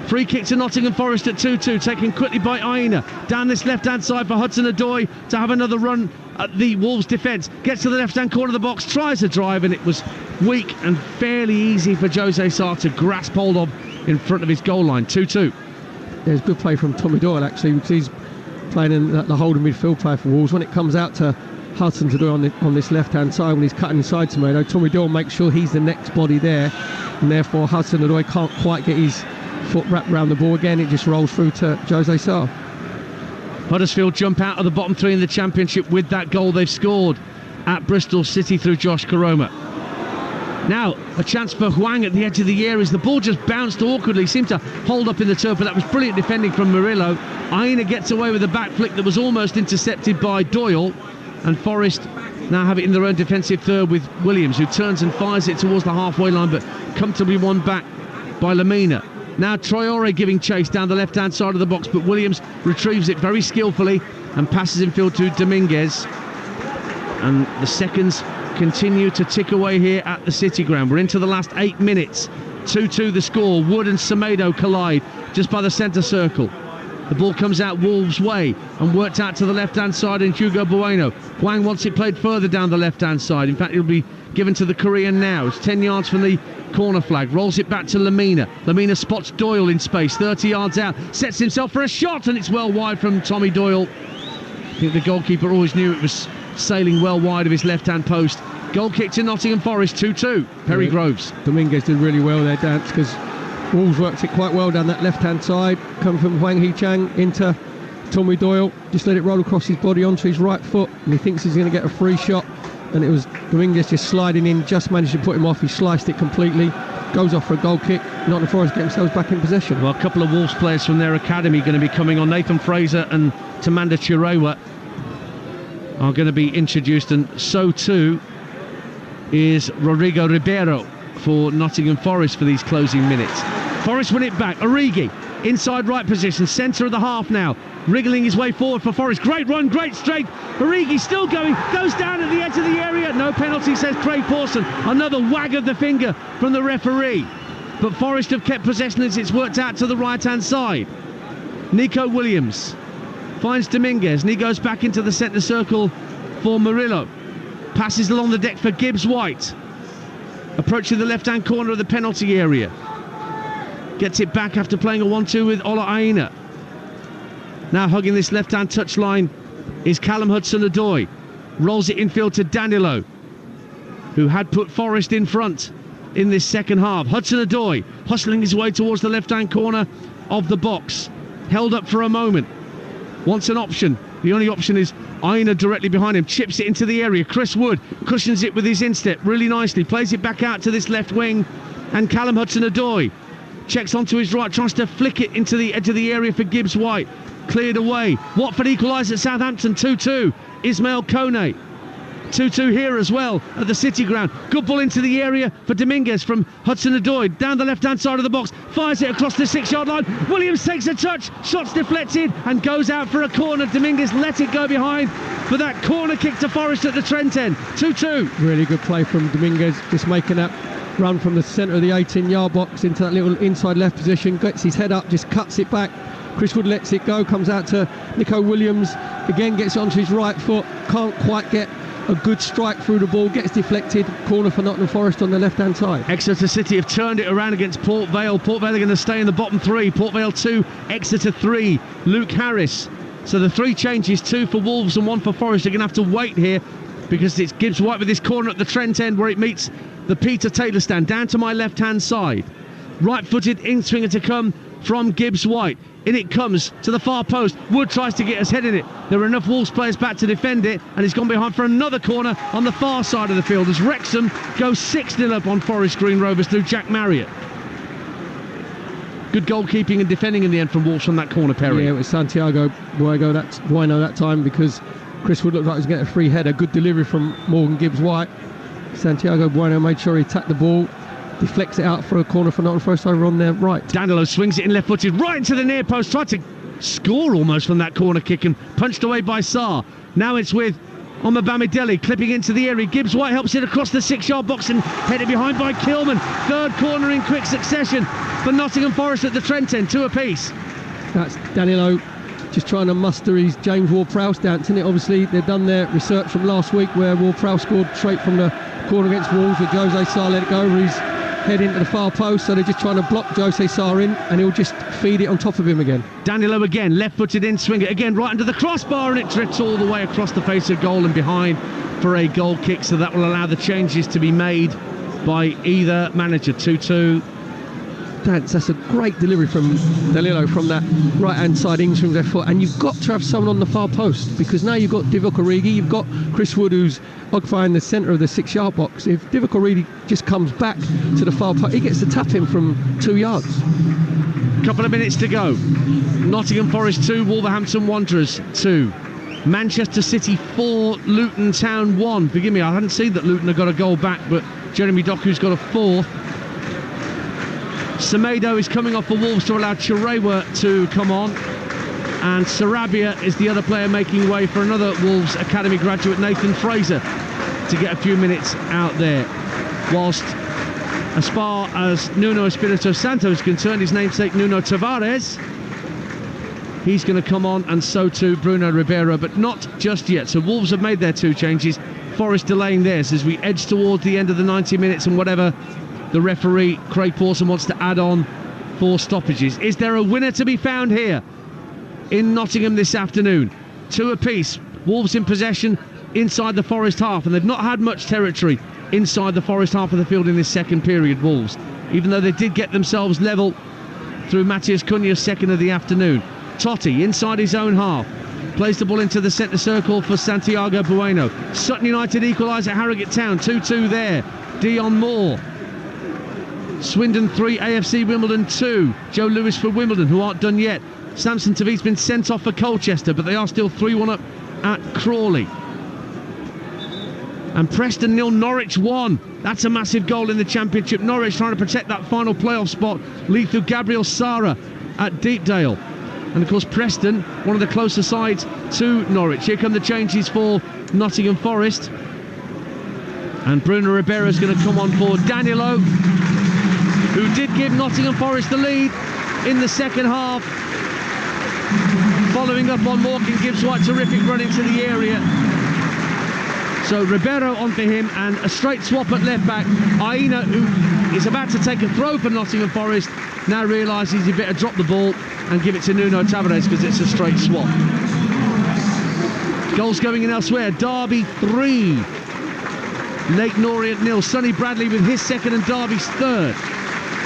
Free kick to Nottingham Forest at 2-2, taken quickly by Aina. Down this left-hand side for Hudson-Odoi to have another run at the Wolves' defence. Gets to the left-hand corner of the box, tries a drive, and it was weak and fairly easy for Jose Sarr to grasp hold of in front of his goal line. 2-2. There's good play from Tommy Doyle, actually, because he's playing in the holding midfield player for Wolves. When it comes out to Hudson-Odoi on this left-hand side, when he's cutting inside Tomato, Tommy Doyle makes sure he's the next body there, and therefore Hudson-Odoi can't quite get his foot wrapped around the ball again. It just rolls through to Jose Sarr. Huddersfield jump out of the bottom 3 in the Championship with that goal they've scored at Bristol City through Josh Koroma. Now a chance for Hwang at the edge of the area as the ball just bounced awkwardly, seemed to hold up in the turf, but that was brilliant defending from Murillo. Aina gets away with a back flick that was almost intercepted by Doyle, and Forest now have it in their own defensive third with Williams, who turns and fires it towards the halfway line, but comfortably won back by Lamina. Now Traoré giving chase down the left-hand side of the box, but Williams retrieves it very skillfully and passes infield to Dominguez. And the seconds continue to tick away here at the City Ground. We're into the last 8 minutes. 2-2 the score. Wood and Semedo collide just by the centre circle. The ball comes out Wolves' way and worked out to the left-hand side in Hugo Bueno. Hwang wants it played further down the left-hand side. In fact, it'll be given to the Korean now. It's 10 yards from the corner flag. Rolls it back to Lamina. Lamina spots Doyle in space, 30 yards out. Sets himself for a shot, and it's well wide from Tommy Doyle. I think the goalkeeper always knew it was sailing well wide of his left-hand post. Goal kick to Nottingham Forest, 2-2. Perry Groves. Dominguez did really well there, Dance, because Wolves worked it quite well down that left-hand side. Coming from Hwang Hee-Chang into Tommy Doyle. Just let it roll across his body onto his right foot, and he thinks he's going to get a free shot. And it was Dominguez just sliding in, just managed to put him off. He sliced it completely, goes off for a goal kick. Nottingham Forest get themselves back in possession. Well, a couple of Wolves players from their academy going to be coming on. Nathan Fraser and Tamanda Chirewa are going to be introduced, and so too is Rodrigo Ribeiro for Nottingham Forest for these closing minutes. Forest win it back. Origi, inside right position, centre of the half now, wriggling his way forward for Forest. Great run, great strength. Origi still going, goes down at the edge of the area. No penalty, says Craig Pawson. Another wag of the finger from the referee. But Forest have kept possession as it's worked out to the right-hand side. Nico Williams finds Dominguez, and he goes back into the centre circle for Murillo. Passes along the deck for Gibbs White. Approaching the left-hand corner of the penalty area. Gets it back after playing a 1-2 with Ola Aina. Now hugging this left-hand touchline is Callum Hudson-Odoi. Rolls it infield to Danilo, who had put Forest in front in this second half. Hudson-Odoi hustling his way towards the left-hand corner of the box. Held up for a moment. Wants an option. The only option is Aina directly behind him. Chips it into the area. Chris Wood cushions it with his instep really nicely. Plays it back out to this left wing. And Callum Hudson-Odoi checks onto his right, tries to flick it into the edge of the area for Gibbs White. cleared away. Watford equalise at Southampton 2-2. Ismail Kone 2-2 here as well at the City Ground. Good ball into the area for Dominguez from Hudson-Odoi. Down the left-hand side of the box. Fires it across the 6-yard line. Williams takes a touch. Shot's deflected and goes out for a corner. Dominguez let it go behind for that corner kick to Forest at the Trent end. 2-2. Really good play from Dominguez, just making that run from the centre of the 18-yard box into that little inside left position. Gets his head up, just cuts it back. Chris Wood lets it go. Comes out to Nico Williams. Again gets it onto his right foot. Can't quite get a good strike through the ball, gets deflected. Corner for Nottingham Forest on the left-hand side. Exeter City have turned it around against Port Vale. Port Vale are going to stay in the bottom three. Port Vale 2, Exeter 3. Luke Harris. So the 3 changes, 2 for Wolves and 1 for Forest. They're going to have to wait here because it's Gibbs White with this corner at the Trent end where it meets the Peter Taylor stand. Down to my left-hand side. Right-footed in-swinger to come from Gibbs White. In it comes to the far post. Wood tries to get his head in it. There are enough Wolves players back to defend it, and he's gone behind for another corner on the far side of the field as Wrexham goes 6-0 up on Forest Green Rovers through Jack Marriott. Good goalkeeping and defending in the end from Wolves from that corner, Perry. Yeah, it was Santiago Bueno that time because Chris Wood looked like he was getting a free header. Good delivery from Morgan Gibbs White. Santiago Bueno made sure he tapped the ball. Deflects it out for a corner for Nottingham Forest over on their right. Danilo swings it in left-footed right into the near post. Tried to score almost from that corner kick and punched away by Sarr. Now it's with Omabamidele clipping into the area. Gibbs White helps it across the 6-yard box and headed behind by Kilman. Third corner in quick succession for Nottingham Forest at the Trent end, 2 apiece. That's Danilo just trying to muster his James Ward-Prowse dance, and obviously they've done their research from last week where Ward-Prowse scored straight from the corner against Wolves, with Jose Sarr let it go over his head into the far post, so they're just trying to block Jose Sarr in, and he'll just feed it on top of him again. Danilo again, left-footed in, swinger again right under the crossbar, and it drifts all the way across the face of goal and behind for a goal kick, so that will allow the changes to be made by either manager. 2-2. That's a great delivery from Danilo from that right-hand side in swing left foot, and you've got to have someone on the far post because now you've got Divock Origi, you've got Chris Wood who's occupying the centre of the 6-yard box. If Divock Origi just comes back to the far post, he gets to tap him from 2 yards. Couple of minutes to go. Nottingham Forest 2, Wolverhampton Wanderers 2. Manchester City 4, Luton Town 1. Forgive me, I hadn't seen that Luton had got a goal back, but Jeremy Doku's got a 4th. Semedo is coming off for Wolves to allow Chirewa to come on, and Sarabia is the other player making way for another Wolves Academy graduate, Nathan Fraser, to get a few minutes out there. Whilst as far as Nuno Espirito Santo is concerned, his namesake Nuno Tavares, he's going to come on, and so too Bruno Ribeiro, but not just yet. So Wolves have made their 2 changes, Forest delaying theirs as we edge towards the end of the 90 minutes and whatever the referee Craig Pawson wants to add on for stoppages. Is there a winner to be found here in Nottingham this afternoon? 2 apiece. Wolves in possession inside the Forest half, and they've not had much territory inside the Forest half of the field in this second period, Wolves, even though they did get themselves level through Matheus Cunha's second of the afternoon. Totti inside his own half plays the ball into the centre circle for Santiago Bueno. Sutton United equalise at Harrogate Town, 2-2 there. Dion Moore. Swindon 3, AFC Wimbledon 2. Joe Lewis for Wimbledon, who aren't done yet. Samson Tavik's been sent off for Colchester, but they are still 3-1 up at Crawley. And Preston 0, Norwich 1. That's a massive goal in the Championship. Norwich trying to protect that final playoff spot. Lead through Gabriel Sara at Deepdale. And of course Preston, one of the closer sides to Norwich. Here come the changes for Nottingham Forest. And Bruno Ribeiro is going to come on for Danilo, who did give Nottingham Forest the lead in the second half. Following up on Morgan Gibbs White, terrific run into the area. So Ribeiro on for him, and a straight swap at left back. Aina, who is about to take a throw for Nottingham Forest, now realises he better drop the ball and give it to Nuno Tavares because it's a straight swap. Goals going in elsewhere. Derby 3, Leyton Orient 0. Sonny Bradley with his second and Derby's third.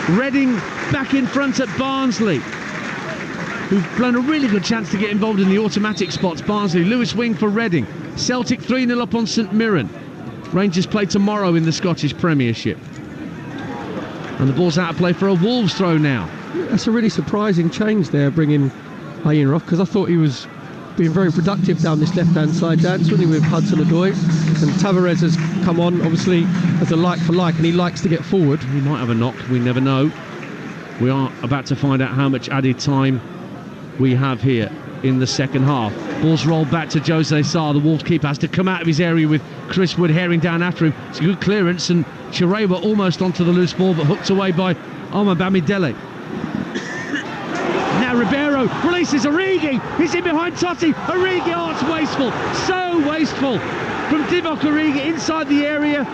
Reading back in front at Barnsley, who've blown a really good chance to get involved in the automatic spots. Barnsley, Lewis Wing for Reading. Celtic 3-0 up on St Mirren. Rangers play tomorrow in the Scottish Premiership. And the ball's out of play for a Wolves throw now. That's a really surprising change there, bringing Ian Roth, because I thought he was being very productive down this left-hand side, Dance, wasn't he, with Hudson-Odoi. And Tavares has come on, obviously, as a like-for-like, and he likes to get forward. He might have a knock, we never know. We are about to find out how much added time we have here in the second half. Ball's rolled back to Jose Sarr. The Wolves keeper has to come out of his area with Chris Wood herring down after him. It's a good clearance, and Chirewa almost onto the loose ball, but hooked away by Omar Bamidele. Now Ribeiro releases Origi. He's in behind Totti. Origi, oh, it's wasteful. So wasteful from Divock Origi inside the area.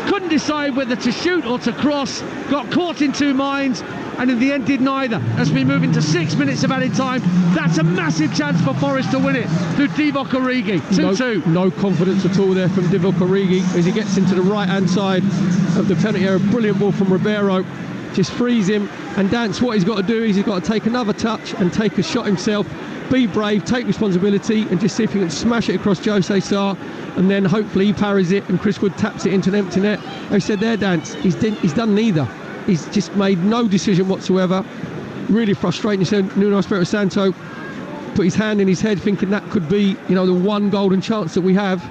Couldn't decide whether to shoot or to cross. Got caught in two minds, and in the end did neither. As we move into 6 minutes of added time, that's a massive chance for Forest to win it through Divock Origi. 2-2. No confidence at all there from Divock Origi as he gets into the right-hand side of the penalty area. Brilliant ball from Ribeiro. Just frees him, and Dance, what he's got to do is he's got to take another touch and take a shot himself. Be brave, take responsibility, and just see if he can smash it across Jose Sarr, and then hopefully he parries it and Chris Wood taps it into an empty net. I said there, Dance, he's done neither. He's just made no decision whatsoever. Really frustrating. You said Nuno Espirito Santo put his hand in his head thinking that could be, you know, the one golden chance that we have.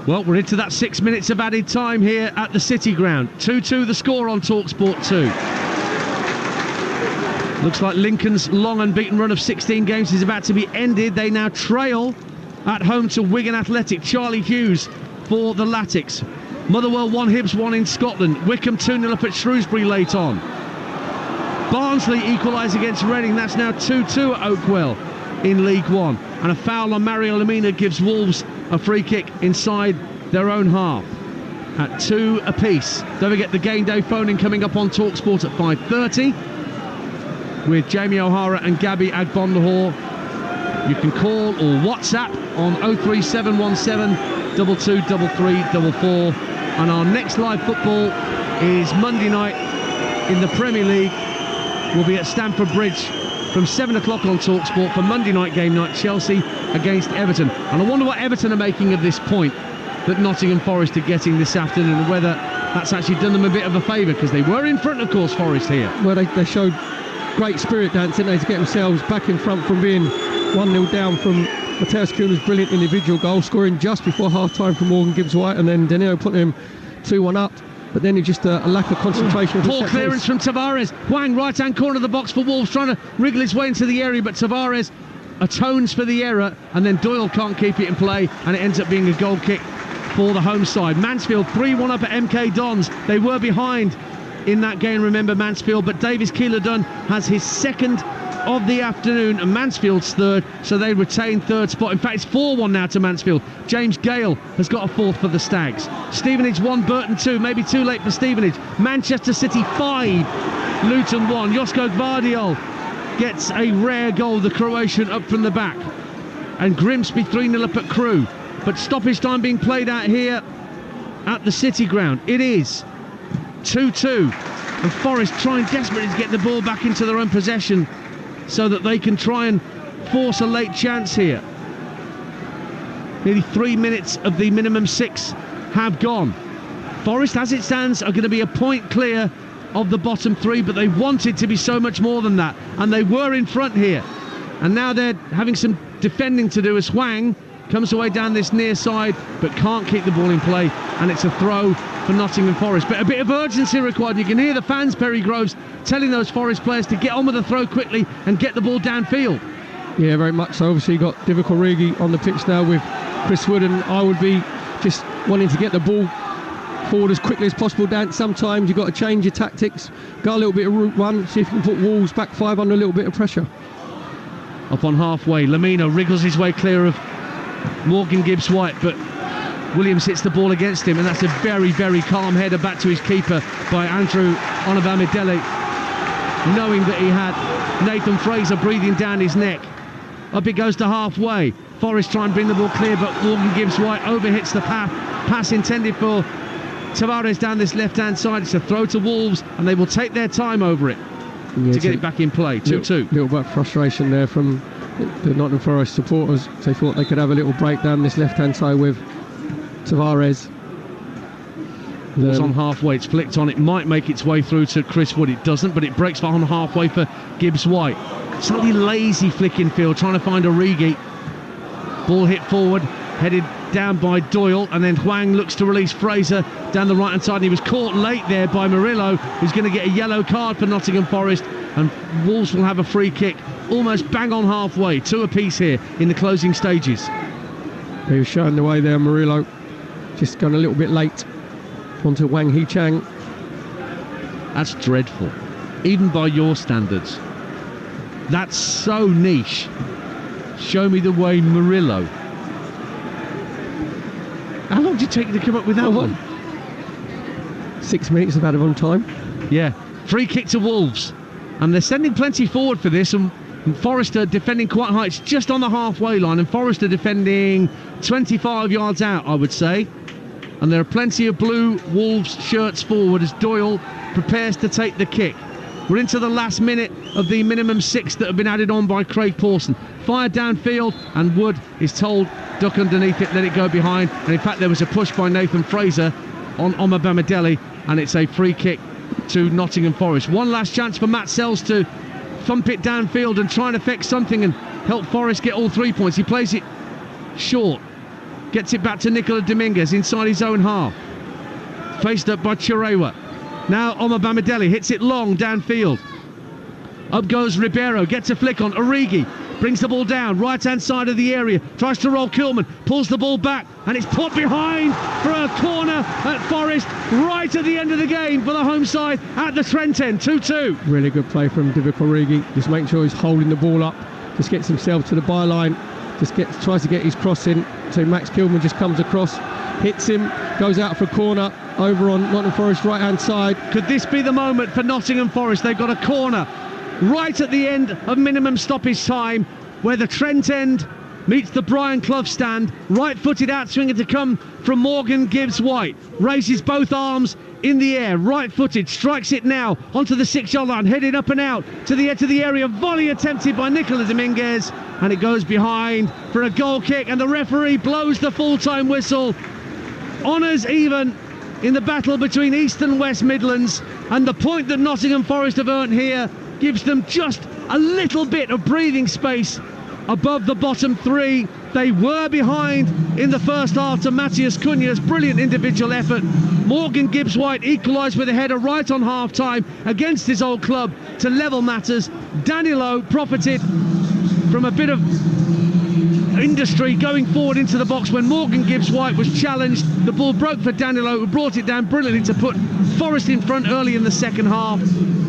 Well, we're into that 6 minutes of added time here at the City Ground. 2-2 the score on Talksport 2. Looks like Lincoln's long unbeaten run of 16 games is about to be ended. They now trail at home to Wigan Athletic. Charlie Hughes for the Latics. Motherwell 1, Hibs 1 in Scotland. Wickham 2-0 up at Shrewsbury late on. Barnsley equalise against Reading. That's now 2-2 at Oakwell in League One. And a foul on Mario Lemina gives Wolves a free kick inside their own half at 2 apiece. Don't forget the game day phoning coming up on Talksport at 5:30 with Jamie O'Hara and Gabby Agbonlahor. You can call or WhatsApp on 03717 223344. And our next live football is Monday night in the Premier League. We'll be at Stamford Bridge from 7 o'clock on Talksport for Monday night game night, Chelsea against Everton. And I wonder what Everton are making of this point that Nottingham Forest are getting this afternoon, and whether that's actually done them a bit of a favour, because they were in front, of course, Forest here. Well, they showed great spirit, Dan, didn't they, to get themselves back in front from being 1-0 down from Mateus Cunha's brilliant individual goal, scoring just before half-time from Morgan Gibbs-White, and then Danilo putting him 2-1 up. But then it's just a lack of concentration. Poor clearance from Tavares. Hwang, right-hand corner of the box for Wolves, trying to wriggle his way into the area, but Tavares atones for the error, and then Doyle can't keep it in play, and it ends up being a goal kick for the home side. Mansfield 3-1 up at MK Dons. They were behind in that game, remember, Mansfield, but Davis Keeler-Dunn has his second of the afternoon, and Mansfield's third, so they retain third spot. In fact, it's 4-1 now to Mansfield. James Gale has got a fourth for the Stags. Stevenage 1, Burton 2, maybe too late for Stevenage. Manchester City 5, Luton 1. Josko Gvardiol gets a rare goal, the Croatian, up from the back. And Grimsby 3-0 up at Crewe. But stoppage time being played out here at the City Ground. It is 2-2, and Forest trying desperately to get the ball back into their own possession so that they can try and force a late chance here. Nearly 3 minutes of the minimum 6 have gone. Forest, as it stands, are going to be a point clear of the bottom 3, but they wanted to be so much more than that, and they were in front here. And now they're having some defending to do as Hwang comes away down this near side but can't keep the ball in play, and it's a throw for Nottingham Forest. But a bit of urgency required. You can hear the fans, Perry Groves, telling those Forest players to get on with the throw quickly and get the ball downfield. Yeah, very much so. Obviously you've got Divock Origi on the pitch now with Chris Wood, and I would be just wanting to get the ball forward as quickly as possible. Dan, sometimes you've got to change your tactics, go a little bit of route one, see if you can put Wolves back 5 under a little bit of pressure. Up on halfway, Lamina wriggles his way clear of Morgan Gibbs-White, but Williams hits the ball against him, and that's a very, very calm header back to his keeper by Andrew Onabamidele, knowing that he had Nathan Fraser breathing down his neck. Up it goes to halfway. Forest try and bring the ball clear, but Morgan Gibbs-White overhits the pass intended for Tavares down this left-hand side. It's a throw to Wolves, and they will take their time over it to get it back in play. 2-2. Little bit of frustration there from the Nottingham Forest supporters. They thought they could have a little break down this left-hand side with Tavares. It's on halfway, it's flicked on, it might make its way through to Chris Wood. It doesn't, but it breaks on halfway for Gibbs-White. slightly lazy flick in field, trying to find Origi. Ball hit forward, headed down by Doyle, and then Hwang looks to release Fraser down the right hand side, and he was caught late there by Murillo, who's going to get a yellow card for Nottingham Forest, and Wolves will have a free kick almost bang on halfway, 2 apiece here in the closing stages. He was showing the way there, Murillo, just gone a little bit late onto Wang Hee-chang. That's dreadful, even by your standards. That's so niche. Show me the way, Murillo. How long did it take you to come up with that one? 6 minutes of added on time. Yeah. Free kick to Wolves. And they're sending plenty forward for this. And Forrester defending quite high. It's just on the halfway line. And Forrester defending 25 yards out, I would say. And there are plenty of blue Wolves shirts forward as Doyle prepares to take the kick. We're into the last minute of the minimum 6 that have been added on by Craig Pawson. Fired downfield, and Wood is told, duck underneath it, let it go behind. And in fact, there was a push by Nathan Fraser on Omabamidele, and it's a free kick to Nottingham Forest. One last chance for Matt Sells to thump it downfield and try and affect something and help Forest get all 3 points. He plays it short, gets it back to Nicola Dominguez inside his own half. Faced up by Chirewa. Now Omabamidele hits it long downfield. Up goes Ribeiro, gets a flick on Origi, brings the ball down, right-hand side of the area, tries to roll Kilman, pulls the ball back, and it's put behind for a corner at Forest, right at the end of the game for the home side at the Trent end, 2-2. Really good play from Divock Origi, just making sure he's holding the ball up, just gets himself to the byline, tries to get his cross in, so Max Kilman just comes across, hits him, goes out for a corner, over on Nottingham Forest right-hand side. Could this be the moment for Nottingham Forest? They've got a corner right at the end of minimum stoppage time, where the Trent end meets the Brian Clough stand. Right-footed outswinger to come from Morgan Gibbs-White. Raises both arms in the air, right-footed, strikes it now onto the 6-yard line, headed up and out to the edge of the area. Volley attempted by Nicola Dominguez, and it goes behind for a goal kick, and the referee blows the full-time whistle. Honours even in the battle between East and West Midlands, and the point that Nottingham Forest have earned here gives them just a little bit of breathing space above the bottom 3. They were behind in the first half to Matthias Cunha's brilliant individual effort. Morgan Gibbs-White equalised with a header right on half-time against his old club to level matters. Danilo profited from a bit of industry going forward into the box when Morgan Gibbs-White was challenged. The ball broke for Danilo, who brought it down brilliantly to put Forest in front early in the second half.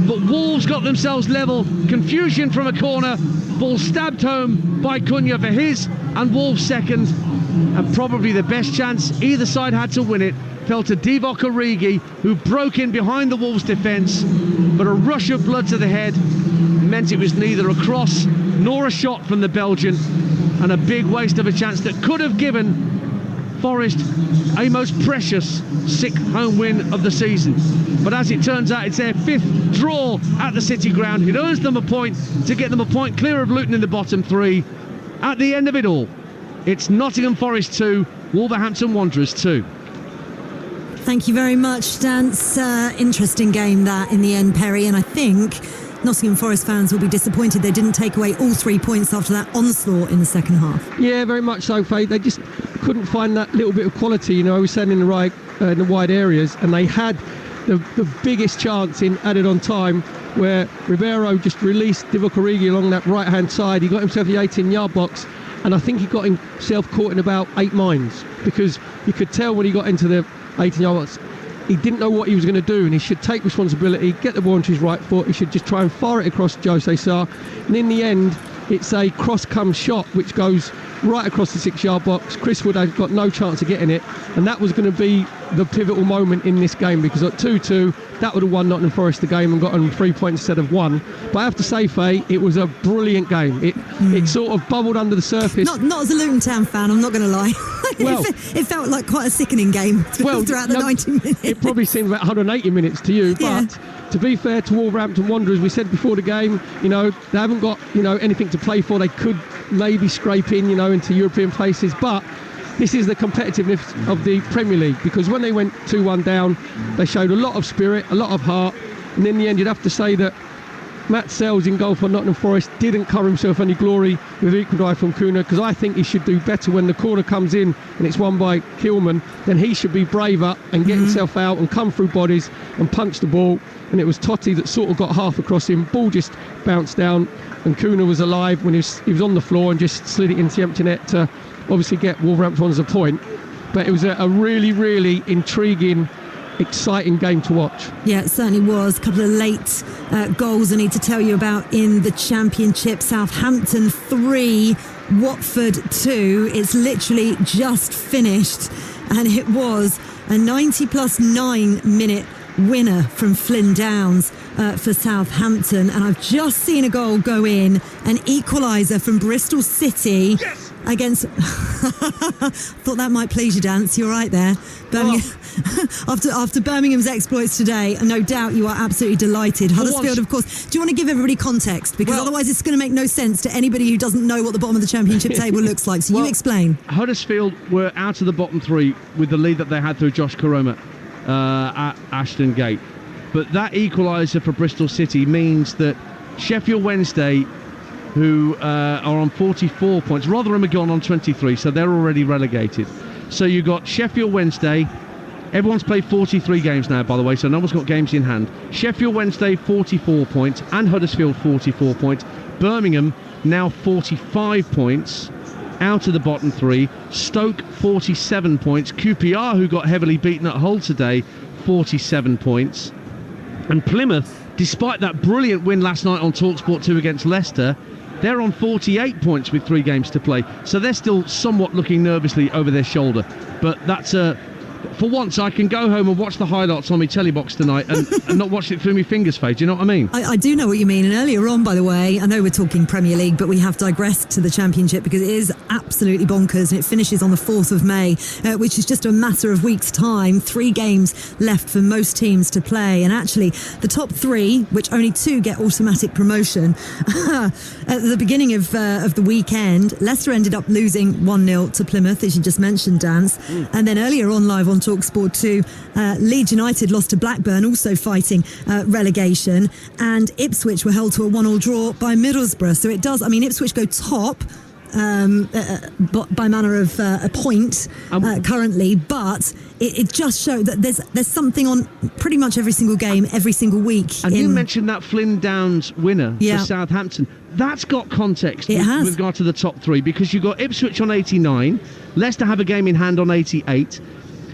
But Wolves got themselves level. Confusion from a corner. Ball stabbed home by Cunha for his and Wolves' second. And probably the best chance either side had to win it fell to Divock Origi, who broke in behind the Wolves' defence. But a rush of blood to the head meant it was neither a cross nor a shot from the Belgian, and a big waste of a chance that could have given Forest a most precious 6th home win of the season. But as it turns out, it's their 5th draw at the City Ground. It earns them a point to get them a point clear of Luton in the bottom 3. At the end of it all, it's Nottingham Forest 2, Wolverhampton Wanderers 2. Thank you very much, Dance. Interesting game that in the end, Perry, and I think Nottingham Forest fans will be disappointed they didn't take away all 3 points after that onslaught in the second half. Yeah, very much so, Faye. They just couldn't find that little bit of quality, I was saying in the wide areas, and they had the biggest chance in added on time where Ribeiro just released Divock Origi along that right-hand side. He got himself the 18-yard box, and I think he got himself caught in about 8 minds, because you could tell when he got into the 18-yard box, he didn't know what he was going to do, and he should take responsibility, get the ball onto his right foot. He should just try and fire it across Jose Sarr, and in the end it's a cross-come shot which goes right across the 6-yard box. Chris Wood has got no chance of getting it, and that was going to be the pivotal moment in this game, because at 2-2 that would have won Nottingham Forest the game and gotten 3 points instead of 1. But I have to say, Faye, it was a brilliant game. It sort of bubbled under the surface. Not as a Luton Town fan, I'm not going to lie. Well, it felt like quite a sickening game throughout the 90 minutes. It probably seemed about 180 minutes to you, but to be fair to Wolverhampton Wanderers, we said before the game, they haven't got anything to play for. They could maybe scrape in into European places, but this is the competitiveness of the Premier League, because when they went 2-1 down, they showed a lot of spirit, a lot of heart, and in the end you'd have to say that Matt Sells in goal for Nottingham Forest didn't cover himself any glory with equaliser from Kuna, because I think he should do better when the corner comes in and it's won by Kilman. Then he should be braver and get himself out and come through bodies and punch the ball. And it was Totti that sort of got half across him. Ball just bounced down, and Kuna was alive when he was on the floor and just slid it into the empty net to obviously get Wolverhampton as a point. But it was a really, really intriguing, exciting game to watch. Yeah, it certainly was. A couple of late goals I need to tell you about in the Championship. Southampton 3, Watford 2. It's literally just finished, and it was a 90 plus 9 minute winner from Flynn Downs for Southampton. And I've just seen a goal go in, an equaliser from Bristol City. Yes! Against thought that might please you, Dance. You're right there. Birmingham, after Birmingham's exploits today, no doubt you are absolutely delighted. Huddersfield, of course. Do you want to give everybody context? Because otherwise it's going to make no sense to anybody who doesn't know what the bottom of the Championship table looks like. So you explain. Huddersfield were out of the bottom 3 with the lead that they had through Josh Koroma at Ashton Gate. But that equaliser for Bristol City means that Sheffield Wednesday, who are on 44 points. Rotherham are gone on 23, so they're already relegated. So you've got Sheffield Wednesday. Everyone's played 43 games now, by the way, so no one's got games in hand. Sheffield Wednesday, 44 points, and Huddersfield, 44 points. Birmingham, now 45 points, out of the bottom 3. Stoke, 47 points. QPR, who got heavily beaten at Hull today, 47 points. And Plymouth, despite that brilliant win last night on Talksport 2 against Leicester, they're on 48 points with 3 games to play. So they're still somewhat looking nervously over their shoulder. But that's for once, I can go home and watch the highlights on my telly box tonight and not watch it through my fingers, Faye. Do you know what I mean? I do know what you mean. And earlier on, by the way, I know we're talking Premier League, but we have digressed to the Championship because it is absolutely bonkers, and it finishes on the 4th of May, which is just a matter of weeks' time. 3 games left for most teams to play. And actually, the top 3, which only 2 get automatic promotion, at the beginning of the weekend, Leicester ended up losing 1-0 to Plymouth, as you just mentioned, Dance. And then earlier on, live on Talksport 2, Leeds United lost to Blackburn, also fighting relegation, and Ipswich were held to a 1-1 draw by Middlesbrough. So it does, I mean, Ipswich go top by manner of a point currently, but it just showed that there's something on pretty much every single game, every single week. And you mentioned that Flynn Downs winner for Southampton. That's got context with regard to the top 3, because you've got Ipswich on 89, Leicester have a game in hand on 88,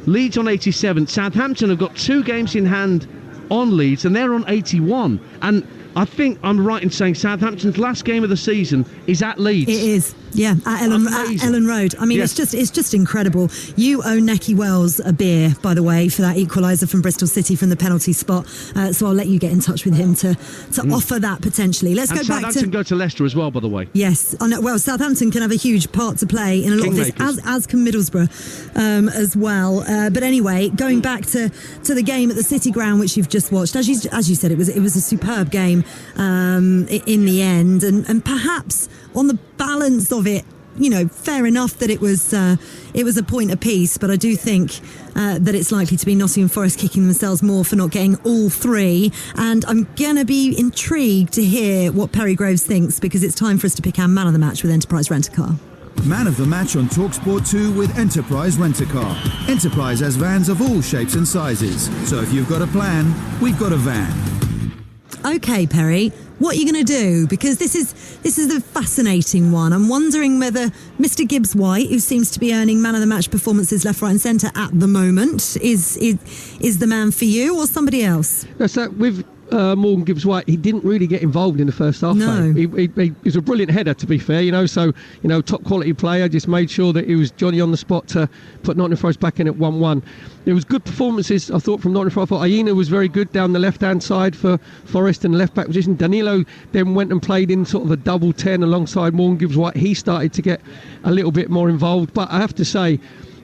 Leeds on 87. Southampton have got 2 games in hand on Leeds, and they're on 81. And I think I'm right in saying Southampton's last game of the season is at Leeds. It is, yeah, at Ellen Road. I mean, it's just incredible. You owe Necky Wells a beer, by the way, for that equaliser from Bristol City from the penalty spot. So I'll let you get in touch with him to offer that potentially. Let's go back to Southampton. Go to Leicester as well, by the way. Yes, well, Southampton can have a huge part to play in a lot of this, as can Middlesbrough as well. But anyway, going back to the game at the City Ground, which you've just watched, as you said, it was a superb game in the end, and perhaps on the balance of it, you know, fair enough that it was a point apiece, but I do think that it's likely to be Nottingham Forest kicking themselves more for not getting all 3, and I'm gonna be intrigued to hear what Perry Groves thinks, because it's time for us to pick our man of the match with Enterprise Rent-A-Car. Man of the match on Talksport 2 with Enterprise Rent-A-Car. Enterprise has vans of all shapes and sizes, so if you've got a plan, we've got a van. Okay, Perry, what are you going to do? Because this is a fascinating one. I'm wondering whether Mr. Gibbs-White, who seems to be earning man of the match performances left, right and centre at the moment, is the man for you, or somebody else? So with Morgan Gibbs-White, he didn't really get involved in the first half. No. He was a brilliant header, to be fair, so top quality player, just made sure that he was Johnny on the spot to put Nottingham Forest back in at 1-1. There was good performances, I thought, from Nottingham Forest. I thought Aina was very good down the left-hand side for Forest in the left-back position. Danilo then went and played in sort of a double 10 alongside Morgan Gibbs-White. He started to get a little bit more involved, but I have to say,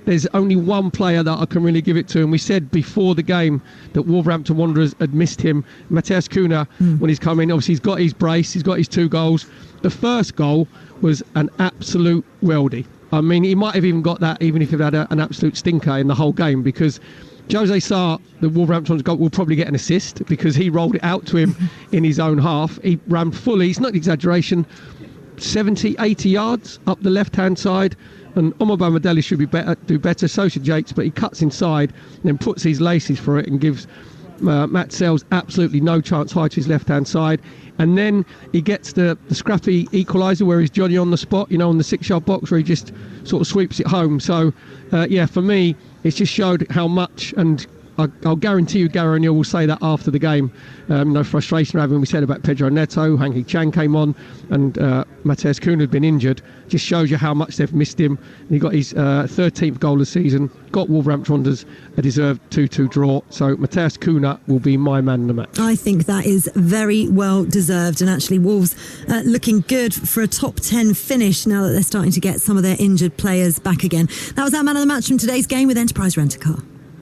there's only one player that I can really give it to, and we said before the game that Wolverhampton Wanderers had missed him, Matheus Cunha, when he's come in. Obviously, he's got his brace, he's got his 2 goals. The first goal was an absolute worldie. I mean, he might have even got that even if he'd had an absolute stinker in the whole game, because Jose Sarr, the Wolverhampton's goal, will probably get an assist because he rolled it out to him in his own half. He ran fully, it's not an exaggeration, 70, 80 yards up the left-hand side. And Omar Bamadeli should do better, so should Jakes, but he cuts inside, then puts his laces for it and gives Matt Sells absolutely no chance high to his left-hand side. And then he gets the scrappy equaliser where he's Johnny on the spot, on the 6-yard box where he just sort of sweeps it home. So, for me, it's just showed how much, and I'll guarantee you Gary O'Neill will say that after the game. No frustration having we said about Pedro Neto, Hanky Chan came on, and Mateus Cunha had been injured. Just shows you how much they've missed him. And he got his 13th goal of the season, got Wolverhampton Wanderers a deserved 2-2 draw. So Mateus Cunha will be my man in the match. I think that is very well deserved, and actually Wolves looking good for a top 10 finish now that they're starting to get some of their injured players back again. That was our man of the match from today's game with Enterprise Rent-A-Car.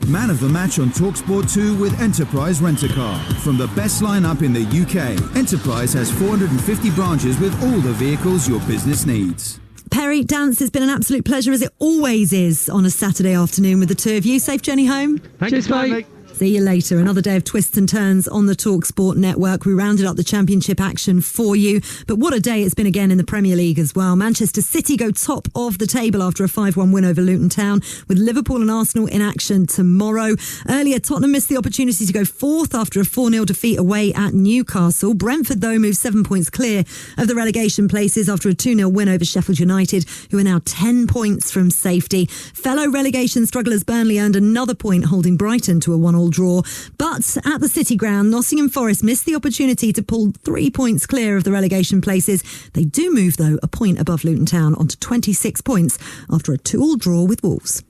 Man of the match on Talksport 2 with Enterprise Rent-A-Car. From the best lineup in the UK, Enterprise has 450 branches with all the vehicles your business needs. Perry, Dance, it's been an absolute pleasure, as it always is on a Saturday afternoon with the two of you. Safe journey home. Cheers, mate. See you later. Another day of twists and turns on the Talksport network. We rounded up the championship action for you. But what a day it's been again in the Premier League as well. Manchester City go top of the table after a 5-1 win over Luton Town, with Liverpool and Arsenal in action tomorrow. Earlier, Tottenham missed the opportunity to go fourth after a 4-0 defeat away at Newcastle. Brentford, though, moved 7 points clear of the relegation places after a 2-0 win over Sheffield United, who are now 10 points from safety. Fellow relegation strugglers Burnley earned another point, holding Brighton to a 1-1 draw. But at the City Ground, Nottingham Forest missed the opportunity to pull 3 points clear of the relegation places. They do move, though, a point above Luton Town onto 26 points after a 2-2 draw with Wolves.